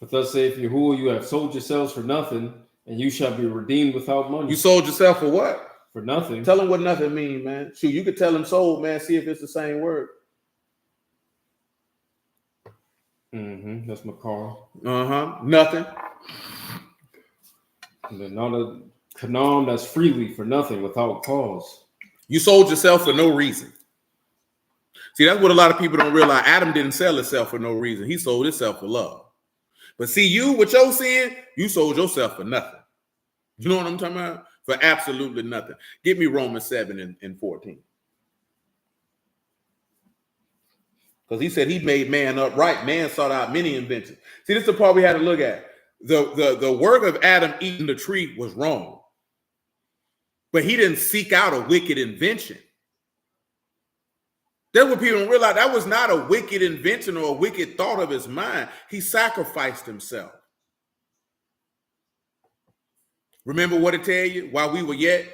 For thus saith Yahuwah, you have sold yourselves for nothing, and you shall be redeemed without money. You sold yourself for what? For nothing. Tell them what nothing means, man. Shoot, you could tell them sold, man. See if it's the same word. That's my car. Nothing. And then not a kanam, that's freely for nothing without cause. You sold yourself for no reason. See, that's what a lot of people don't realize. Adam didn't sell himself for no reason. He sold himself for love. But see, you, with your sin, you sold yourself for nothing. You know what I'm talking about? For absolutely nothing. Give me Romans 7 and 14. Because he said he made man upright. Man sought out many inventions. See, this is the part we had to look at. The work of Adam eating the tree was wrong. But he didn't seek out a wicked invention. That's what people don't realize. That was not a wicked invention or a wicked thought of his mind. He sacrificed himself. Remember what it tell you? While we were yet.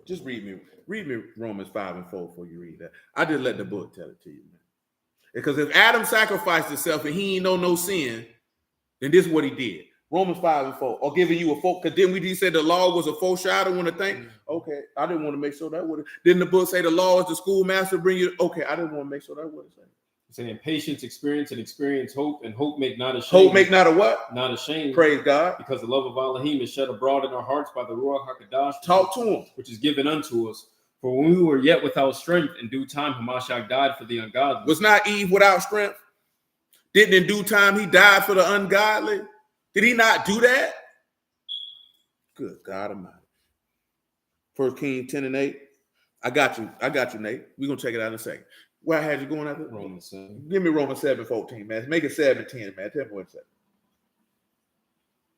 Just read me Romans 5 and 4 before you read that. I just let the book tell it to you, man. Because if Adam sacrificed himself and he ain't know no sin, then this is what he did. Romans 5 and 4, or giving you a folk, because then we just said the law was a foreshadow on the thing. Okay, I didn't want to make sure that would. Didn't the book say the law is the schoolmaster bring you? Okay, I didn't want to make sure that would have said. Saying patience, experience, and experience hope, and hope make not ashamed. Hope make not a what? Not ashamed. Praise God. Because the love of Elohim is shed abroad in our hearts by the Ruach HaKadosh. Talk to him. Which is given unto us. For when we were yet without strength, in due time Hamashiach died for the ungodly. Was not Eve without strength? Didn't in due time he died for the ungodly? Did he not do that? Good God Almighty. 1 Kings 10 and 8. I got you, Nate. We're going to check it out in a second. Where I had you going after? Romans 7. Give me Romans 7:14, man. Make it 7:10, man. Tell me what it says.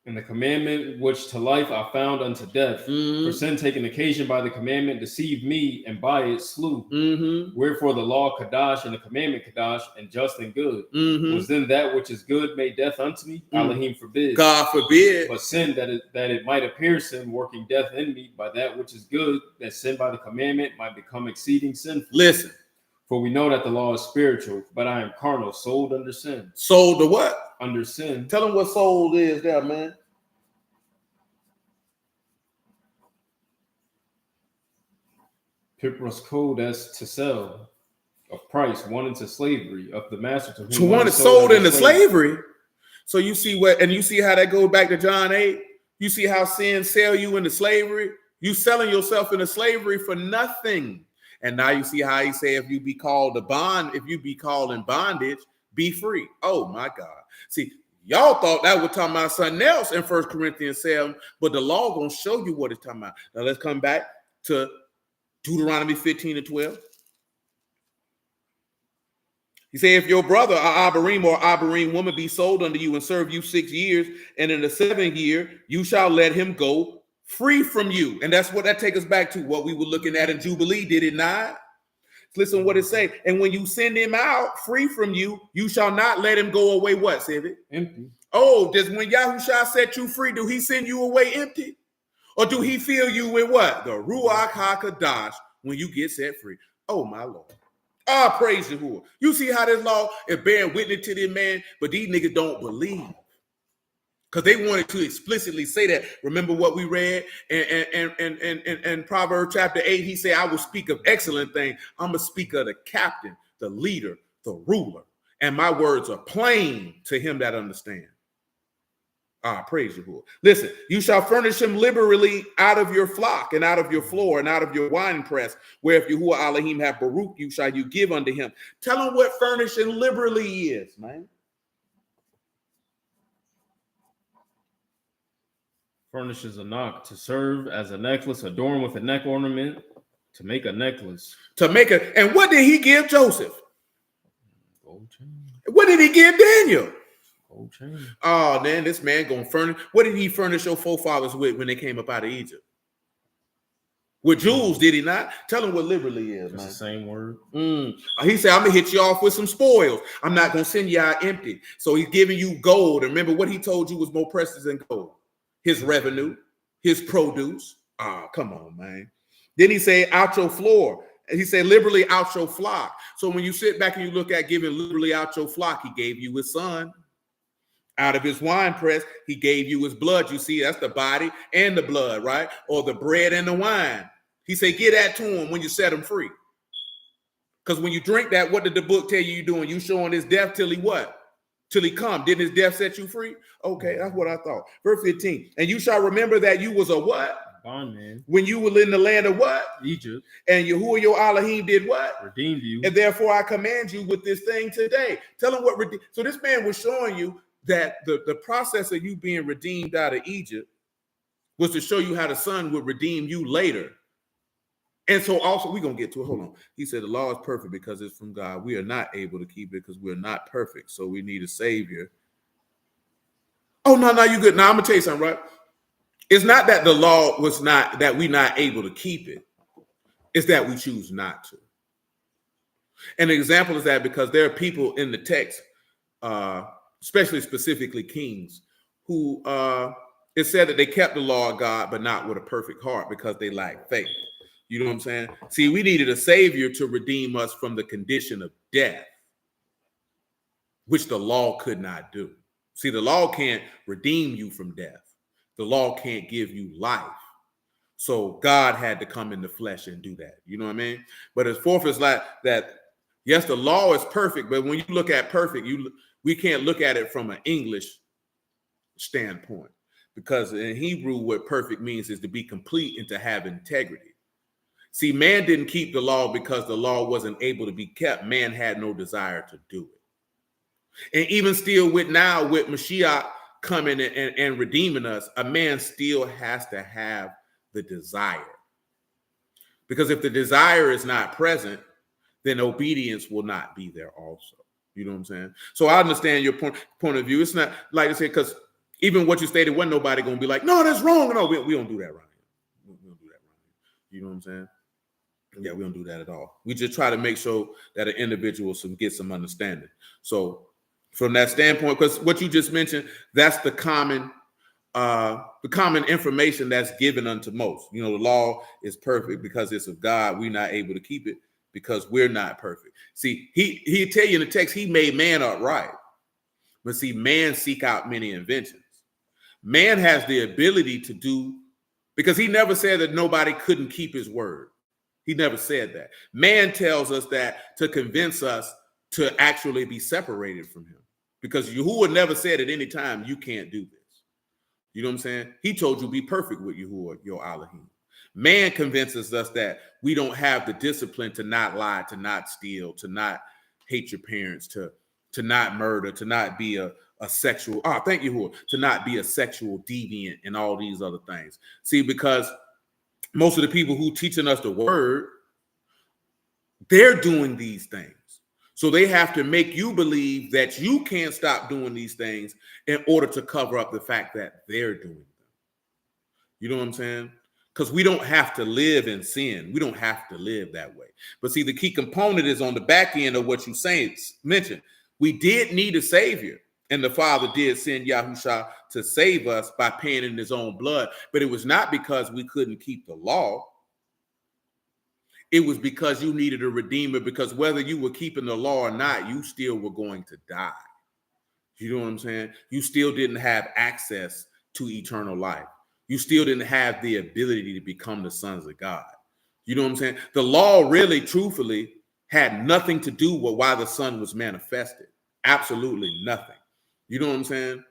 And the commandment which to life I found unto death, for sin taken occasion by the commandment deceived me, and by it slew. Wherefore the law Kadash and the commandment Kadash and just and good. Was then that which is good made death unto me? Elohim forbid. God forbid. But sin that it might appear sin, working death in me by that which is good, that sin by the commandment might become exceeding sinful. Listen. For we know that the law is spiritual, but I am carnal, sold under sin. Sold to what? Under sin. Tell them what sold is there, man. Pipros code as to sell, of price, one into slavery, of the master to whom to one is sold into slavery. So you see what, and you see how that goes back to John 8. You see how sin sell you into slavery. You selling yourself into slavery for nothing. And now you see how he say, if you be called in bondage, be free. Oh my God. See, y'all thought that was talking about something else in 1 Corinthians 7, but the law gonna show you what it's talking about. Now let's come back to Deuteronomy 15 and 12. He said, if your brother, Abarim or Abarim woman, be sold unto you and serve you 6 years, and in the 7th year you shall let him go free from you. And that's what that takes us back to what we were looking at in Jubilee, did it not? Listen what it say. And when you send him out free from you, you shall not let him go away. What, Civic? Empty. Oh, does when Yahushua set you free, do he send you away empty? Or do he fill you with what? The Ruach HaKadosh when you get set free. Oh, my Lord. Ah, praise Yahuwah. You see how this law is bearing witness to this man, but these niggas don't believe. Because they wanted to explicitly say that. Remember what we read in Proverbs chapter 8? He said, I will speak of excellent things. I'm going to speak of the captain, the leader, the ruler. And my words are plain to him that understands. Ah, praise Yahuwah. Listen, you shall furnish him liberally out of your flock and out of your floor and out of your wine press, where if Yahuwah Elohim have Baruch you, shall you give unto him. Tell him what furnishing liberally is, man. Furnishes a knock to serve as a necklace adorned with a neck ornament, to make a necklace. And what did he give Joseph? Gold chain. What did he give Daniel? Gold chain. Oh, man, this man gonna furnish. What did he furnish your forefathers with when they came up out of Egypt? With jewels, did he not? Tell him what liberally is, man. The same word. He said, I'm gonna hit you off with some spoils. I'm not gonna send you out empty. So he's giving you gold. And remember what he told you was more precious than gold. His revenue, his produce. Ah, come on, man. Then he said, out your floor. And he said, liberally out your flock. So when you sit back and you look at giving liberally out your flock, he gave you his son. Out of his wine press, he gave you his blood. You see, that's the body and the blood, right? Or the bread and the wine. He said, get that to him when you set him free. Because when you drink that, what did the book tell you doing? You showing his death till he what? Till he come. Didn't his death set you free? Okay, that's what I thought. Verse 15. And you shall remember that you was a what? Bondman. When you were in the land of what? Egypt. And Yahuwah your Elohim did what? Redeemed you. And therefore I command you with this thing today. Tell him what. So this man was showing you that the process of you being redeemed out of Egypt was to show you how the son would redeem you later. And so also, we're going to get to it. Hold on. He said the law is perfect because it's from God. We are not able to keep it because we're not perfect. So we need a savior. Oh, no, you good. Now, I'm going to tell you something, right? It's not that the law was not, that we're not able to keep it. It's that we choose not to. And the example is that because there are people in the text, especially specifically kings, who it said that they kept the law of God, but not with a perfect heart because they lacked faith. You know what I'm saying? See, we needed a savior to redeem us from the condition of death, which the law could not do. See, the law can't redeem you from death. The law can't give you life. So God had to come in the flesh and do that. You know what I mean? But as fourth is like that, yes, the law is perfect, but when you look at perfect, we can't look at it from an English standpoint. Because in Hebrew, what perfect means is to be complete and to have integrity. See, man didn't keep the law because the law wasn't able to be kept. Man had no desire to do it. And even still with Mashiach coming and redeeming us, a man still has to have the desire. Because if the desire is not present, then obedience will not be there also. You know what I'm saying? So I understand your point of view. It's not like I said, because even what you stated, wasn't nobody going to be like, no, that's wrong. No, we don't do that right here. We don't do that right here. You know what I'm saying? Yeah, we don't do that at all. We just try to make sure that an individual get some understanding. So from that standpoint, because what you just mentioned, that's the common information that's given unto most. You know, the law is perfect because it's of God. We're not able to keep it because we're not perfect. See, he tell you in the text, he made man upright. But see, man seek out many inventions. Man has the ability to do, because he never said that nobody couldn't keep his word. He never said that. Man tells us that to convince us to actually be separated from him. Because Yahuwah never said at any time, you can't do this. You know what I'm saying? He told you be perfect with Yahuwah, your Elohim. Man convinces us that we don't have the discipline to not lie, to not steal, to not hate your parents, to not murder, to not be a sexual, to not be a sexual deviant and all these other things. See, because most of the people who teaching us the word, they're doing these things. So they have to make you believe that you can't stop doing these things in order to cover up the fact that they're doing them. You know what I'm saying? Because we don't have to live in sin. We don't have to live that way. But see, the key component is on the back end of what you mentioned. We did need a savior. And the Father did send Yahusha to save us by paying in his own blood. But it was not because we couldn't keep the law. It was because you needed a redeemer, because whether you were keeping the law or not, you still were going to die. You know what I'm saying? You still didn't have access to eternal life. You still didn't have the ability to become the sons of God. You know what I'm saying? The law really, truthfully, had nothing to do with why the Son was manifested. Absolutely nothing. You know what I'm saying?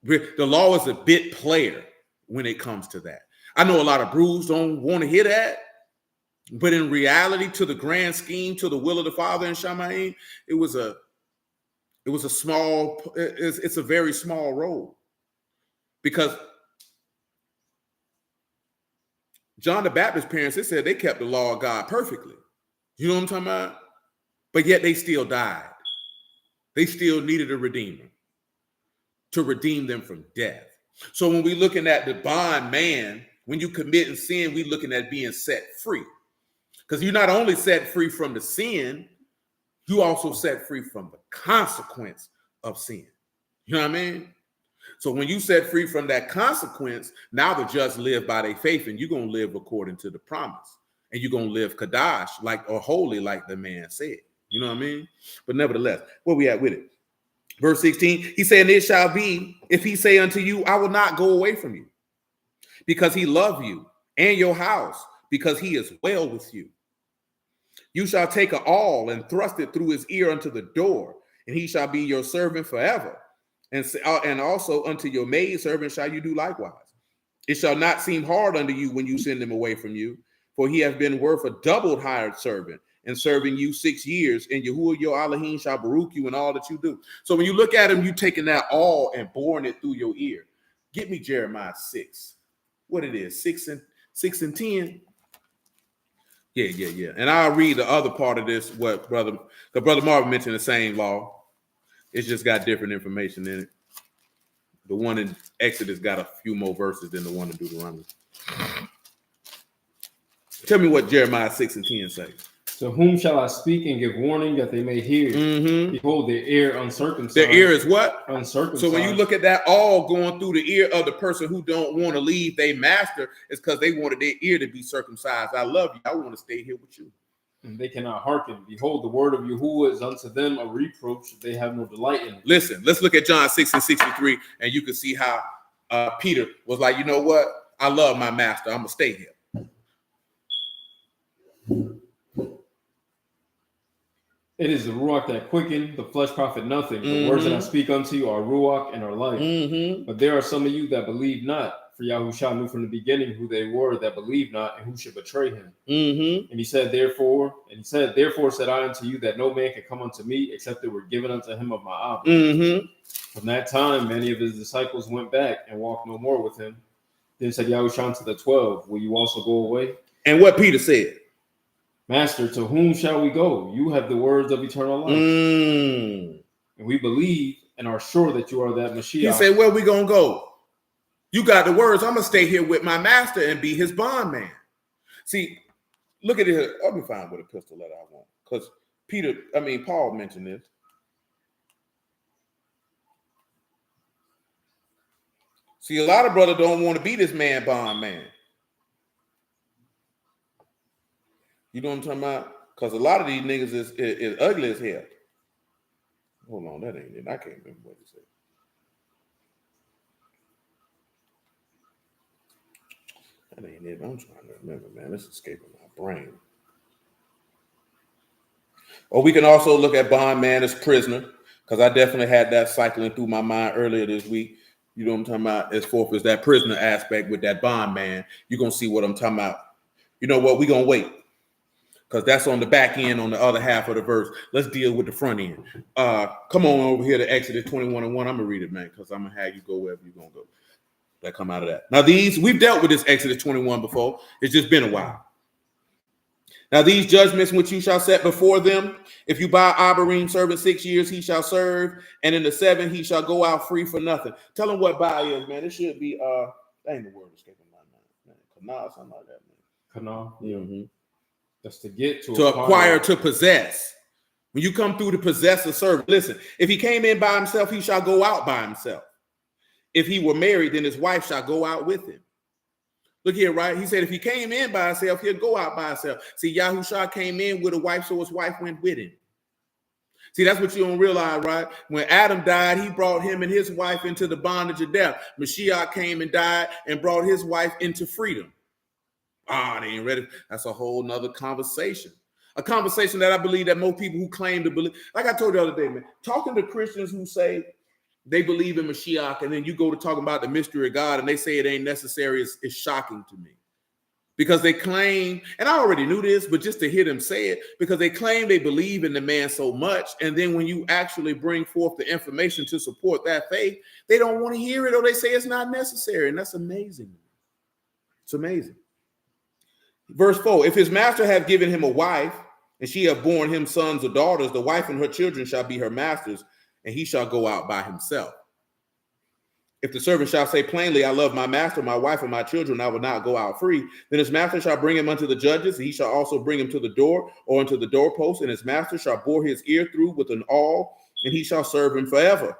The law is a bit player when it comes to that. I know a lot of brews don't want to hear that, but in reality, to the grand scheme, to the will of the Father in Shamayim, it's a very small role. Because John the Baptist's parents, they said they kept the law of God perfectly. You know what I'm talking about? But yet they still died. They still needed a redeemer to redeem them from death. So when we're looking at the bond man, when you commit in sin, we're looking at being set free. Because you're not only set free from the sin, you also set free from the consequence of sin. You know what I mean? So when you set free from that consequence, now the just live by their faith, and you're going to live according to the promise. And you're going to live Kadash, or holy, like the man said. You know what I mean? But nevertheless, where we at with it? Verse 16, he said, and it shall be, if he say unto you, I will not go away from you, because he love you, and your house, because he is well with you. You shall take a awl and thrust it through his ear unto the door, and he shall be your servant forever. And also unto your maid servant shall you do likewise. It shall not seem hard unto you when you send him away from you, for he has been worth a doubled hired servant and serving you 6 years, and Yahuwah your Elohim shall baruch you in all that you do. So when you look at him, you taking that awl and boring it through your ear. Get me Jeremiah 6. What it is, 6 and 10. Yeah. And I'll read the other part of this, because Brother Marvin mentioned the same law. It's just got different information in it. The one in Exodus got a few more verses than the one in Deuteronomy. Tell me what Jeremiah 6 and 10 say. To whom shall I speak and give warning that they may hear? Mm-hmm. Behold, their ear uncircumcised. Their ear is what? Uncircumcised. So when you look at that all going through the ear of the person who don't want to leave their master, it's because they wanted their ear to be circumcised. I love you. I want to stay here with you. And they cannot hearken. Behold, the word of Yahuwah is unto them a reproach. They have no delight in it. Listen, let's look at John 6 and 63, and you can see how Peter was like, you know what? I love my master. I'm going to stay here. It is the Ruach that quicken, the flesh profit nothing. The words that I speak unto you are Ruach and are life. But there are some of you that believe not. For Yahushua knew from the beginning who they were that believed not and who should betray him. And he said, therefore said I unto you that no man can come unto me except it were given unto him of my Abba. From that time, many of his disciples went back and walked no more with him. Then said Yahushua unto the 12, will you also go away? And what Peter said? Master, to whom shall we go? You have the words of eternal life. And we believe and are sure that you are that Mashiach. He said, where we going to go? You got the words. I'm going to stay here with my master and be his bondman. See, look at it. Let me find what a pistol letter I want. Because Paul mentioned this. See, a lot of brothers don't want to be this bondman. You know what I'm talking about? Because a lot of these niggas is ugly as hell. Hold on, that ain't it. I can't remember what he said. That ain't it. I'm trying to remember, man. It's escaping my brain. Or we can also look at bondman as prisoner, because I definitely had that cycling through my mind earlier this week. You know what I'm talking about? As forth as that prisoner aspect with that bondman, you're going to see what I'm talking about. You know what? We're going to wait, because that's on the back end on the other half of the verse. Let's deal with the front end. Come on over here to Exodus 21 and 1. I'm going to read it, man, because I'm going to have you go wherever you're going to go. That come out of that. Now we've dealt with this Exodus 21 before. It's just been a while. Now these judgments which you shall set before them, if you buy Abarim servant 6 years, he shall serve, and in the 7 he shall go out free for nothing. Tell them what buy is, man. It should be that ain't the word escaping my mind. Canal, something like that, man. Canal. That's to get to acquire, to possess. When you come through to possess a servant, listen, if he came in by himself, he shall go out by himself. If he were married, then his wife shall go out with him. Look here, right? He said if he came in by himself, he'll go out by himself. See, Yahushua came in with a wife, so his wife went with him. See, that's what you don't realize, right? When Adam died, he brought him and his wife into the bondage of death. Mashiach came and died and brought his wife into freedom. They ain't ready. That's a whole nother conversation. A conversation that I believe that most people who claim to believe, like I told you the other day, man, talking to Christians who say they believe in Mashiach, and then you go to talk about the mystery of God, and they say it ain't necessary, is shocking to me. Because they claim, and I already knew this, but just to hear them say it, because they claim they believe in the man so much, and then when you actually bring forth the information to support that faith, they don't want to hear it, or they say it's not necessary, and that's amazing. It's amazing. Verse 4, if his master have given him a wife, and she have borne him sons or daughters, the wife and her children shall be her masters, and he shall go out by himself. If the servant shall say plainly, I love my master, my wife, and my children, I will not go out free, then his master shall bring him unto the judges, and he shall also bring him to the door or unto the doorpost, and his master shall bore his ear through with an awl, and he shall serve him forever.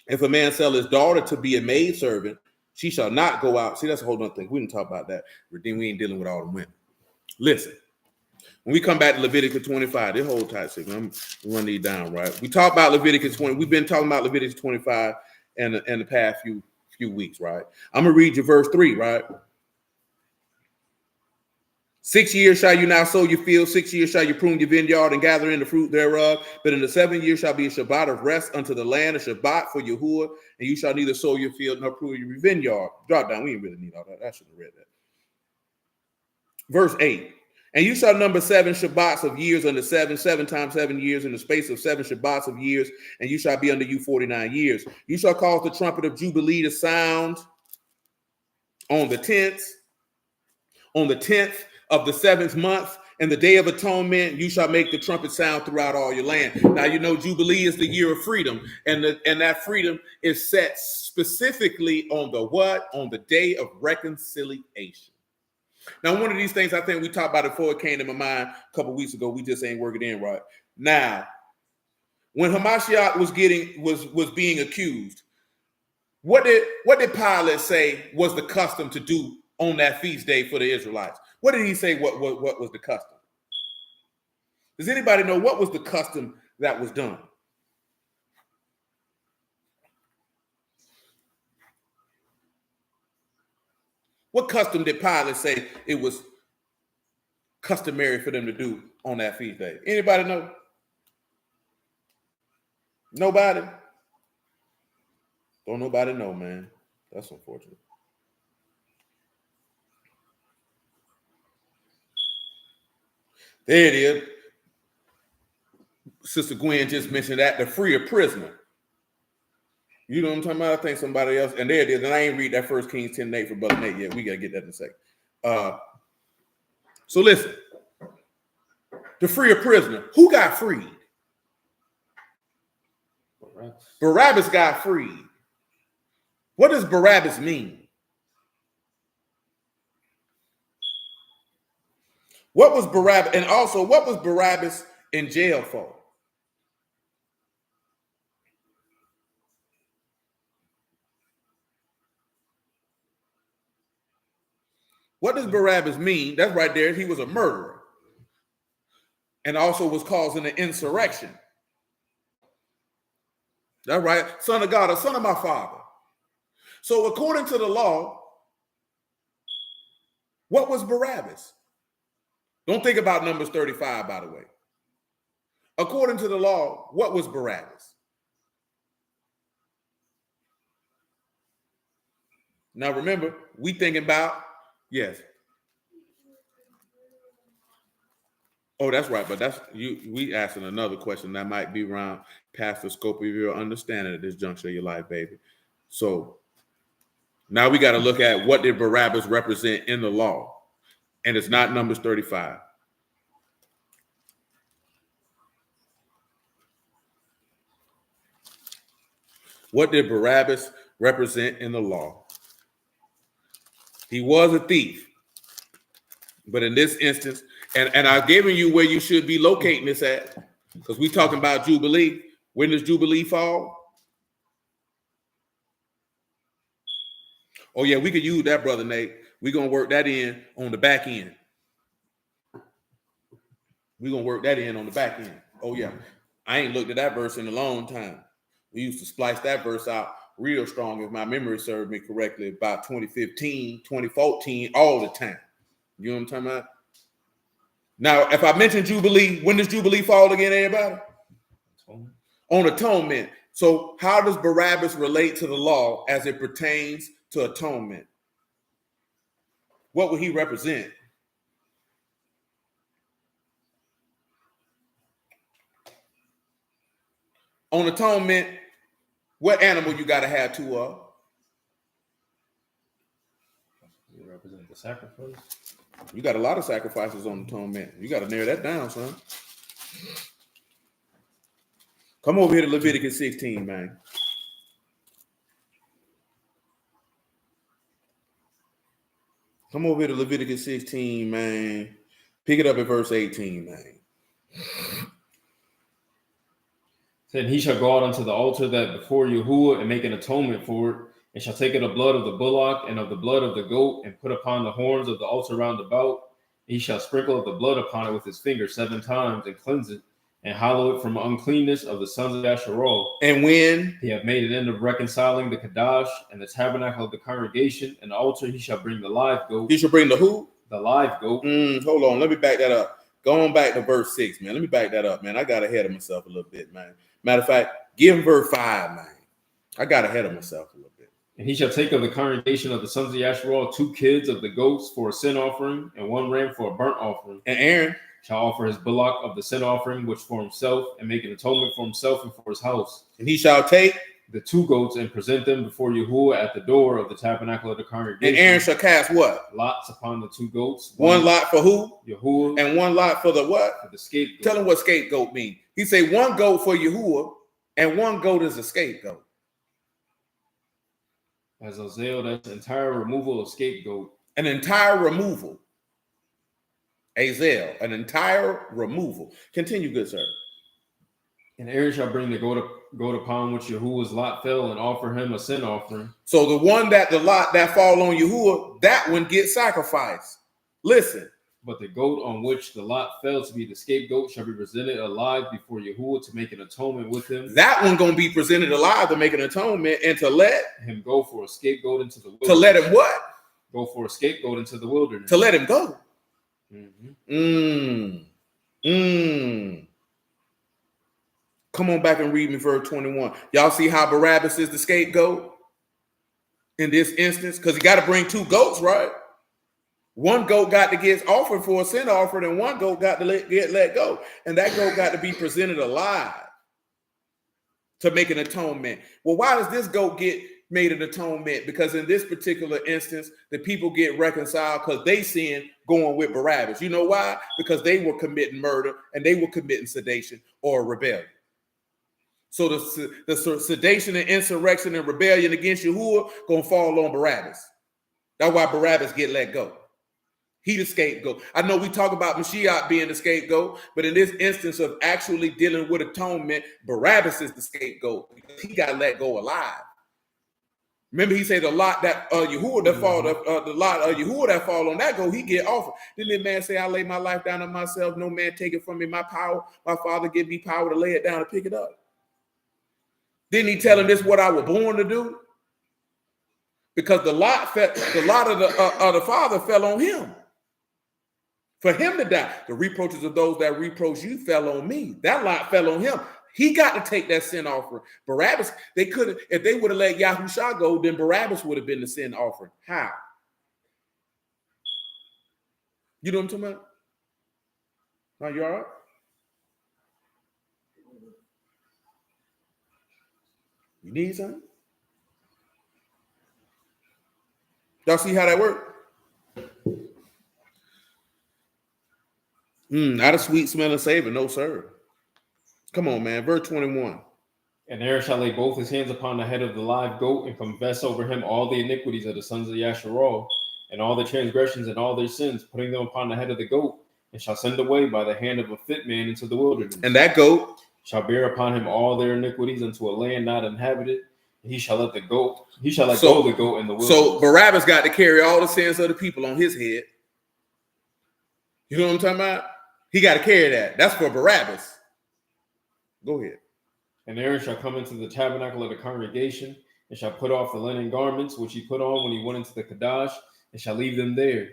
If a man sell his daughter to be a maidservant, she shall not go out. See, that's a whole other thing. We didn't talk about that. Then we ain't dealing with all the women. Listen. When we come back to Leviticus 25, this whole tight segment, I'm run these down, right? We talked about Leviticus 20. We've been talking about Leviticus 25 in the past few weeks, right? I'm going to read you verse 3, right? 6 years shall you not sow your field, 6 years shall you prune your vineyard and gather in the fruit thereof. But in the 7th year shall be a Shabbat of rest unto the land, a Shabbat for Yahuwah, and you shall neither sow your field nor prune your vineyard. Drop down. We ain't really need all that. I should have read that. Verse 8. And you shall number 7 Shabbats of years unto 7 times 7 years in the space of 7 Shabbats of years, and you shall be unto you 49 years. You shall cause the trumpet of Jubilee to sound on the 10th of the 7th month, and the day of atonement, you shall make the trumpet sound throughout all your land. Now, you know, Jubilee is the year of freedom, and that freedom is set specifically on the what? On the day of reconciliation. Now, one of these things I think we talked about it before it came to my mind a couple weeks ago. We just ain't working in right. Now, when Hamashiach was being accused, what did Pilate say was the custom to do on that feast day for the Israelites? What did he say? What was the custom? Does anybody know what was the custom that was done? What custom did Pilate say it was customary for them to do on that feast day? Anybody know? Nobody? Don't nobody know, man. That's unfortunate. There it is. Sister Gwen just mentioned that, to free a prisoner. You know what I'm talking about? I think somebody else, and there it is. And I ain't read that 1 Kings 10:8 for Brother Nate yet. We got to get that in a second. So listen, to free a prisoner, who got freed? Barabbas got freed. What does Barabbas mean? What was Barabbas, and also what was Barabbas in jail for? What does Barabbas mean? That's right there. He was a murderer and also was causing an insurrection. That's right. Son of God, or son of my father. So according to the law, what was Barabbas? Don't think about Numbers 35, by the way. According to the law, what was Barabbas? Now remember, we thinking about, yes. Oh, that's right, but that's you. We asking another question that might be around past the scope of your understanding at this juncture of your life, baby. So now we got to look at what did Barabbas represent in the law, and it's not Numbers 35. What did Barabbas represent in the law? He was a thief, but in this instance, and I've given you where you should be locating this at, because we're talking about Jubilee. When does Jubilee fall? Oh yeah, we could use that, Brother Nate. We're gonna work that in on the back end. We're gonna work that in on the back end. Oh yeah, I ain't looked at that verse in a long time. We used to splice that verse out real strong, if my memory served me correctly, about 2015, 2014, all the time. You know what I'm talking about? Now, if I mention Jubilee, when does Jubilee fall again, everybody? On atonement. So how does Barabbas relate to the law as it pertains to atonement? What would he represent? On atonement, what animal you got to have two of? You represent the sacrifice. You got a lot of sacrifices on atonement. You got to narrow that down, son. Come over here to Leviticus 16, man. Come over here to Leviticus 16, man. Pick it up at verse 18, man. Then he shall go out unto the altar that before Yahuwah and make an atonement for it, and shall take of the blood of the bullock and of the blood of the goat, and put upon the horns of the altar round about. He shall sprinkle of the blood upon it with his finger 7 times, and cleanse it, and hallow it from uncleanness of the sons of Asherah. And when he have made an end of reconciling the Kadash and the tabernacle of the congregation and the altar, he shall bring the live goat. He shall bring the who? the live goat. Hold on, let me back that up. Going back to verse 6, man. Let me back that up, man. I got ahead of myself a little bit, man. Matter of fact, give him verse 5, man. I got ahead of myself a little bit. And he shall take of the congregation of the sons of Yasharah 2 kids of the goats for a sin offering, and 1 ram for a burnt offering. And Aaron shall offer his bullock of the sin offering, which for himself, and make an atonement for himself and for his house. And he shall take the 2 goats and present them before Yahuwah at the door of the tabernacle of the congregation. And Aaron shall cast what? Lots upon the 2 goats. One lot for who? Yahuwah. And 1 lot for the what? For the scapegoat. Tell him what scapegoat means. He say 1 goat for Yahuwah, and 1 goat is a scapegoat. As a zeal, that's entire removal of scapegoat. An entire removal. A zeal, an entire removal. Continue, good sir. And Aaron shall bring the goat upon which Yahuwah's lot fell and offer him a sin offering. So the lot that fall on Yahuwah, that one gets sacrificed. Listen. But the goat on which the lot fell to be the scapegoat shall be presented alive before Yahuwah to make an atonement with him. That one going to be presented alive to make an atonement and to let him go for a scapegoat into the wilderness. To let him what? Go for a scapegoat into the wilderness. To let him go. Come on back and read me verse 21. Y'all see how Barabbas is the scapegoat in this instance? Because he got to bring 2 goats, right? 1 goat got to get offered for a sin offering, and 1 goat got to get let go. And that goat got to be presented alive to make an atonement. Well, why does this goat get made an atonement? Because in this particular instance, the people get reconciled because they sin going with Barabbas. You know why? Because they were committing murder and they were committing sedation or rebellion. So the sedation and insurrection and rebellion against Yahuwah gonna fall on Barabbas. That's why Barabbas get let go. He the scapegoat. I know we talk about Mashiach being the scapegoat, but in this instance of actually dealing with atonement, Barabbas is the scapegoat because he got let go alive. Remember, he said the lot that Yahuwah that fall, the lot of Yahuwah that fall on that goat, he get offered. Didn't that man say, "I lay my life down on myself; no man take it from me. My power, my Father give me power to lay it down and pick it up." Didn't he tell him this is what I was born to do? Because the lot of the Father fell on him. For him to die, the reproaches of those that reproach you fell on me. That lot fell on him. He got to take that sin offering. Barabbas, they couldn't, if they would have let Yahusha go, then Barabbas would have been the sin offering. How? You know what I'm talking about? Are you all right? You need something? Y'all see how that works? Not a sweet smelling savor, no sir. Come on, man. Verse 21. And Aaron shall lay both his hands upon the head of the live goat and confess over him all the iniquities of the sons of Yasharah and all the transgressions and all their sins, putting them upon the head of the goat, and shall send away by the hand of a fit man into the wilderness. And that goat shall bear upon him all their iniquities unto a land not inhabited. He shall let go the goat in the wilderness. So Barabbas got to carry all the sins of the people on his head. You know what I'm talking about? He got to carry that. That's for Barabbas. Go ahead. And Aaron shall come into the tabernacle of the congregation and shall put off the linen garments which he put on when he went into the Kadash, and shall leave them there.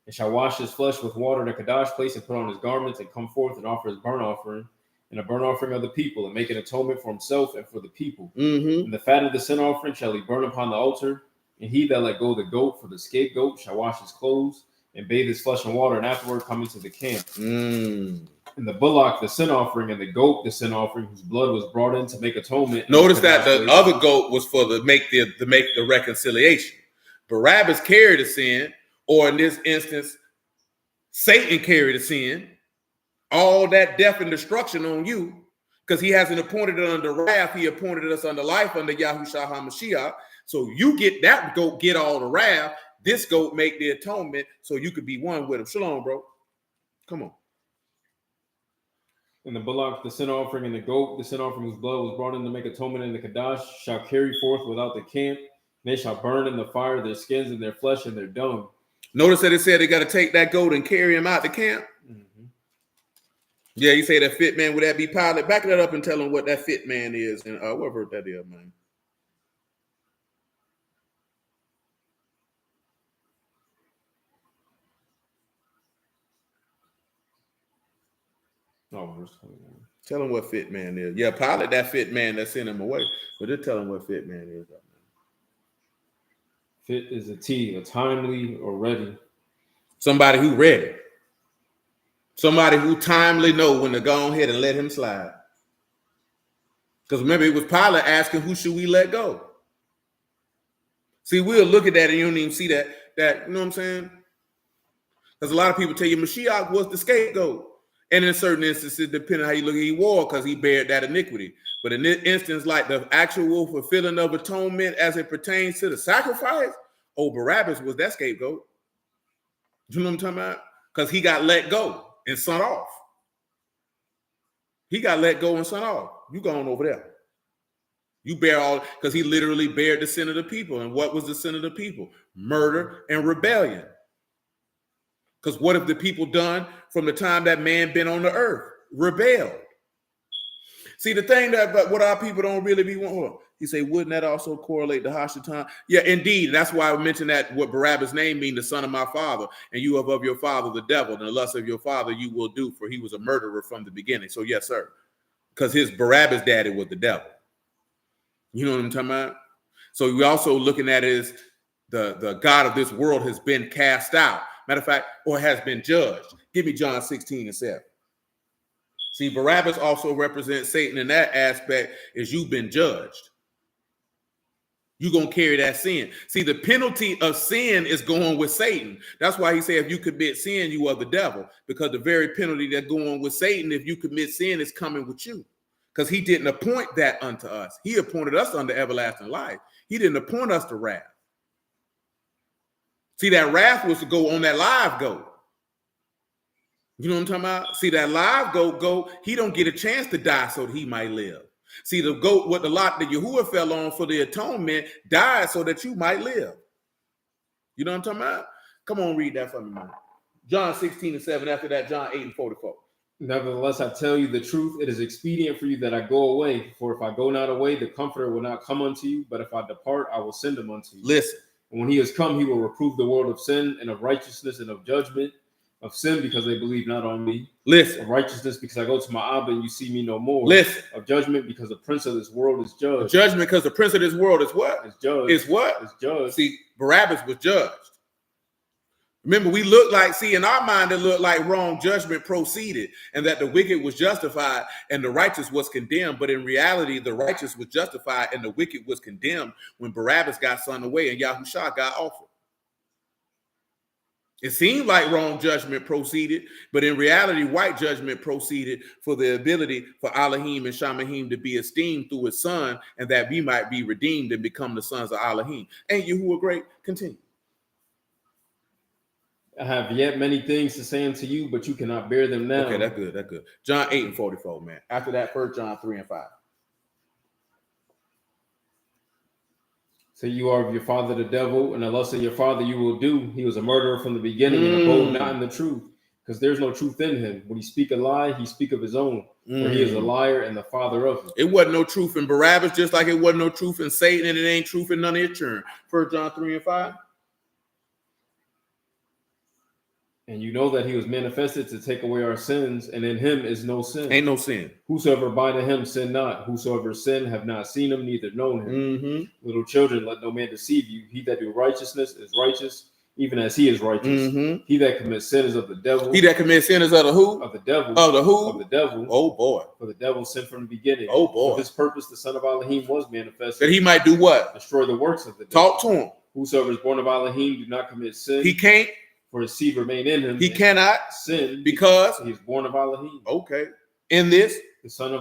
And shall wash his flesh with water in the Kadash place and put on his garments and come forth and offer his burnt offering and a burnt offering of the people and make an atonement for himself and for the people. And the fat of the sin offering shall he burn upon the altar. And he that let go the goat for the scapegoat shall wash his clothes and bathe his flesh in water, and afterward come into the camp. And the bullock, the sin offering, and the goat, the sin offering, whose blood was brought in to make atonement. Notice that the other goat was for to make the reconciliation. Barabbas carried the sin, or in this instance, Satan carried the sin. All that death and destruction on you, because he hasn't appointed it under wrath. He appointed us under life under Yahushua HaMashiach. So you get that goat, get all the wrath. This goat make the atonement so you could be one with him. Shalom, bro. Come on. And the bullock, the sin offering, and the goat, the sin offering whose blood was brought in to make atonement in the Kadash, shall carry forth without the camp. And they shall burn in the fire their skins and their flesh and their dung. Notice that it said they got to take that goat and carry him out the camp. Yeah, you say that fit man, would that be Pilate? Back that up and tell him what that fit man is. And what verse that is, man? Oh, verse 21. Tell him what fit man is. Yeah, Pilate, that fit man that sent him away. But just tell him what fit man is. Fit is a T, a timely or ready. Somebody who ready. Somebody who timely know when to go ahead and let him slide. Because remember, it was Pilate asking, who should we let go? See, we'll look at that and you don't even see that, you know what I'm saying? Because a lot of people tell you Mashiach was the scapegoat. And in certain instances, depending on how you look, he was because he bared that iniquity. But in this instance, like the actual fulfilling of atonement as it pertains to the sacrifice, Barabbas was that scapegoat. You know what I'm talking about? Because he got let go and sent off. He got let go and sent off. You going over there. You bear all, because he literally bared the sin of the people. And what was the sin of the people? Murder and rebellion. Because what have the people done from the time that man been on the earth? Rebelled. See, the thing that what our people don't really be wanting. He say, wouldn't that also correlate to Hashatan? Yeah, indeed. That's why I mentioned that what Barabbas' name means, the son of my father, and you have of your father the devil, and the lust of your father you will do, for he was a murderer from the beginning. So yes, sir. Because his Barabbas' daddy was the devil. You know what I'm talking about? So we also looking at it as the God of this world has been cast out. Matter of fact, or has been judged. Give me John 16:7. See, Barabbas also represents Satan in that aspect, is you've been judged. You're going to carry that sin. See, the penalty of sin is going with Satan. That's why he said, if you commit sin, you are the devil. Because the very penalty that's going with Satan, if you commit sin, is coming with you. Because he didn't appoint that unto us. He appointed us unto everlasting life. He didn't appoint us to wrath. See, that wrath was to go on that live goat. You know what I'm talking about? See, that live goat, he don't get a chance to die so that he might live. See, the goat, what the lot that Yahuwah fell on for the atonement, died so that you might live. You know what I'm talking about? Come on, read that for me, man. John 16:7. After that, John 8:44. Nevertheless, I tell you the truth, it is expedient for you that I go away. For if I go not away, the Comforter will not come unto you. But if I depart, I will send him unto you. Listen. And when he has come, he will reprove the world of sin and of righteousness and of judgment. Of sin, because they believe not on me. Listen. Of righteousness, because I go to my Abba and you see me no more. Listen. Of judgment, because the prince of this world is judged. Of judgment, because the prince of this world is what? Is judged. Is what? Is judged. See, Barabbas was judged. Remember, we look like, see, in our mind, it looked like wrong judgment proceeded and that the wicked was justified and the righteous was condemned. But in reality, the righteous was justified and the wicked was condemned when Barabbas got sent away and Yahushua got offered. It seemed like wrong judgment proceeded, but in reality, right judgment proceeded for the ability for Elohim and Shamahim to be esteemed through his son and that we might be redeemed and become the sons of Elohim. Ain't Yahuwah great? Continue. I have yet many things to say unto you, but you cannot bear them now. Okay, that's good. That's good. John 8:44, man. After that, 1 John 3:5. So you are of your father the devil, and the lust of your father you will do. He was a murderer from the beginning, and abode not in the truth, because there's no truth in him. When he speak a lie, he speak of his own, for he is a liar and the father of it. It wasn't no truth in Barabbas, just like it wasn't no truth in Satan, and it ain't truth in none of your children. 1 John 3:5. And you know that he was manifested to take away our sins, and in him is no sin. Ain't no sin. Whosoever abideth him sin not. Whosoever sin have not seen him, neither known him. Little children, let no man deceive you. He that do righteousness is righteous, even as he is righteous. He that commits sin is of the devil. He that commits sin is of the who? Of the devil. Of the who? Of the devil. Oh boy. For the devil sinned from the beginning. Oh boy. For this purpose the son of Elohim was manifested. That he might do what? Destroy the works of the devil. Talk to him. Whosoever is born of Elohim do not commit sin. He can't. For his seed remain in him. He cannot sin because he is born of Elohim. Okay. In this, the sons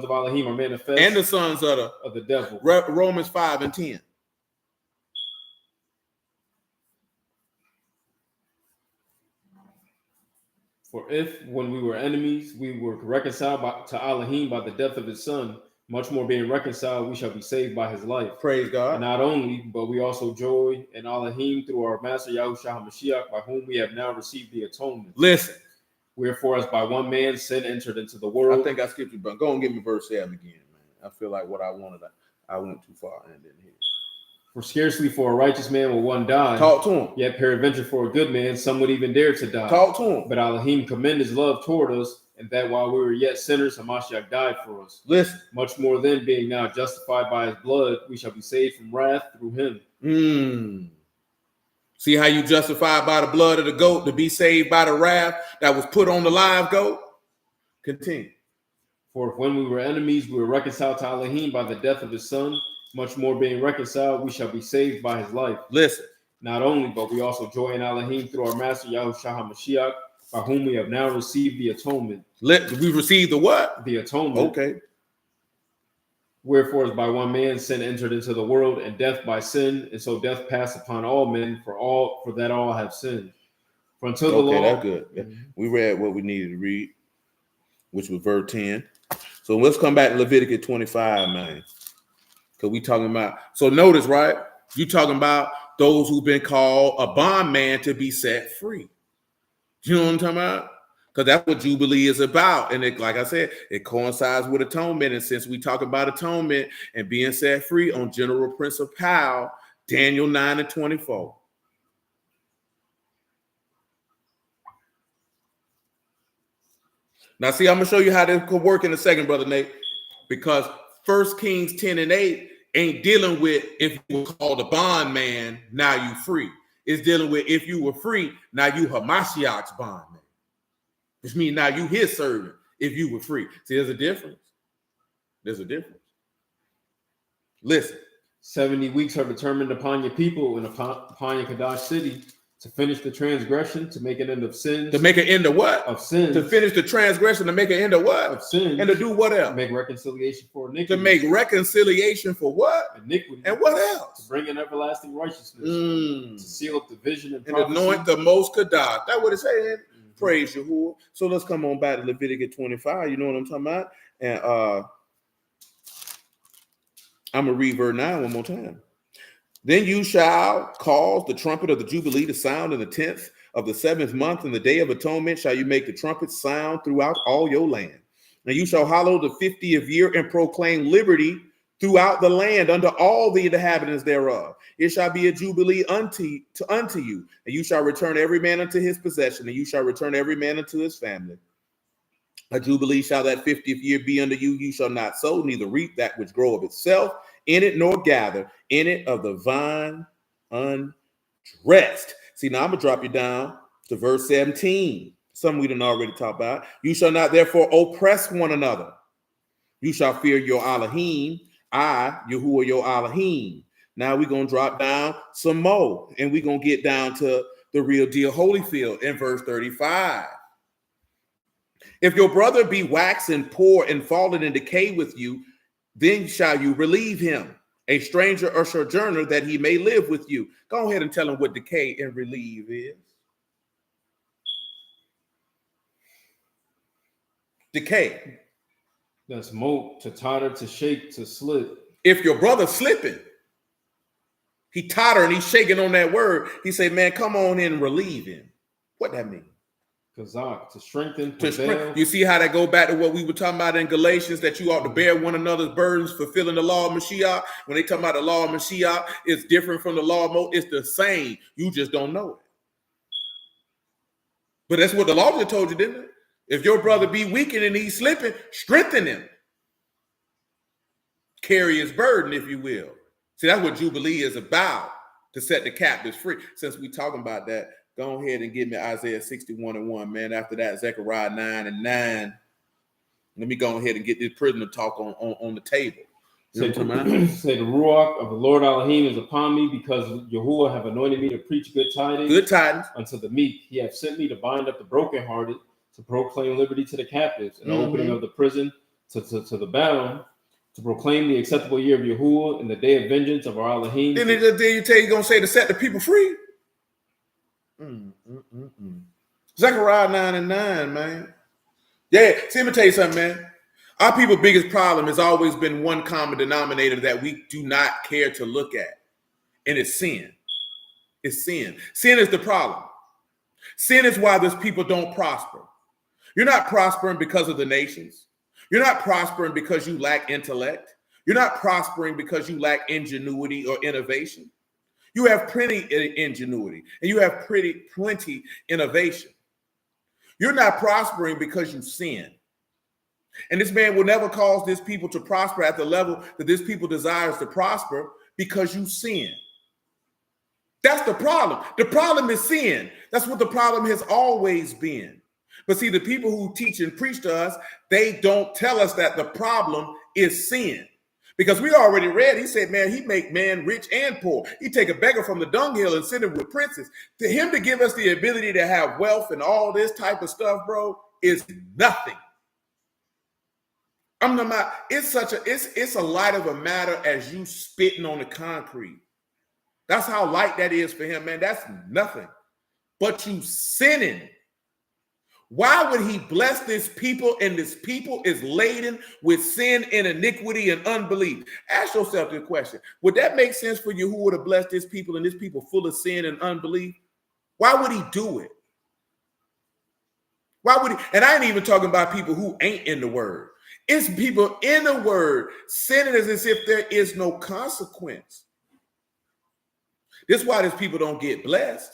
of Elohim are manifest, and the sons of the devil. Romans 5:10. For if, when we were enemies, we were reconciled to Elohim by the death of his son, much more being reconciled, we shall be saved by his life. Praise God. And not only, but we also joy in Elohim through our Master Yahushua HaMashiach, by whom we have now received the atonement. Listen. Wherefore, as by one man sin entered into the world. I think I skipped you, but go and give me verse 7 again, man. I feel like what I wanted, I went too far and didn't hear. For scarcely for a righteous man will one die. Talk to him. Yet peradventure for a good man, some would even dare to die. Talk to him. But Elohim commend his love toward us, and that while we were yet sinners, Hamashiach died for us. Listen. Much more then, being now justified by his blood, we shall be saved from wrath through him. See how you justified by the blood of the goat to be saved by the wrath that was put on the live goat? Continue. For if when we were enemies, we were reconciled to Elohim by the death of his son, much more being reconciled, we shall be saved by his life. Listen. Not only, but we also joy in Elohim through our master Yahushua HaMashiach, by whom we have now received the atonement. We received the what? The atonement. Okay. Wherefore, as by one man sin entered into the world, and death by sin, and so death passed upon all men, for that all have sinned. For until the law. That's good. Mm-hmm. We read what we needed to read, which was verse 10. So let's come back to Leviticus 25, man. Because we talking about, so notice, right? You talking about those who've been called a bondman to be set free. You know what I'm talking about? Because that's what Jubilee is about. And it, like I said, it coincides with atonement. And since we talk about atonement and being set free on general principle, Daniel 9 and 24. Now, see, I'm going to show you how this could work in a second, Brother Nate, because 1 Kings 10 and 8 ain't dealing with if you were called a bondman, now you free. It's dealing with if you were free, now you Hamashiach's bondman. Which means now you his servant if you were free. See, there's a difference. There's a difference. Listen. 70 weeks are determined upon your people and upon your Kadash city to finish the transgression, to make an end of sins. To make an end of what? Of sins. To finish the transgression, to make an end of what? Of sins. And to do what else? To make reconciliation for iniquity. To make reconciliation for what? Iniquity. And what else? To bring in everlasting righteousness. To seal up the vision and prophecy. And anoint the most Kadash. That's what it's saying. Praise Yahuwah. So let's come on back to Leviticus 25. You know what I'm talking about? And I'm going to read verse 9 one more time. Then you shall cause the trumpet of the Jubilee to sound in the 10th of the 7th month, in the day of atonement shall you make the trumpet sound throughout all your land. And you shall hallow the 50th year and proclaim liberty throughout the land unto all the inhabitants thereof. It shall be a jubilee unto you, and you shall return every man unto his possession, and you shall return every man unto his family. A jubilee shall that 50th year be unto you. You shall not sow, neither reap that which grow of itself in it, nor gather in it of the vine undressed. See, now I'm going to drop you down to verse 17. Something we didn't already talk about. You shall not therefore oppress one another. You shall fear your Elohim. I, Yahuwah, your Elohim. Now we're going to drop down some more, and we're going to get down to the real deal Holyfield in verse 35. If your brother be waxen poor and fallen in decay with you, then shall you relieve him, a stranger or sojourner, that he may live with you. Go ahead and tell him what decay and relieve is. Decay. That's mope, to totter, to shake, to slip. If your brother's slipping, he totter and he's shaking on that word, he say, man, come on in and relieve him. What that mean? Kazak, to strengthen, You see how that go back to what we were talking about in Galatians, that you ought to bear one another's burdens, fulfilling the law of Mashiach. When they talk about the law of Mashiach, it's different from the law of Moses. It's the same. You just don't know it. But that's what the law just told you, didn't it? If your brother be weakened and he's slipping, strengthen him. Carry his burden, if you will. See, that's what Jubilee is about, to set the captives free. Since we talking about that, go ahead and give me Isaiah 61 and 1, man. After that, Zechariah 9 and 9. Let me go ahead and get this prisoner talk on the table. Say the Ruach of the Lord Elohim is upon me, because Yahuwah have anointed me to preach good tidings. Good tidings. Unto the meek. He hath sent me to bind up the brokenhearted, to proclaim liberty to the captives, and the opening of the prison to the bound, to proclaim the acceptable year of Yahuwah and the day of vengeance of our Elohim. Then you tell you going to say to set the people free? Zechariah 9 and 9, man. Yeah, see, let me tell you something, man. Our people's biggest problem has always been one common denominator that we do not care to look at, and it's sin. It's sin. Sin is the problem. Sin is why those people don't prosper. You're not prospering because of the nations. You're not prospering because you lack intellect. You're not prospering because you lack ingenuity or innovation. You have plenty ingenuity and you have plenty innovation. You're not prospering because you sin. And this man will never cause this people to prosper at the level that this people desires to prosper because you sin. That's the problem. The problem is sin. That's what the problem has always been. But see, the people who teach and preach to us, they don't tell us that the problem is sin. Because we already read, he said, man, he make man rich and poor. He take a beggar from the dunghill and send him with princes. To him to give us the ability to have wealth and all this type of stuff, bro, is nothing. I'm not about, it's a light of a matter as you spitting on the concrete. That's how light that is for him, man. That's nothing. But you sinning. Why would he bless this people and this people is laden with sin and iniquity and unbelief? Ask yourself this question. Would that make sense for you? Who would have blessed this people and this people full of sin and unbelief? Why would he do it? Why would he? And I ain't even talking about people who ain't in the word. It's people in the word sinning as if there is no consequence. This is why these people don't get blessed.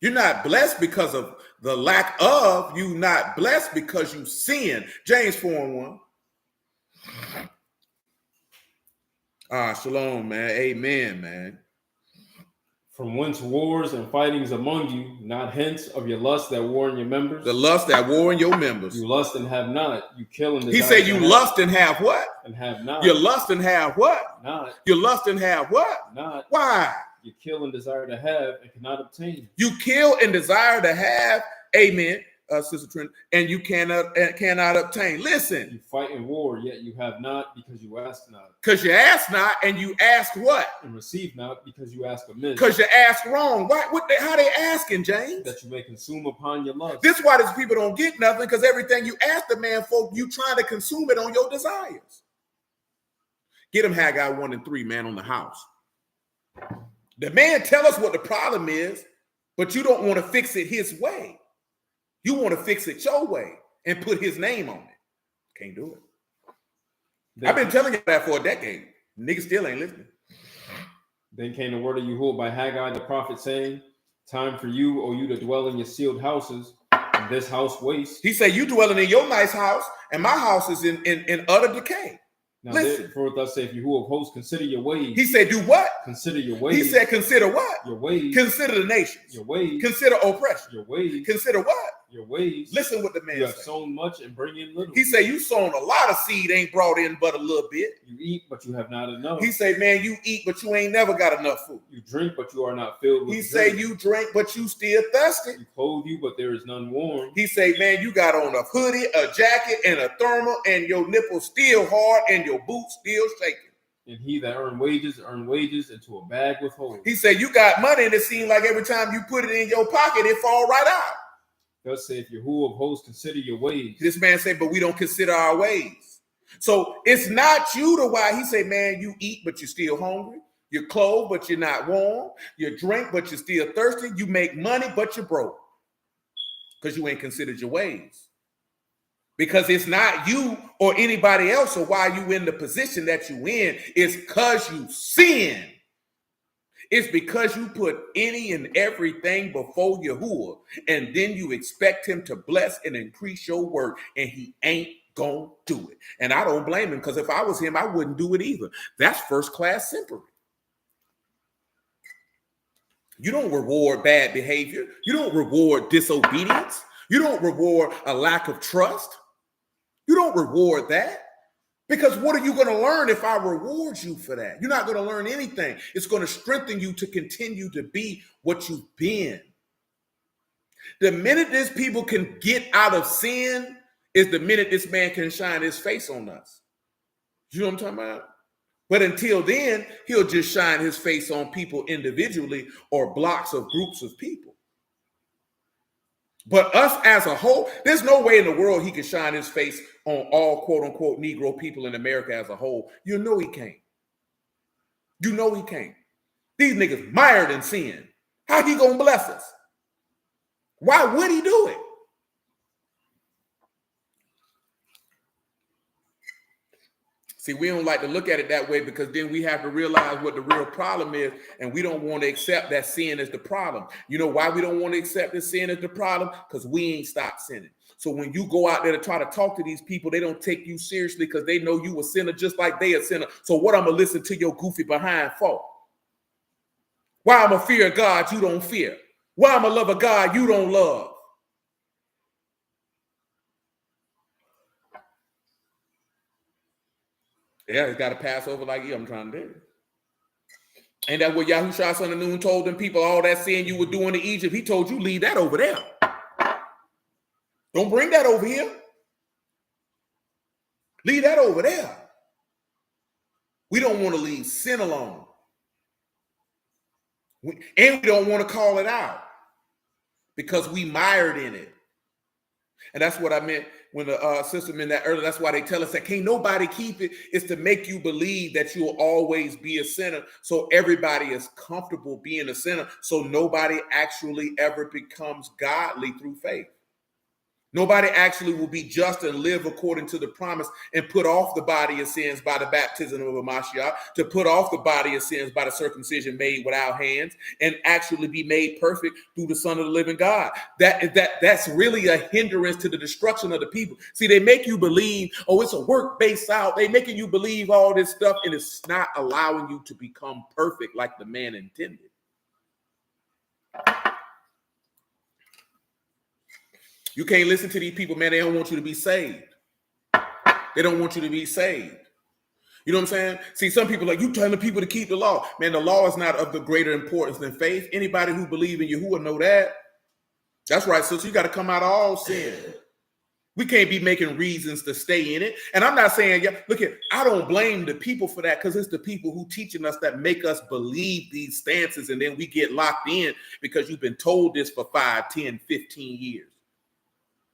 You're not blessed because of the lack of. You're not blessed because you sin. James 4:1. Shalom, man. Amen, man. From whence wars and fightings among you, not hence of your lust that war in your members. The lust that war in your members. You lust and have not. You kill and desire. He said you lust and have what? And have not. You lust and have what? Not. You lust and have what? Not. Why? You kill and desire to have and cannot obtain. You kill and desire to have, amen, Sister Trent, and you cannot obtain. Listen. You fight in war, yet you have not because you ask not. Because you ask not, and you ask what? And receive not because you ask amiss. Because you ask wrong. How they asking, James? That you may consume upon your lust. This is why these people don't get nothing, because everything you ask the man for, you trying to consume it on your desires. Get him Haggai 1:3, man, on the house. The man tell us what the problem is, but you don't want to fix it his way. You want to fix it your way and put his name on it. Can't do it. I've been telling you that for a decade. Niggas still ain't listening. Then came the word of Yahuwah by Haggai the prophet, saying, time for you, O you to dwell in your sealed houses, and this house waste. He said, you dwelling in your nice house, and my house is in utter decay. Now, listen. Therefore, thus saith Yahuwah of hosts, consider your ways. He said, do what? Consider your ways. He said, consider what? Your ways. Consider the nations. Your ways. Consider oppression. Your ways. Consider what? Your ways. Listen what the man You have said. sown much and bring in little. He said, you sown a lot of seed, ain't brought in but a little bit. You eat, but you have not enough. He said, man, you eat, but you ain't never got enough food. You drink, but you are not filled with He drink. said, you drink, but you still thirsty. You clothe you, but there is none warm. He said, man, you got on a hoodie, a jacket, and a thermal, and your nipples still hard, and your boots still shaking. And he that earn wages into a bag with holes. He said, you got money, and it seems like every time you put it in your pocket, it fall right out. Thus saith Yahuwah of hosts, consider your ways. This man said, but we don't consider our ways. So it's not you the why. He said, man, you eat, but you're still hungry. You clothe, but you're not warm. You drink, but you're still thirsty. You make money, but you're broke. Because you ain't considered your ways. Because it's not you or anybody else or why you in the position that you in. It's because you sin. It's because you put any and everything before Yahuwah, and then you expect him to bless and increase your work, and he ain't gonna do it. And I don't blame him, because if I was him, I wouldn't do it either. That's first-class simpery. You don't reward bad behavior. You don't reward disobedience. You don't reward a lack of trust. You don't reward that. Because what are you going to learn if I reward you for that? You're not going to learn anything. It's going to strengthen you to continue to be what you've been. The minute these people can get out of sin is the minute this man can shine his face on us. You know what I'm talking about? But until then, he'll just shine his face on people individually or blocks of groups of people. But us as a whole, there's no way in the world he can shine his face on all quote unquote Negro people in America as a whole. You know he can't. You know he can't. These niggas mired in sin. How he gonna bless us? Why would he do it? See, we don't like to look at it that way because then we have to realize what the real problem is, and we don't want to accept that sin is the problem. You know why we don't want to accept that sin is the problem? Because we ain't stopped sinning. So when you go out there to try to talk to these people, they don't take you seriously because they know you a sinner just like they a sinner. So what I'm going to listen to your goofy behind for? Why I'm going to fear God you don't fear? Why I'm going to love a God you don't love? Yeah, it's got to pass over like I'm trying to do. And that's what Yahushua son of Nun told them people, all that sin you were doing in Egypt, he told you leave that over there. Don't bring that over here. Leave that over there. We don't want to leave sin alone. And we don't want to call it out because we mired in it. And that's what I meant when the sister meant that earlier. That's why they tell us that can't nobody keep it. It's to make you believe that you'll always be a sinner. So everybody is comfortable being a sinner. So nobody actually ever becomes godly through faith. Nobody actually will be just and live according to the promise and put off the body of sins by the baptism of a Mashiach, to put off the body of sins by the circumcision made without hands, and actually be made perfect through the Son of the living God. That's really a hindrance to the destruction of the people. See, they make you believe, oh, it's a work-based out. They making you believe all this stuff, and it's not allowing you to become perfect like the man intended. You can't listen to these people, man. They don't want you to be saved. They don't want you to be saved. You know what I'm saying? See, some people are like, you telling people to keep the law. Man, the law is not of the greater importance than faith. Anybody who believes in Yahuwah know that. That's right, sister. You got to come out of all sin. We can't be making reasons to stay in it. And I'm not saying, yeah, look at, I don't blame the people for that because it's the people who teaching us that make us believe these stances, and then we get locked in because you've been told this for 5, 10, 15 years.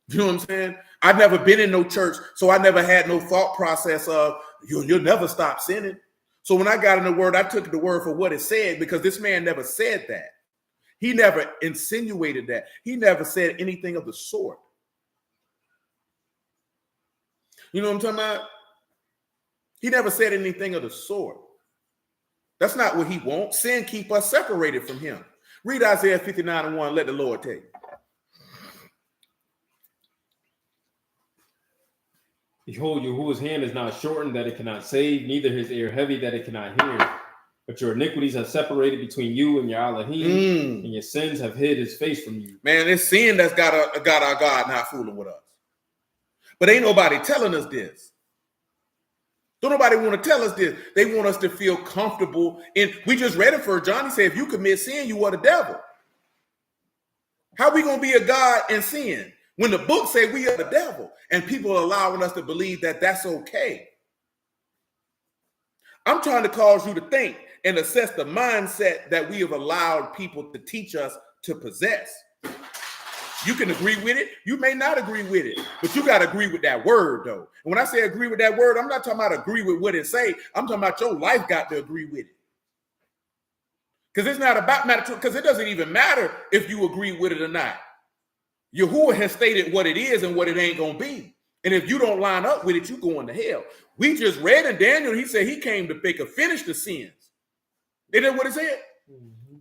You know what I'm saying? I've never been in no church, so I never had no thought process of you'll never stop sinning. So when I got in the word, I took the word for what it said because this man never said that. He never insinuated that. He never said anything of the sort. You know what I'm talking about? He never said anything of the sort. That's not what he wants. Sin keep us separated from him. Read Isaiah 59:1. Let the Lord tell you. Behold, Yahuwah's hand is not shortened that it cannot save, neither his ear heavy that it cannot hear. But your iniquities have separated between you and your Elohim, and your sins have hid his face from you. Man, it's sin that's got our God not fooling with us. But ain't nobody telling us this. Don't nobody want to tell us this. They want us to feel comfortable. And we just read it for John. He said, if you commit sin, you are the devil. How are we going to be a God and sin? When the book say we are the devil and people are allowing us to believe that that's okay. I'm trying to cause you to think and assess the mindset that we have allowed people to teach us to possess. You can agree with it. You may not agree with it, but you got to agree with that word though. And when I say agree with that word, I'm not talking about agree with what it say. I'm talking about your life got to agree with it. Because it's not about matter, because it doesn't even matter if you agree with it or not. Yahuwah has stated what it is and what it ain't going to be. And if you don't line up with it, you going to hell. We just read in Daniel, he said he came to make a finish the sins. Isn't that what it said?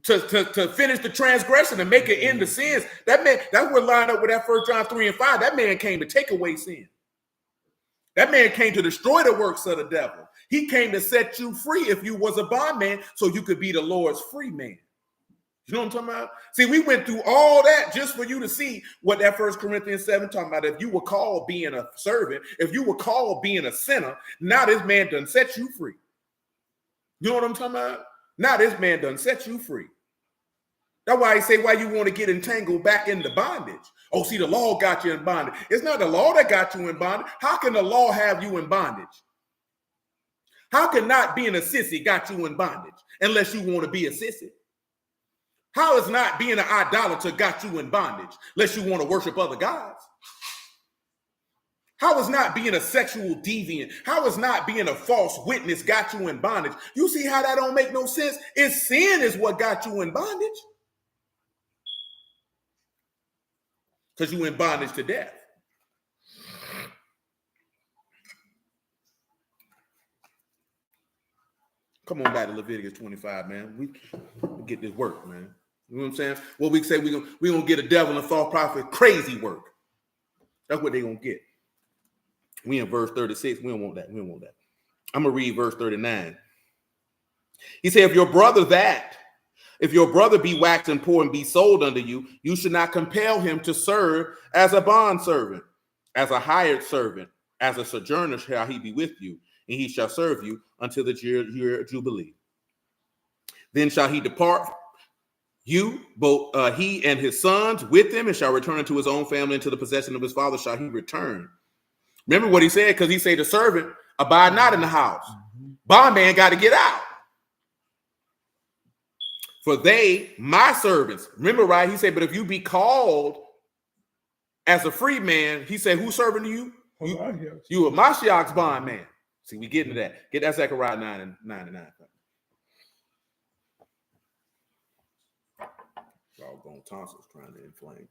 To finish the transgression and make it end the sins. That man, that's what lined up with that 1 John 3:5. That man came to take away sin. That man came to destroy the works of the devil. He came to set you free if you was a bondman so you could be the Lord's free man. You know what I'm talking about? See, we went through all that just for you to see what that 1 Corinthians 7 talking about. If you were called being a servant, if you were called being a sinner, now this man done set you free. You know what I'm talking about? Now this man done set you free. That's why I say why you want to get entangled back into bondage. Oh, see, the law got you in bondage. It's not the law that got you in bondage. How can the law have you in bondage? How can not being a sissy got you in bondage unless you want to be a sissy? How is not being an idolater got you in bondage unless you want to worship other gods? How is not being a sexual deviant? How is not being a false witness got you in bondage? You see how that don't make no sense? It's sin is what got you in bondage. Because you in bondage to death. Come on back to Leviticus 25, man. We get this work, man. You know what I'm saying? What we say we gonna get a devil and a false prophet, crazy work. That's what they gonna get. We in verse 36. We don't want that. We don't want that. I'm gonna read verse 39. He said, if your brother be waxen poor and be sold unto you, you should not compel him to serve as a bondservant, as a hired servant, as a sojourner shall he be with you, and he shall serve you until the year of Jubilee. Then shall he depart you, both he and his sons with him, and shall return unto his own family, into the possession of his father shall he return. Remember what he said, because he said the servant abide not in the house. Bondman got to get out. For they, my servants, remember, right? He said, but if you be called as a free man, he said, who's serving to you? You are Mashiach's bondman. See, we get into that. Get that Zechariah 9 and 9. Doggone tonsils trying to inflame.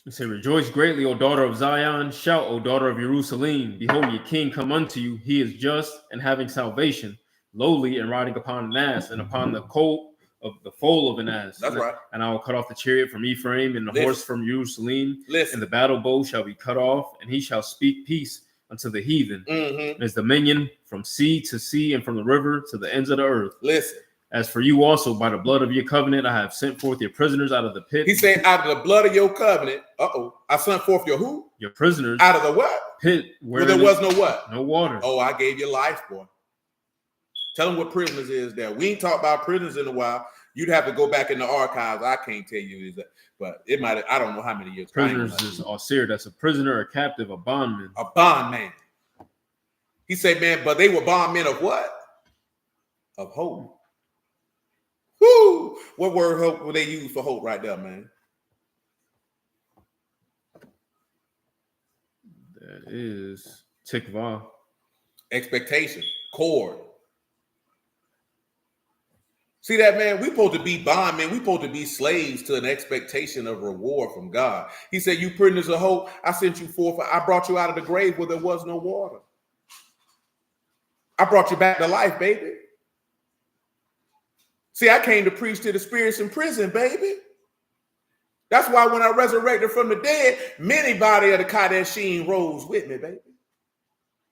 He said, rejoice greatly, O daughter of Zion. Shout, O daughter of Jerusalem. Behold, your king come unto you. He is just and having salvation, lowly and riding upon an ass, and upon the colt of the foal of an ass. That's right. And I will cut off the chariot from Ephraim, and the horse from Jerusalem. Listen. And the battle bow shall be cut off, and he shall speak peace unto the heathen. And his dominion from sea to sea, and from the river to the ends of the earth. Listen. As for you also, by the blood of your covenant, I have sent forth your prisoners out of the pit. He said, out of the blood of your covenant. I sent forth your who? Your prisoners. Out of the what? Pit. Where there was no what? No water. Oh, I gave you life, boy. Tell them what prisoners is there. We ain't talked about prisoners in a while. You'd have to go back in the archives. I can't tell you that, but it might. I don't know how many years. Prisoners is Osir. That's a prisoner, a captive, a bondman. A bondman. He said, man, but they were bondmen of what? Of hope. Woo! What word hope will they use for hope right there, man? That is tikvah. Expectation. Cord. See that, man? We supposed to be bondmen. We supposed to be slaves to an expectation of reward from God. He said, you prisoners of hope, I sent you forth. I brought you out of the grave where there was no water. I brought you back to life, baby. See, I came to preach to the spirits in prison, baby. That's why when I resurrected from the dead, many body of the Kadeshim rose with me, baby.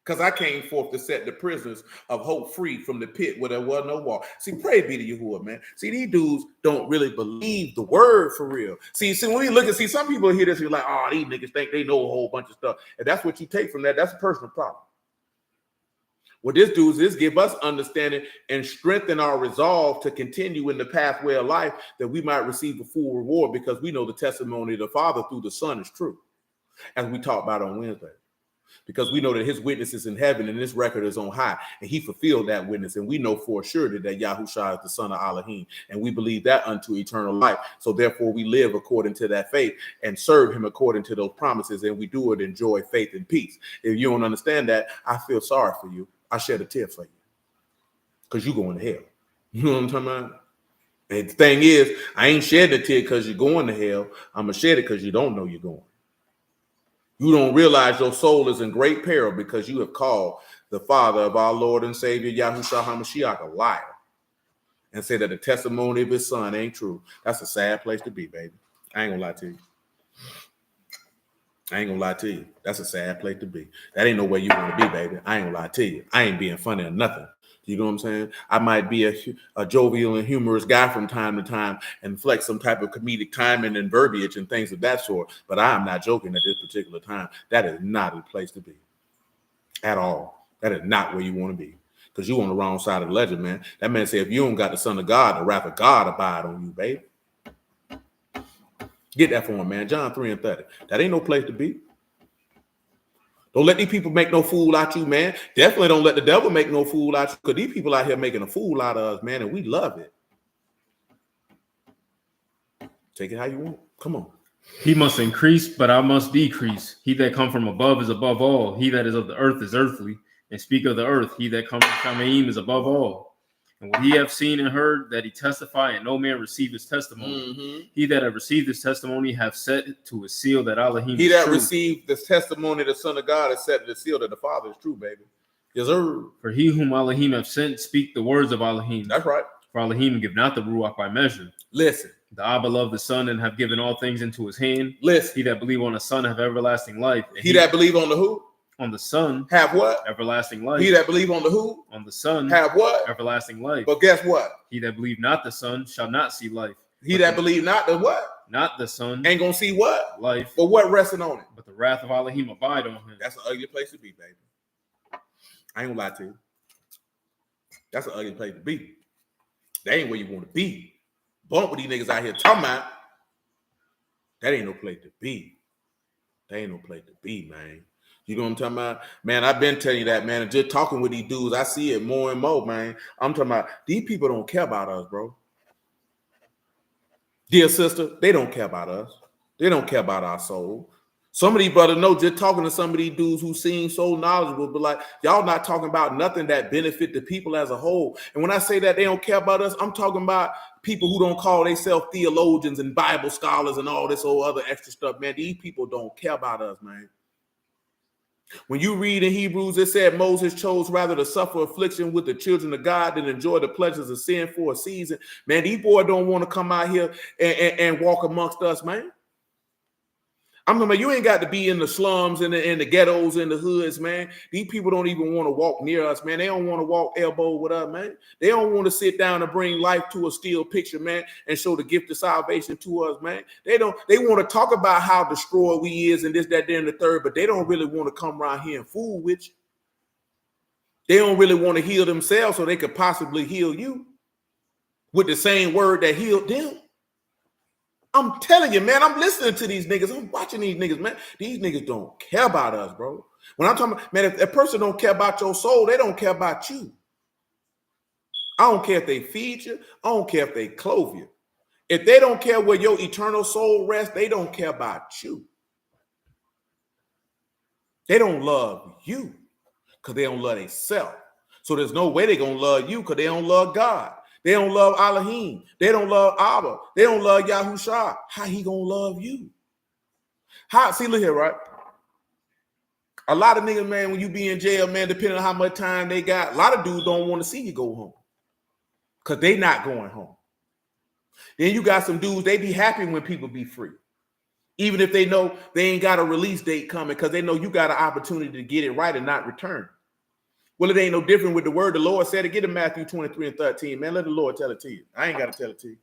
Because I came forth to set the prisoners of hope free from the pit where there was no water. See, praise be to Yahuwah, man. See, these dudes don't really believe the word for real. See, when we look at, some people hear this, you're like, oh, these niggas think they know a whole bunch of stuff. And that's what you take from that. That's a personal problem. What this does is give us understanding and strengthen our resolve to continue in the pathway of life, that we might receive a full reward, because we know the testimony of the Father through the Son is true, as we talked about on Wednesday. Because we know that his witness is in heaven and this record is on high, and he fulfilled that witness. And we know for sure that Yahushua is the son of Elohim, and we believe that unto eternal life. So therefore we live according to that faith and serve him according to those promises, and we do it in joy, faith, and peace. If you don't understand that, I feel sorry for you. I shed a tear for you, because you're going to hell. You know what I'm talking about? And the thing is, I ain't shedding a tear because you're going to hell. I'm going to shed it because you don't know you're going. You don't realize your soul is in great peril because you have called the Father of our Lord and Savior, Yahushua HaMashiach, a liar, and said that the testimony of his son ain't true. That's a sad place to be, baby. I ain't going to lie to you. I ain't gonna lie to you. That's a sad place to be. That ain't no way you want to be, baby. I ain't gonna lie to you. I ain't being funny or nothing. You know what I'm saying? I might be a jovial and humorous guy from time to time and flex some type of comedic timing and verbiage and things of that sort, but I am not joking at this particular time. That is not a place to be at all. That is not where you want to be, because you on the wrong side of the ledger, man. That man said, if you don't got the Son of God, the wrath of God abide on you, baby. Get that for him, man. John 3:30. That ain't no place to be. Don't let these people make no fool out you, man. Definitely don't let the devil make no fool out you, because these people out here making a fool out of us, man, and we love it. Take it how you want. Come on. He must increase, but I must decrease. He that come from above is above all. He that is of the earth is earthly. And speak of the earth, he that comes from Shamaim is above all. And what he have seen and heard, that he testify, and no man receive his testimony. He that have received his testimony have set to his seal that Elohim He is that true. received the testimony of the Son of God has set to the seal that the Father is true, baby. Yes, sir. For he whom Elohim have sent speak the words of Elohim. That's right. For Elohim give not the Ruach by measure. Listen. The Abba loved the Son and have given all things into his hand. Listen. He that believe on the Son have everlasting life. He that believe on the who? On the Son. Have what? Everlasting life. He that believe on the who? On the Son. Have what? Everlasting life. But guess what? He that believe not the Son shall not see life. He that believe not the what? Not the Son. Ain't gonna see what? Life. But what resting on it? But the wrath of Elohim abide on him. That's an ugly place to be, baby. I ain't gonna lie to you. That's an ugly place to be. That ain't where you want to be. Bump with these niggas out here talking about. That ain't no place to be. That ain't no place to be, man. You know what I'm talking about? Man, I've been telling you that, man. And just talking with these dudes, I see it more and more, man. I'm talking about these people don't care about us, bro. Dear sister, they don't care about us. They don't care about our soul. Some of these brothers know, just talking to some of these dudes who seem so knowledgeable, but like, y'all not talking about nothing that benefit the people as a whole. And when I say that they don't care about us, I'm talking about people who don't call themselves theologians and Bible scholars and all this whole other extra stuff, man. These people don't care about us, man. When you read in Hebrews, it said Moses chose rather to suffer affliction with the children of God than enjoy the pleasures of sin for a season. Man, these boys don't want to come out here and walk amongst us, man. I'm talking about you ain't got to be in the slums and the ghettos and the hoods, man. These people don't even want to walk near us, man. They don't want to walk elbow with us, man. They don't want to sit down and bring life to a still picture, man, and show the gift of salvation to us, man. They want to talk about how destroyed we is and this, that, there, and the third, but they don't really want to come around here and fool with you. They don't really want to heal themselves so they could possibly heal you with the same word that healed them. I'm telling you, man, I'm listening to these niggas. I'm watching these niggas, man. These niggas don't care about us, bro. When I'm talking about, man, if a person don't care about your soul, they don't care about you. I don't care if they feed you. I don't care if they clothe you. If they don't care where your eternal soul rests, they don't care about you. They don't love you because they don't love themselves. So there's no way they're going to love you because they don't love God. They don't love Elohim. They don't love Abba. They don't love Yahushua. How he gonna love you? How? See, look here, right? A lot of niggas, man, when you be in jail, man, depending on how much time they got, a lot of dudes don't want to see you go home because they not going home. Then you got some dudes, they be happy when people be free, even if they know they ain't got a release date coming because they know you got an opportunity to get it right and not return. Well, it ain't no different with the word the Lord said. Get in Matthew 23 and 13, man. Let the Lord tell it to you. I ain't got to tell it to you.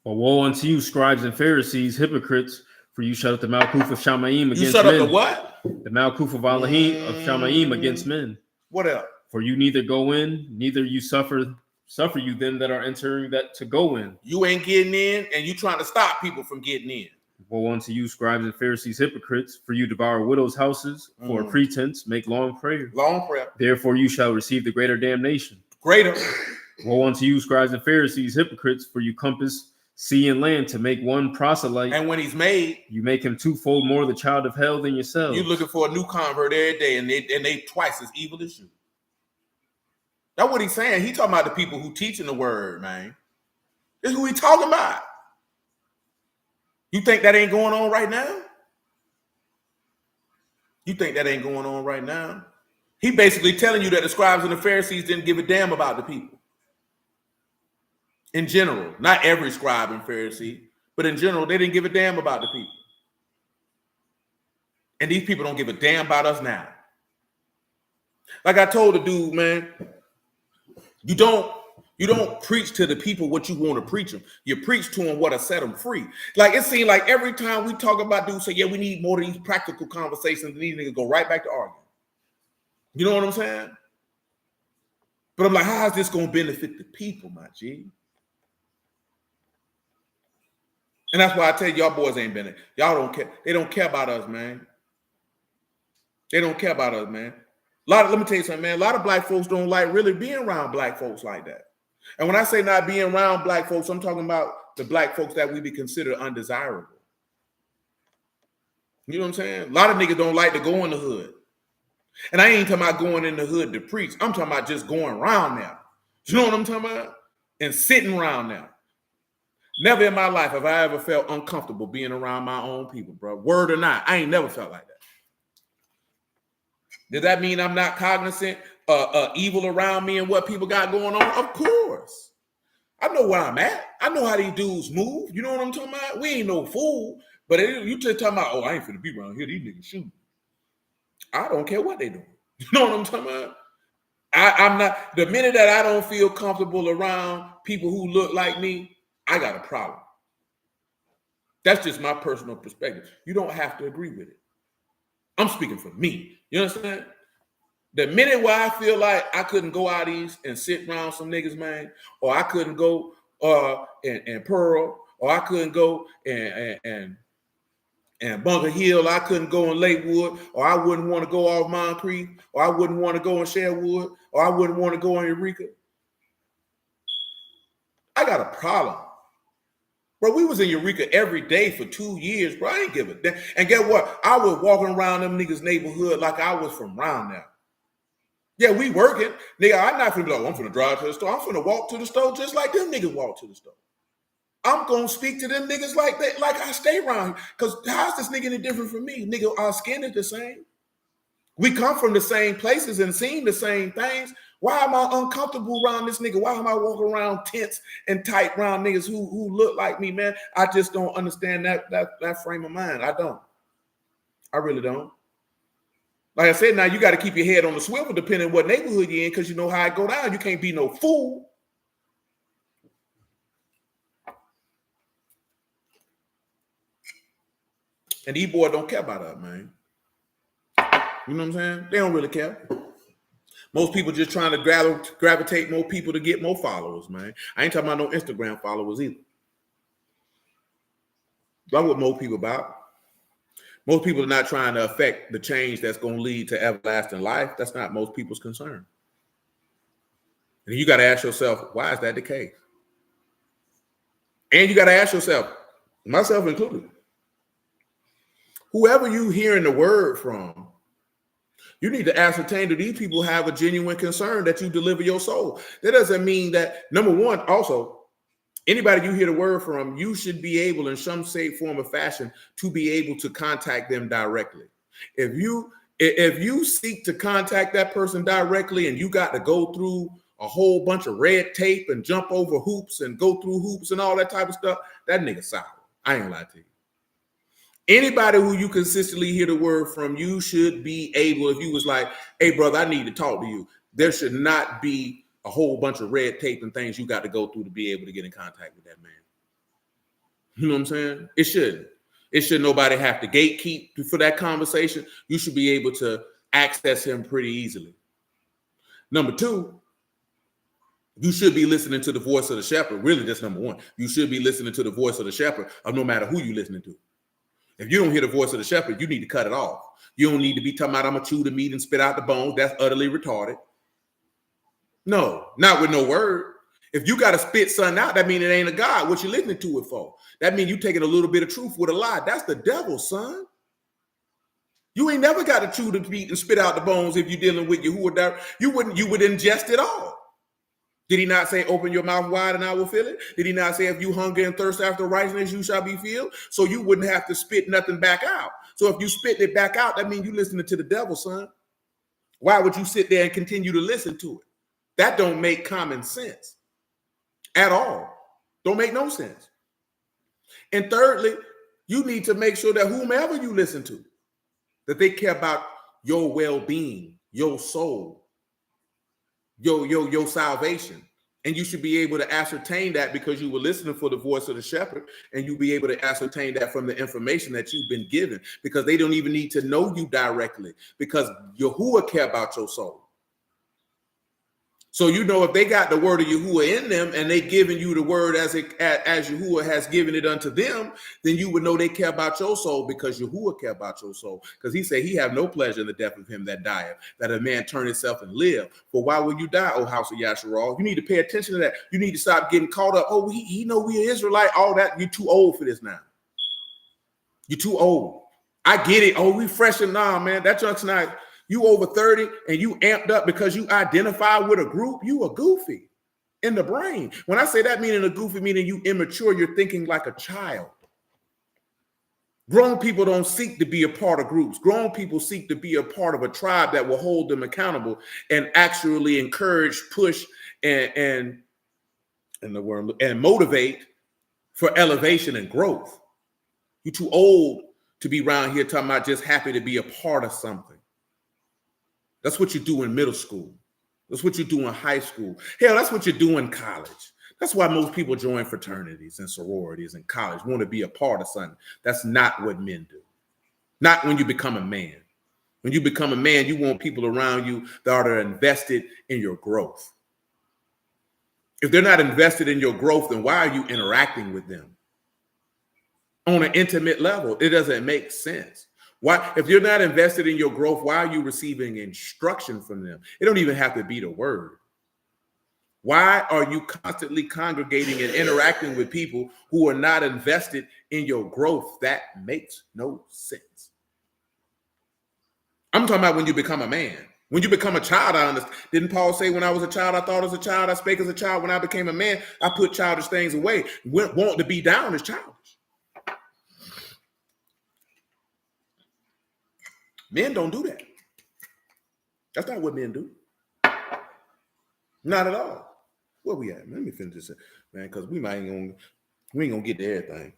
Well, woe unto you, scribes and Pharisees, hypocrites, for you shut up the Malkuth of Shamaim against men. You shut up the what? The Malkuth of Elohim of Shamaim against men. What else? For you neither go in, neither you suffer you them that are entering that to go in. You ain't getting in, and you trying to stop people from getting in. Woe unto you, scribes and Pharisees, hypocrites, for you devour widows' houses for a pretense, make long prayer. Long prayer. Therefore you shall receive the greater damnation. Greater. Woe unto you, scribes and Pharisees, hypocrites, for you compass sea and land to make one proselyte. And when he's made, you make him twofold more the child of hell than yourselves. You're looking for a new convert every day, and they twice as evil as you. That's what he's saying. He talking about the people who teaching the word, man. This is who he talking about. You think that ain't going on right now? You think that ain't going on right now? He basically telling you that the scribes and the Pharisees didn't give a damn about the people. In general, not every scribe and Pharisee, but in general, they didn't give a damn about the people. And these people don't give a damn about us now. Like I told the dude, man, you don't preach to the people what you want to preach them. You preach to them what will set them free. Like it seems like every time we talk about dudes say, yeah, we need more of these practical conversations, and these niggas go right back to arguing. You know what I'm saying? But I'm like, how is this going to benefit the people, my G? And that's why I tell you, y'all boys ain't been it. Y'all don't care. They don't care about us, man. They don't care about us, man. Let me tell you something, man. A lot of black folks don't like really being around black folks like that. And when I say not being around black folks, I'm talking about the black folks that we be considered undesirable. You know what I'm saying? A lot of niggas don't like to go in the hood. And I ain't talking about going in the hood to preach. I'm talking about just going around now. You know what I'm talking about? And sitting around now. Never in my life have I ever felt uncomfortable being around my own people, bro. Word or not, I ain't never felt like that. Does that mean I'm not cognizant evil around me and what people got going on? Of course. I know where I'm at. I know how these dudes move. You know what I'm talking about? We ain't no fool. But you just talking about, oh, I ain't finna be around here. These niggas shooting. I don't care what they doing. You know what I'm talking about? I'm not, the minute that I don't feel comfortable around people who look like me, I got a problem. That's just my personal perspective. You don't have to agree with it. I'm speaking for me. You understand? The minute where I feel like I couldn't go out east and sit around some niggas, man, or I couldn't go and Pearl, or I couldn't go and Bunker Hill, I couldn't go in Lakewood, or I wouldn't want to go off Mount Creek, or I wouldn't want to go in Sherwood, or I wouldn't want to go in Eureka. I got a problem. Bro, we was in Eureka every day for 2 years, bro. I ain't give a damn. And guess what? I was walking around them niggas' neighborhood like I was from around there. Yeah, we working. Nigga, I'm not finna be like, I'm finna drive to the store. I'm finna walk to the store just like them niggas walk to the store. I'm gonna speak to them niggas like that, like I stay around. Because how's this nigga any different from me? Nigga, our skin is the same. We come from the same places and seen the same things. Why am I uncomfortable around this nigga? Why am I walking around tense and tight around niggas who look like me, man? I just don't understand that frame of mind. I don't. I really don't. Like I said, now you got to keep your head on the swivel depending on what neighborhood you're in, because you know how it go down. You can't be no fool. And these boys don't care about us, man. You know what I'm saying? They don't really care. Most people just trying to gravitate more people to get more followers, man. I ain't talking about no Instagram followers either. That's what most people about. Most people are not trying to affect the change that's going to lead to everlasting life. That's not most people's concern. And you got to ask yourself, why is that the case? And you got to ask yourself, myself included, whoever you hearing the word from, you need to ascertain that these people have a genuine concern that you deliver your soul. That doesn't mean that, number one, also, anybody you hear the word from, you should be able in some shape, form, or fashion to be able to contact them directly. If you seek to contact that person directly and you got to go through a whole bunch of red tape and jump over hoops and go through hoops and all that type of stuff, that nigga sour. I ain't lie to you. Anybody who you consistently hear the word from, you should be able, if you was like, hey, brother, I need to talk to you, there should not be a whole bunch of red tape and things you got to go through to be able to get in contact with that man. You know what I'm saying? It shouldn't. It should nobody have to gatekeep for that conversation. You should be able to access him pretty easily. Number two, you should be listening to the voice of the shepherd. Really, that's number one. You should be listening to the voice of the shepherd of no matter who you're listening to. If you don't hear the voice of the shepherd, you need to cut it off. You don't need to be talking about I'm going to chew the meat and spit out the bones. That's utterly retarded. No, not with no word. If you got to spit something out, that means it ain't a God. What you listening to it for? That means you taking a little bit of truth with a lie. That's the devil, son. You ain't never got to chew the meat and spit out the bones if you're dealing with Yahuwah. You would ingest it all. Did he not say, open your mouth wide and I will fill it? Did he not say, if you hunger and thirst after righteousness, you shall be filled? So you wouldn't have to spit nothing back out. So if you spit it back out, that means you listening to the devil, son. Why would you sit there and continue to listen to it? That don't make common sense at all. Don't make no sense. And thirdly, you need to make sure that whomever you listen to, that they care about your well-being, your soul, your salvation. And you should be able to ascertain that because you were listening for the voice of the shepherd, and you'll be able to ascertain that from the information that you've been given, because they don't even need to know you directly, because Yahuwah care about your soul. So you know if they got the word of Yahuwah in them and they giving you the word as Yahuwah has given it unto them, then you would know they care about your soul, because Yahuwah care about your soul. Because he said he have no pleasure in the death of him that dieth, that a man turn himself and live. For why will you die, O house of Yasharal? You need to pay attention to that. You need to stop getting caught up. Oh, he know we are Israelite, all that. You're too old for this now. You're too old. I get it. Oh, we fresh and nah, man. That junk's not. You over 30 and you amped up because you identify with a group, you a goofy in the brain. When I say that, meaning a goofy, meaning you immature, you're thinking like a child. Grown people don't seek to be a part of groups. Grown people seek to be a part of a tribe that will hold them accountable and actually encourage, push, and motivate for elevation and growth. You're too old to be around here talking about just happy to be a part of something. That's what you do in middle school. That's what you do in high school. Hell, that's what you do in college. That's why most people join fraternities and sororities in college, want to be a part of something. That's not what men do. Not when you become a man. When you become a man, you want people around you that are invested in your growth. If they're not invested in your growth, then why are you interacting with them? On an intimate level, it doesn't make sense. Why, if you're not invested in your growth, why are you receiving instruction from them? It don't even have to be the word. Why are you constantly congregating and interacting with people who are not invested in your growth? That makes no sense. I'm talking about when you become a man. When you become a child, I understand. Didn't Paul say, when I was a child, I thought as a child, I spake as a child. When I became a man, I put childish things away. Want to be down as childish. Men don't do that. That's not what men do. Not at all. Where we at? Let me finish this, man, because we ain't gonna get to everything.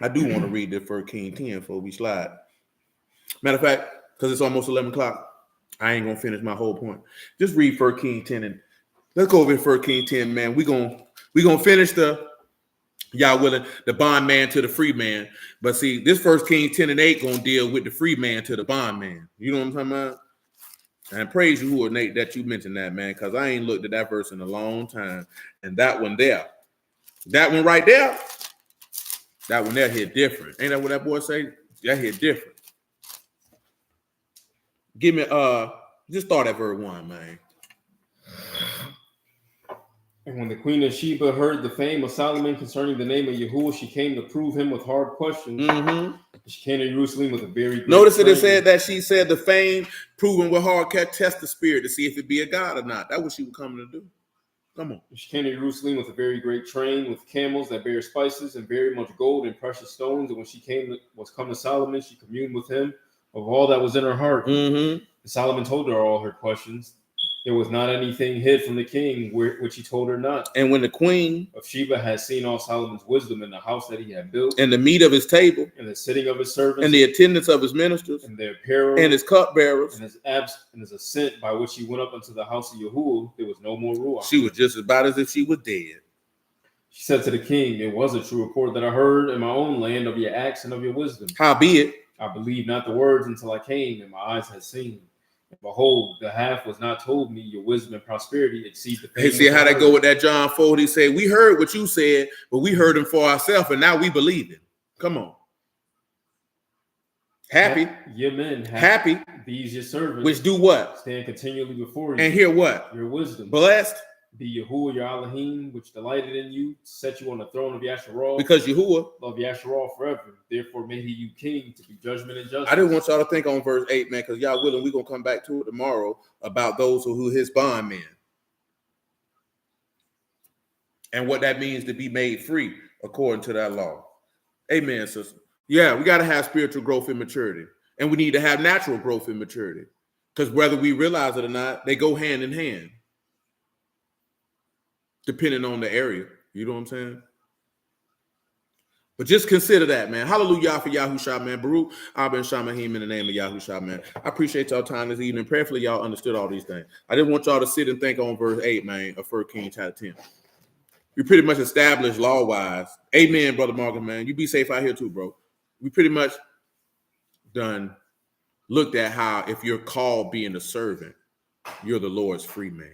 I do want to read this 1 Kings 10 before we slide. Matter of fact, because it's almost 11 o'clock, I ain't gonna finish my whole point. Just read 1 Kings 10 and let's go over 1 Kings 10, man. We gonna finish y'all willing, the bond man to the free man. But see, this 1 Kings 10 and 8 gonna deal with the free man to the bond man. You know what I'm talking about? And praise you, Nate, that you mentioned that, man, because I ain't looked at that verse in a long time. And that one there, that one right there, that one there hit different. Ain't that what that boy say? That hit different. Give me, just start at verse 1, man. And when the queen of Sheba heard the fame of Solomon concerning the name of Yahuwah, she came to prove him with hard questions. Mm-hmm. She came to Jerusalem with a very great Notice it said that she said the fame, proven with hard test the spirit to see if it be a god or not. That's what she was coming to do. Come on. She came to Jerusalem with a very great train, with camels that bear spices and very much gold and precious stones. And when she was come to Solomon, she communed with him of all that was in her heart. Mm-hmm. And Solomon told her all her questions. There was not anything hid from the king, which he told her not. And when the queen of Sheba had seen all Solomon's wisdom in the house that he had built, and the meat of his table, and the sitting of his servants, and the attendance of his ministers, and their apparel, and his cupbearers, and his ascent by which he went up unto the house of Yahuwah, there was no more ruach. She was just about as if she was dead. She said to the king, it was a true report that I heard in my own land of your acts and of your wisdom. Howbeit, I believed not the words until I came, and my eyes had seen. And behold, the half was not told me. Your wisdom and prosperity exceed the fame. See how that go with that John 4? He said, we heard what you said, but we heard him for ourselves, and now we believe it. Come on. Happy. Your men happy. These your servants. Which do what? Stand continually before you. And hear what? Your wisdom. Blessed. Be Yahuwah your Elohim, which delighted in you, set you on the throne of Yasharal. Because Yahuwah love Yasharal forever. Therefore made he you king to be judgment and justice. I didn't want y'all to think on verse 8, man, because y'all willing, we're going to come back to it tomorrow about those who his bondmen. And what that means to be made free according to that law. Amen, sister. Yeah, we got to have spiritual growth and maturity. And we need to have natural growth and maturity. Because whether we realize it or not, they go hand in hand. Depending on the area. You know what I'm saying? But just consider that, man. Hallelujah for Yahushua, man. Baruch Abba and Shamahim in the name of Yahushua, man. I appreciate y'all time this evening. Prayerfully, y'all understood all these things. I didn't want y'all to sit and think on verse 8, man, of 1 Kings chapter 10. We pretty much established law-wise. Amen, Brother Morgan, man. You be safe out here too, bro. We pretty much looked at how if you're called being a servant, you're the Lord's free man.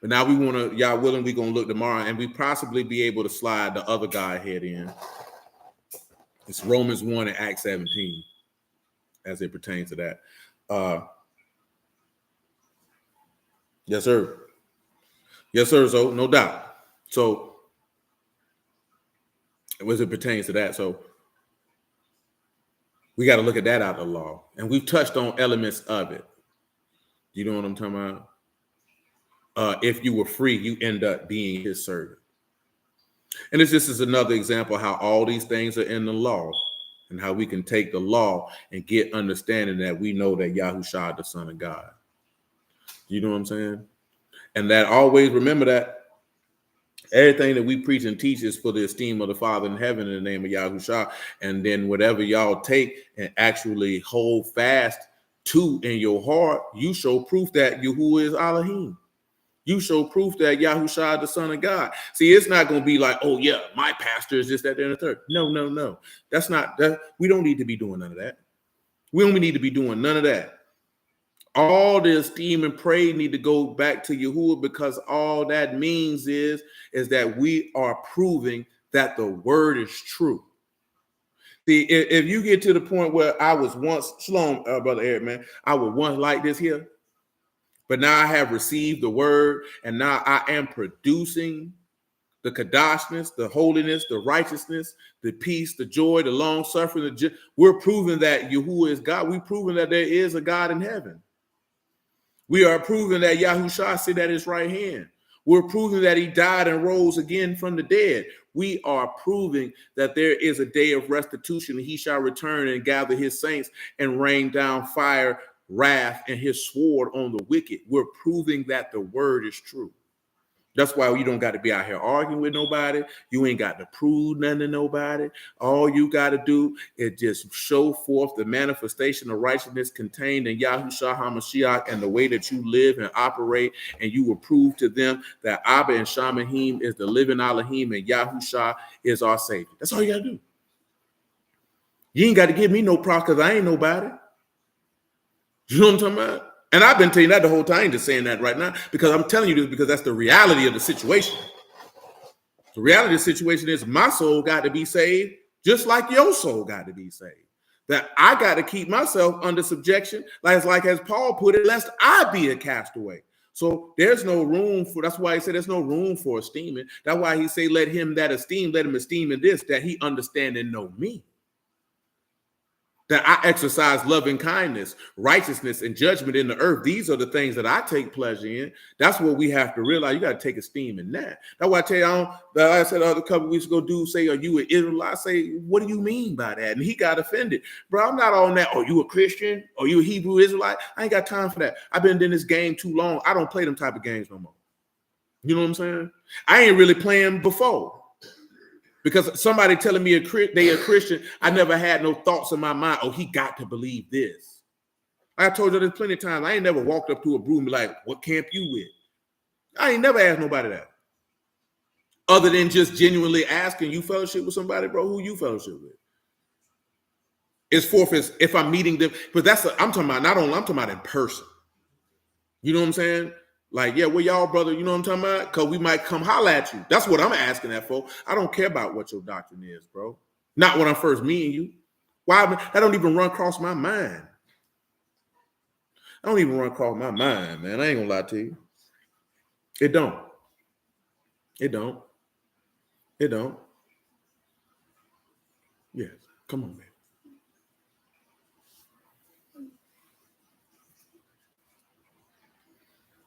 But now we want to, y'all willing, we're going to look tomorrow and we possibly be able to slide the other guy head in. It's Romans 1 and Acts 17 as it pertains to that. Yes, sir. Yes, sir. So no doubt. So as it pertains to that, so we got to look at that out of the law. And we've touched on elements of it. You know what I'm talking about? If you were free, you end up being his servant. And this is another example of how all these things are in the law. and how we can take the law and get understanding that we know that Yahushua is the Son of God. You know what I'm saying? And that always remember that everything that we preach and teach is for the esteem of the Father in heaven in the name of Yahushua. And then whatever y'all take and actually hold fast to in your heart, you show proof that Yahuwah is Elohim. You show proof that Yahushua is the Son of God. See, it's not going to be like, oh yeah, my pastor is this, that, and the third. No. That's not that. We don't need to be doing none of that. We don't need to be doing none of that. All the esteem and praise need to go back to Yahuwah, because all that means is that we are proving that the word is true. See, if you get to the point where I was once, shalom, Brother Eric, man, I was once like this here, but now I have received the word, and now I am producing the kadoshness, the holiness, the righteousness, the peace, the joy, the long suffering. We're proving that Yahuwah is God. We're proving that there is a God in heaven. We are proving that Yahushua sit at his right hand. We're proving that he died and rose again from the dead. We are proving that there is a day of restitution, and he shall return and gather his saints and rain down fire, wrath, and his sword on the wicked. We're proving that the word is true. That's why you don't got to be out here arguing with nobody. You ain't got to prove nothing to nobody. All you got to do is just show forth the manifestation of righteousness contained in Yahushua HaMashiach and the way that you live and operate, and you will prove to them that Abba and Shamahim is the living Elohim and Yahushua is our Savior. That's all you got to do. You ain't got to give me no props because I ain't nobody. You know what I'm talking about? And I've been telling you that the whole time. I ain't just saying that right now because I'm telling you this because that's the reality of the situation. The reality of the situation is my soul got to be saved just like your soul got to be saved. That I got to keep myself under subjection, like as Paul put it, lest I be a castaway. So there's no room for, that's why he said there's no room for esteeming. That's why he say, let him that esteem, let him esteem in this, that he understand and know me. That I exercise loving kindness, righteousness, and judgment in the earth. These are the things that I take pleasure in. That's what we have to realize. You got to take esteem in that. That's why I tell you, I said a couple of weeks ago, dude say, are you an Israelite? I say, what do you mean by that? And he got offended. Bro, I'm not on that. Are you a Christian? Are you a Hebrew Israelite? I ain't got time for that. I've been in this game too long. I don't play them type of games no more. You know what I'm saying? I ain't really playing before. Because somebody telling me they a Christian, I never had no thoughts in my mind, oh, he got to believe this. I told you this plenty of times. I ain't never walked up to a broom and be like, what camp you with? I ain't never asked nobody that. Other than just genuinely asking, you fellowship with somebody, bro, who you fellowship with? It's fourth is if I'm meeting them, but I'm talking about not only, I'm talking about in person. You know what I'm saying? Like, yeah, well, y'all, brother, you know what I'm talking about? Because we might come holler at you. That's what I'm asking that for. I don't care about what your doctrine is, bro. Not when I'm first meeting you. Why? That don't even run across my mind. I don't even run across my mind, man. I ain't gonna lie to you. It don't. It don't. It don't. Yes. Come on, man.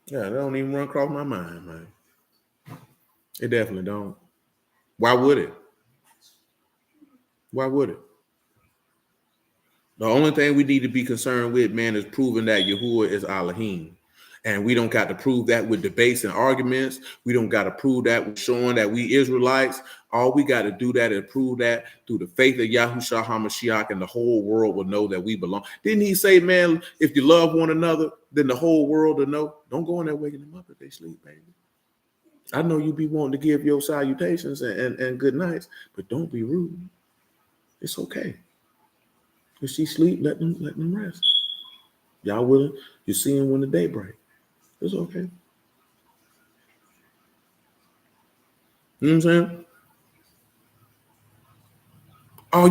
Yeah, that don't even run across my mind, man. It definitely don't. Why would it? Why would it? The only thing we need to be concerned with, man, is proving that Yahuwah is Elohim. And we don't got to prove that with debates and arguments. We don't got to prove that with showing that we Israelites. All we got to do that is prove that through the faith of Yahushua HaMashiach, and the whole world will know that we belong. Didn't he say, man, if you love one another, then the whole world will know? Don't go in there waking them up if they sleep, baby. I know you be wanting to give your salutations and good nights, but don't be rude. It's okay. If she sleep, let them rest. Y'all willing? You see him when the day break. It's okay. You know what I'm saying?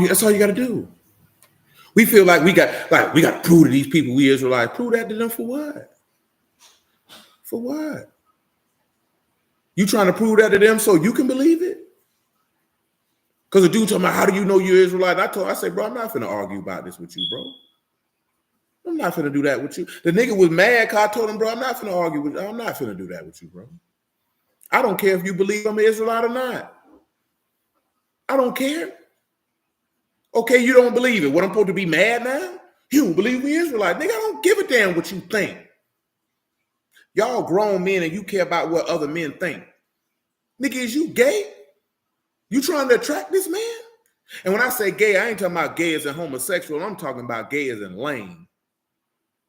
That's all you got to do. We feel like we got to prove to these people we Israelites. Prove that to them for what? For what? You trying to prove that to them so you can believe it? Because the dude talking about, how do you know you're Israelite? I say, bro, I'm not finna argue about this with you, bro. I'm not finna do that with you. The nigga was mad because I told him, bro, I'm not finna do that with you, bro. I don't care if you believe I'm an Israelite or not. I don't care. Okay, you don't believe it. What, I'm supposed to be mad now? You don't believe we Israelites. Nigga, I don't give a damn what you think. Y'all grown men and you care about what other men think. Nigga, is you gay? You trying to attract this man? And when I say gay, I ain't talking about gay as in homosexual. I'm talking about gay as in lame.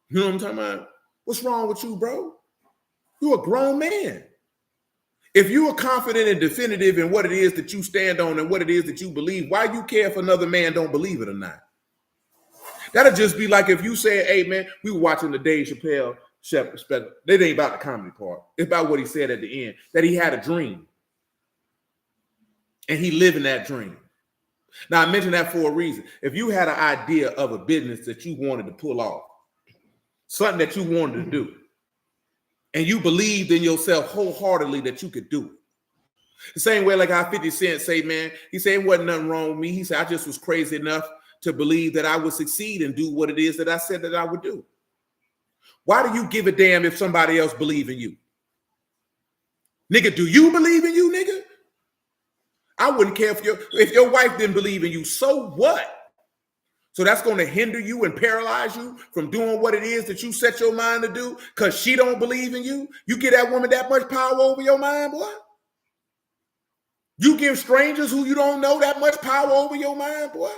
You know what I'm talking about? What's wrong with you, bro? You're a grown man. If you are confident and definitive in what it is that you stand on and what it is that you believe, why you care if another man don't believe it or not? That'll just be like if you say, hey, man, we were watching the Dave Chappelle special. It ain't about the comedy part. It's about what he said at the end, that he had a dream. And he lived in that dream. Now, I mentioned that for a reason. If you had an idea of a business that you wanted to pull off, something that you wanted to do, and you believed in yourself wholeheartedly that you could do it. The same way like how 50 Cent say, man, he said, it wasn't nothing wrong with me. He said, I just was crazy enough to believe that I would succeed and do what it is that I said that I would do. Why do you give a damn if somebody else believe in you? Nigga, do you believe in you, nigga? I wouldn't care if your wife didn't believe in you. So what? So that's going to hinder you and paralyze you from doing what it is that you set your mind to do because she don't believe in you? You give that woman that much power over your mind, boy? You give strangers who you don't know that much power over your mind, boy?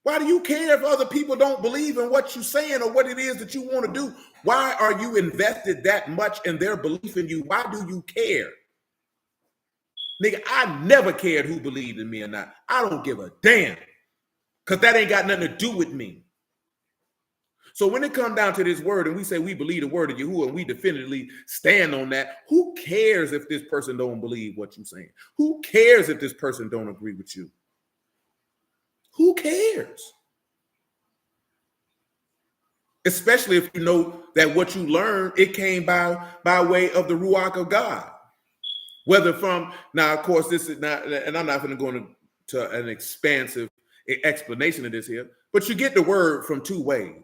Why do you care if other people don't believe in what you're saying or what it is that you want to do? Why are you invested that much in their belief in you? Why do you care? Nigga, I never cared who believed in me or not. I don't give a damn because that ain't got nothing to do with me. So when it comes down to this word and we say we believe the word of Yahuwah and we definitively stand on that, who cares if this person don't believe what you're saying? Who cares if this person don't agree with you? Who cares? Especially if you know that what you learned, it came by way of the Ruach of God. Whether from, now, of course, this is not, and I'm not going to go into an expansive explanation of this here, but you get the word from two ways.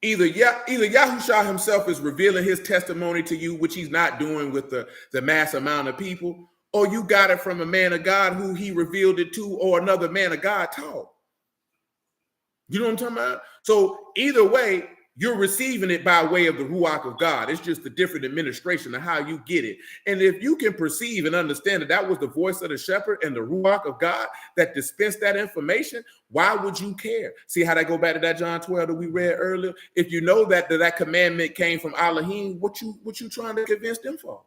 Either Yahushua himself is revealing his testimony to you, which he's not doing with the mass amount of people, or you got it from a man of God who he revealed it to, or another man of God taught. You know what I'm talking about? So either way, you're receiving it by way of the Ruach of God. It's just a different administration of how you get it. And if you can perceive and understand that that was the voice of the shepherd and the Ruach of God that dispensed that information, why would you care? See how that go back to that John 12 that we read earlier? If you know that commandment came from Elohim, what you trying to convince them for?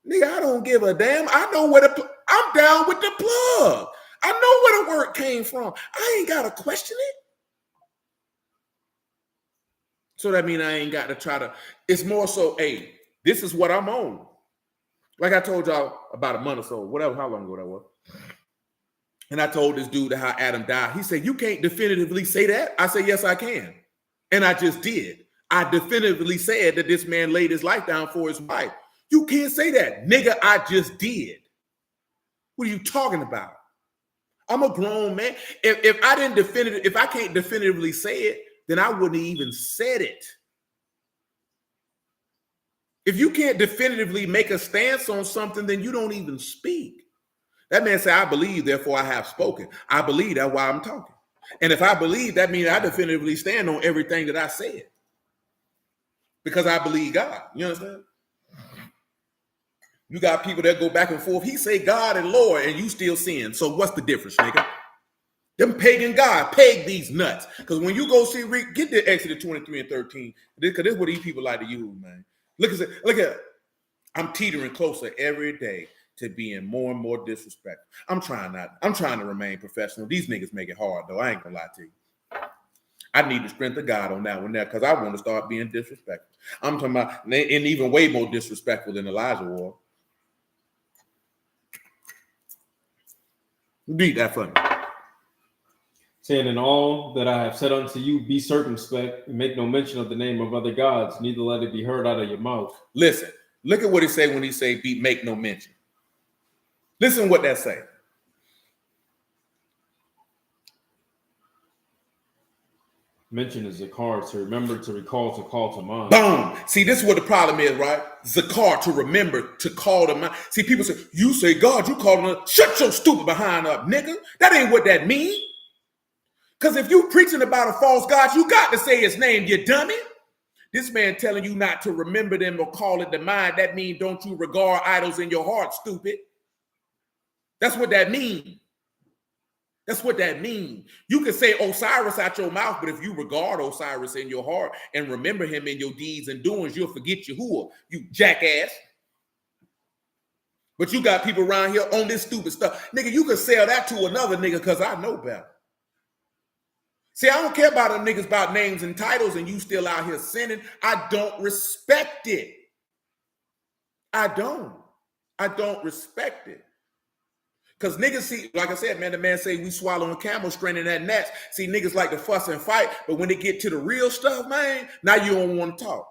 Nigga, I don't give a damn. I know where I'm down with the plug. I know where the word came from. I ain't got to question it. So that means I ain't got to try to, it's more so, hey, this is what I'm on. Like I told y'all about a month or so, whatever, how long ago that was. And I told this dude how Adam died. He said, you can't definitively say that. I said, yes, I can. And I just did. I definitively said that this man laid his life down for his wife. You can't say that. Nigga, I just did. What are you talking about? I'm a grown man. If I can't definitively say it, then I wouldn't have even said it. If you can't definitively make a stance on something, then you don't even speak. That man said, I believe, therefore I have spoken. I believe, that's why I'm talking. And if I believe, that means I definitively stand on everything that I said. Because I believe God. You understand? You got people that go back and forth. He say God and Lord, and you still sin. So what's the difference, nigga? Them pagan God, peg these nuts. Because when you go see, get the Exodus 23 and 13, because this is what these people like to use, man. Look at, I'm teetering closer every day to being more and more disrespectful. I'm trying to remain professional. These niggas make it hard, though. I ain't gonna lie to you. I need the strength of God on that one there, because I want to start being disrespectful. I'm talking about, and even way more disrespectful than Elijah was. Read that for me. Saying, in all that I have said unto you, be circumspect, and make no mention of the name of other gods, neither let it be heard out of your mouth. Listen, look at what he say when he say, make no mention. Listen what that say. mention is zakar, to remember, to recall, to call to mind. Boom. See, this is what the problem is, right? Zakar, to remember, to call to mind. See, people say, you say God, you call him. Shut your stupid behind up, nigga. That ain't what that means. Because if you preaching about a false God, you got to say his name, you dummy. This man telling you not to remember them or call it to mind. That means don't you regard idols in your heart, stupid. That's what that means. That's what that means. You can say Osiris out your mouth, but if you regard Osiris in your heart and remember him in your deeds and doings, you'll forget Yahuwah, you jackass. But you got people around here on this stupid stuff. Nigga, you can sell that to another nigga because I know better. See, I don't care about them niggas about names and titles and you still out here sinning. I don't respect it. I don't respect it. Because niggas see, like I said, man, the man say we swallowing camel straining that gnats. See, niggas like to fuss and fight, but when they get to the real stuff, man, now you don't want to talk.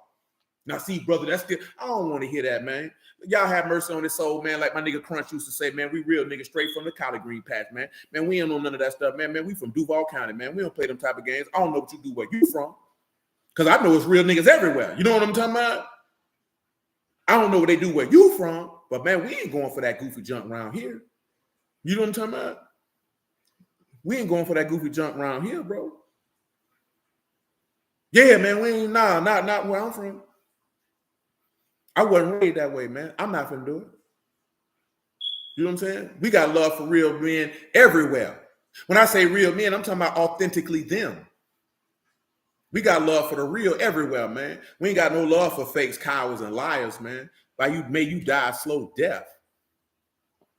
Now, see, brother, that's still, I don't want to hear that, man. Y'all have mercy on this soul, man. Like my nigga Crunch used to say, man, we real niggas straight from the collard green patch, man. Man, we ain't know none of that stuff, man. Man, we from Duval County, man. We don't play them type of games. I don't know what you do, where you from. Because I know it's real niggas everywhere. You know what I'm talking about? I don't know what they do where you from, but man, we ain't going for that goofy junk around here. You know what I'm talking about? We ain't going for that goofy junk around here, bro. Yeah, man, we ain't, not where I'm from. I wasn't raised that way, man. I'm not gonna do it. You know what I'm saying? We got love for real men everywhere. When I say real men, I'm talking about authentically them. We got love for the real everywhere, man. We ain't got no love for fakes, cowards, and liars, man. May you die a slow death.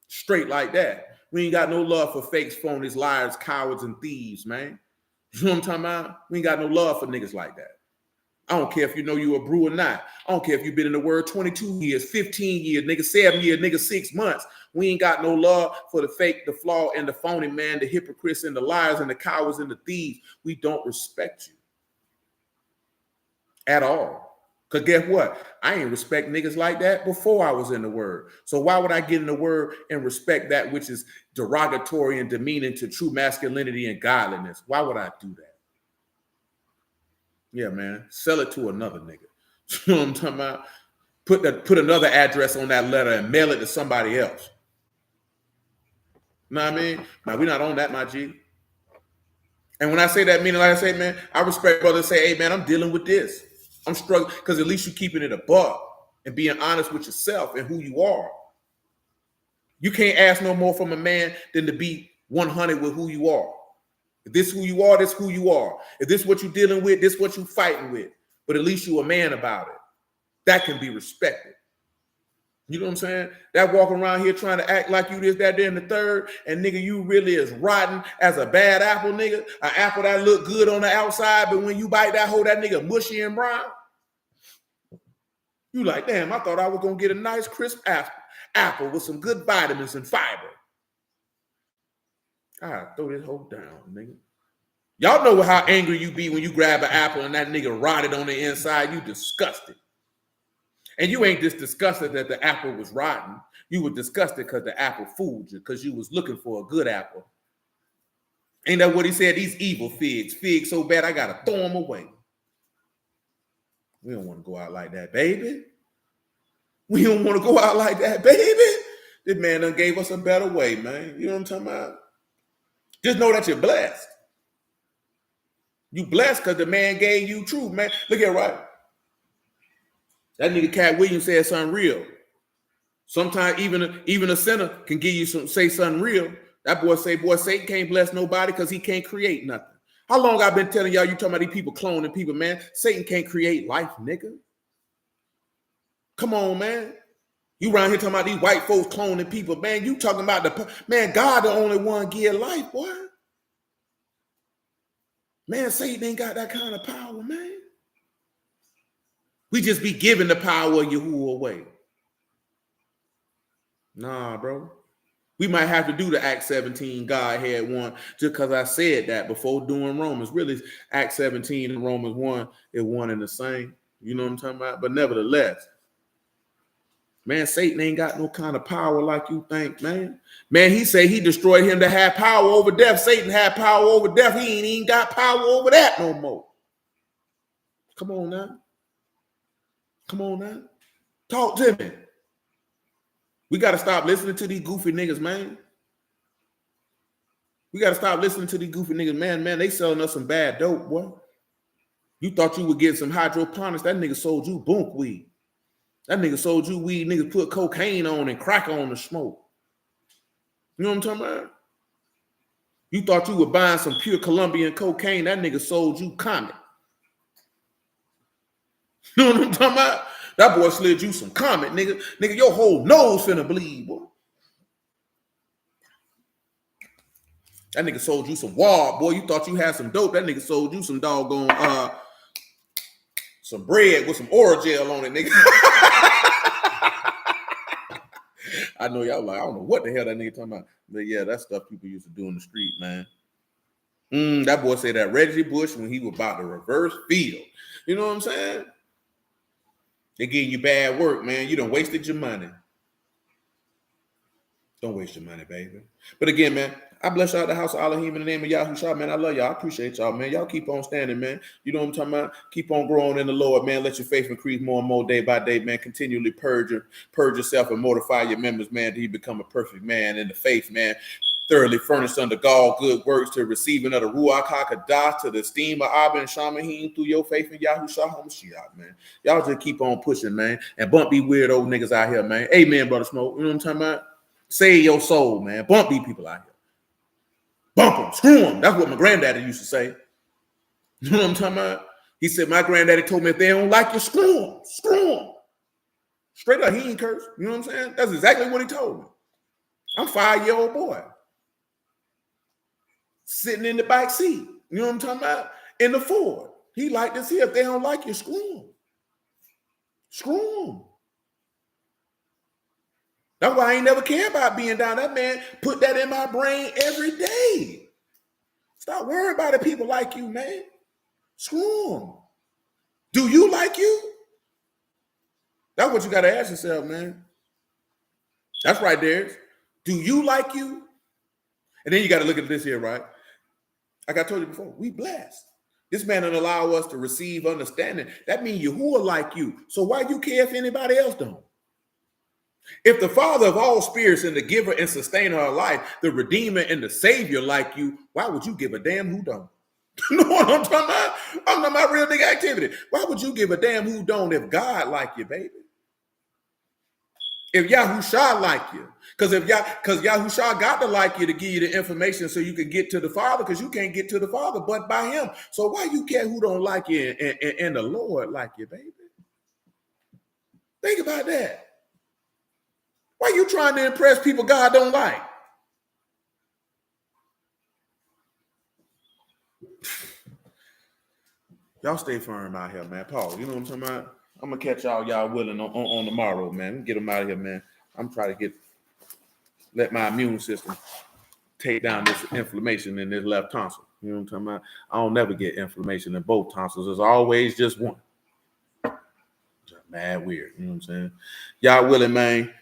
Straight like that. We ain't got no love for fakes, phonies, liars, cowards, and thieves, man. You know what I'm talking about? We ain't got no love for niggas like that. I don't care if you know you a brew or not. I don't care if you've been in the word 22 years, 15 years, nigga 7 years, nigga 6 months. We ain't got no love for the fake, the flaw, and the phony, man, the hypocrites and the liars and the cowards and the thieves. We don't respect you at all. Because guess what? I ain't respect niggas like that before I was in the word. So why would I get in the word and respect that which is derogatory and demeaning to true masculinity and godliness? Why would I do that? Yeah, man. Sell it to another nigga. You know what I'm talking about? Put another address on that letter and mail it to somebody else. You know what I mean? Now, we're not on that, my G. And when I say that, meaning like I say, man, I respect brothers say, hey, man, I'm dealing with this. I'm struggling because at least you're keeping it a buck and being honest with yourself and who you are. You can't ask no more from a man than to be 100 with who you are. If this is who you are, this is who you are. If this is what you're dealing with, this is what you're fighting with. But at least you're a man about it. That can be respected. You know what I'm saying? That walking around here trying to act like you this, that, there, and the third, and nigga, you really is rotten as a bad apple, nigga. An apple that look good on the outside, but when you bite that hole, that nigga mushy and brown. You like, damn, I thought I was going to get a nice crisp apple with some good vitamins and fiber. I throw this whole down, nigga. Y'all know how angry you be when you grab an apple and that nigga rotted on the inside. You disgusted. And you ain't just disgusted that the apple was rotten. You were disgusted because the apple fooled you, because you was looking for a good apple. Ain't that what he said? These evil figs. Figs so bad, I got to throw them away. We don't want to go out like that, baby. We don't want to go out like that, baby. This man done gave us a better way, man. You know what I'm talking about? Just know that you're blessed. You blessed because the man gave you truth, man. Look at right. That nigga Cat Williams said something real. Sometimes even a sinner can give you say something real. That boy say, boy, Satan can't bless nobody because he can't create nothing. How long I've been telling y'all, you talking about these people cloning people, man? Satan can't create life, nigga. Come on, man. You around here talking about these white folks cloning people, man. You talking about man, God the only one give life, boy. Man, Satan ain't got that kind of power, man. We just be giving the power of Yahuwah away. Nah, bro. We might have to do the Acts 17 Godhead one just because I said that before doing Romans. Really, Acts 17 and Romans 1 is one and the same. You know what I'm talking about? But nevertheless, man, Satan ain't got no kind of power like you think, man. Man, he say he destroyed him to have power over death. Satan had power over death. He ain't even got power over that no more. Come on now. Come on now. Talk to me. We got to stop listening to these goofy niggas, man. We got to stop listening to these goofy niggas, man. Man, they selling us some bad dope, boy. You thought you would get some hydroponics. That nigga sold you bunk weed. That nigga sold you weed. Niggas put cocaine on and crack on the smoke. You know what I'm talking about? You thought you were buying some pure Colombian cocaine. That nigga sold you Comet. You know what I'm talking about? That boy slid you some Comet, nigga. Nigga, your whole nose finna bleed, boy. That nigga sold you some wad, boy. You thought you had some dope. That nigga sold you some doggone some bread with some Orajel on it, nigga. I know y'all like, I don't know what the hell that nigga talking about. But yeah, that's stuff people used to do in the street, man. That boy said that Reggie Bush when he was about to reverse field. You know what I'm saying? They giving you bad work, man. You done wasted your money. Don't waste your money, baby. But again, man, I bless y'all the house of Elohim in the name of Yahushua, man. I love y'all. I appreciate y'all, man. Y'all keep on standing, man. You know what I'm talking about? Keep on growing in the Lord, man. Let your faith increase more and more day by day, man. Continually purge yourself and mortify your members, man, till you become a perfect man in the faith, man. Thoroughly furnished unto all good works to receiving of the Ruach HaKodesh to the esteem of Abba and Shamahim through your faith in Yahushua HaMashiach, man. Y'all just keep on pushing, man. And bump these weird old niggas out here, man. Amen, Brother Smoke. You know what I'm talking about? Save your soul, man. Bump these people out here. Bump them, screw them. That's what my granddaddy used to say. You know what I'm talking about? He said, my granddaddy told me if they don't like you, screw them. Screw them. Straight up, he ain't cursed. You know what I'm saying? That's exactly what he told me. I'm a 5-year-old boy. Sitting in the back seat. You know what I'm talking about? In the Ford. He like this here. If they don't like you, screw them. Screw them. That's why I ain't never cared about being down. That man put that in my brain every day. Stop worrying about it. People like you, man. Screw them. Do you like you? That's what you got to ask yourself, man. That's right there. Do you like you? And then you got to look at this here, right? Like I told you before, we blessed. This man doesn't allow us to receive understanding. That means Yahuwah like you. So why you care if anybody else don't? If the Father of all spirits and the giver and sustainer of life, the Redeemer and the Savior like you, why would you give a damn who don't? You know what I'm talking about? I'm talking about real nigga activity. Why would you give a damn who don't if God like you, baby? If Yahushua like you. Because Yahushua got to like you to give you the information so you can get to the Father, because you can't get to the Father but by him. So why you care who don't like you and the Lord like you, baby? Think about that. Why you trying to impress people God don't like? Y'all stay firm out here, man. Paul, you know what I'm talking about? I'm going to catch y'all willing on tomorrow, man. Get them out of here, man. I'm trying to let my immune system take down this inflammation in this left tonsil. You know what I'm talking about? I don't never get inflammation in both tonsils. There's always just one. Mad weird. You know what I'm saying? Y'all willing, man.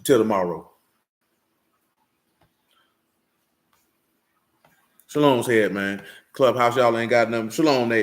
Till tomorrow. Shalom's head, man. Clubhouse, y'all ain't got nothing. Shalom, neighbor.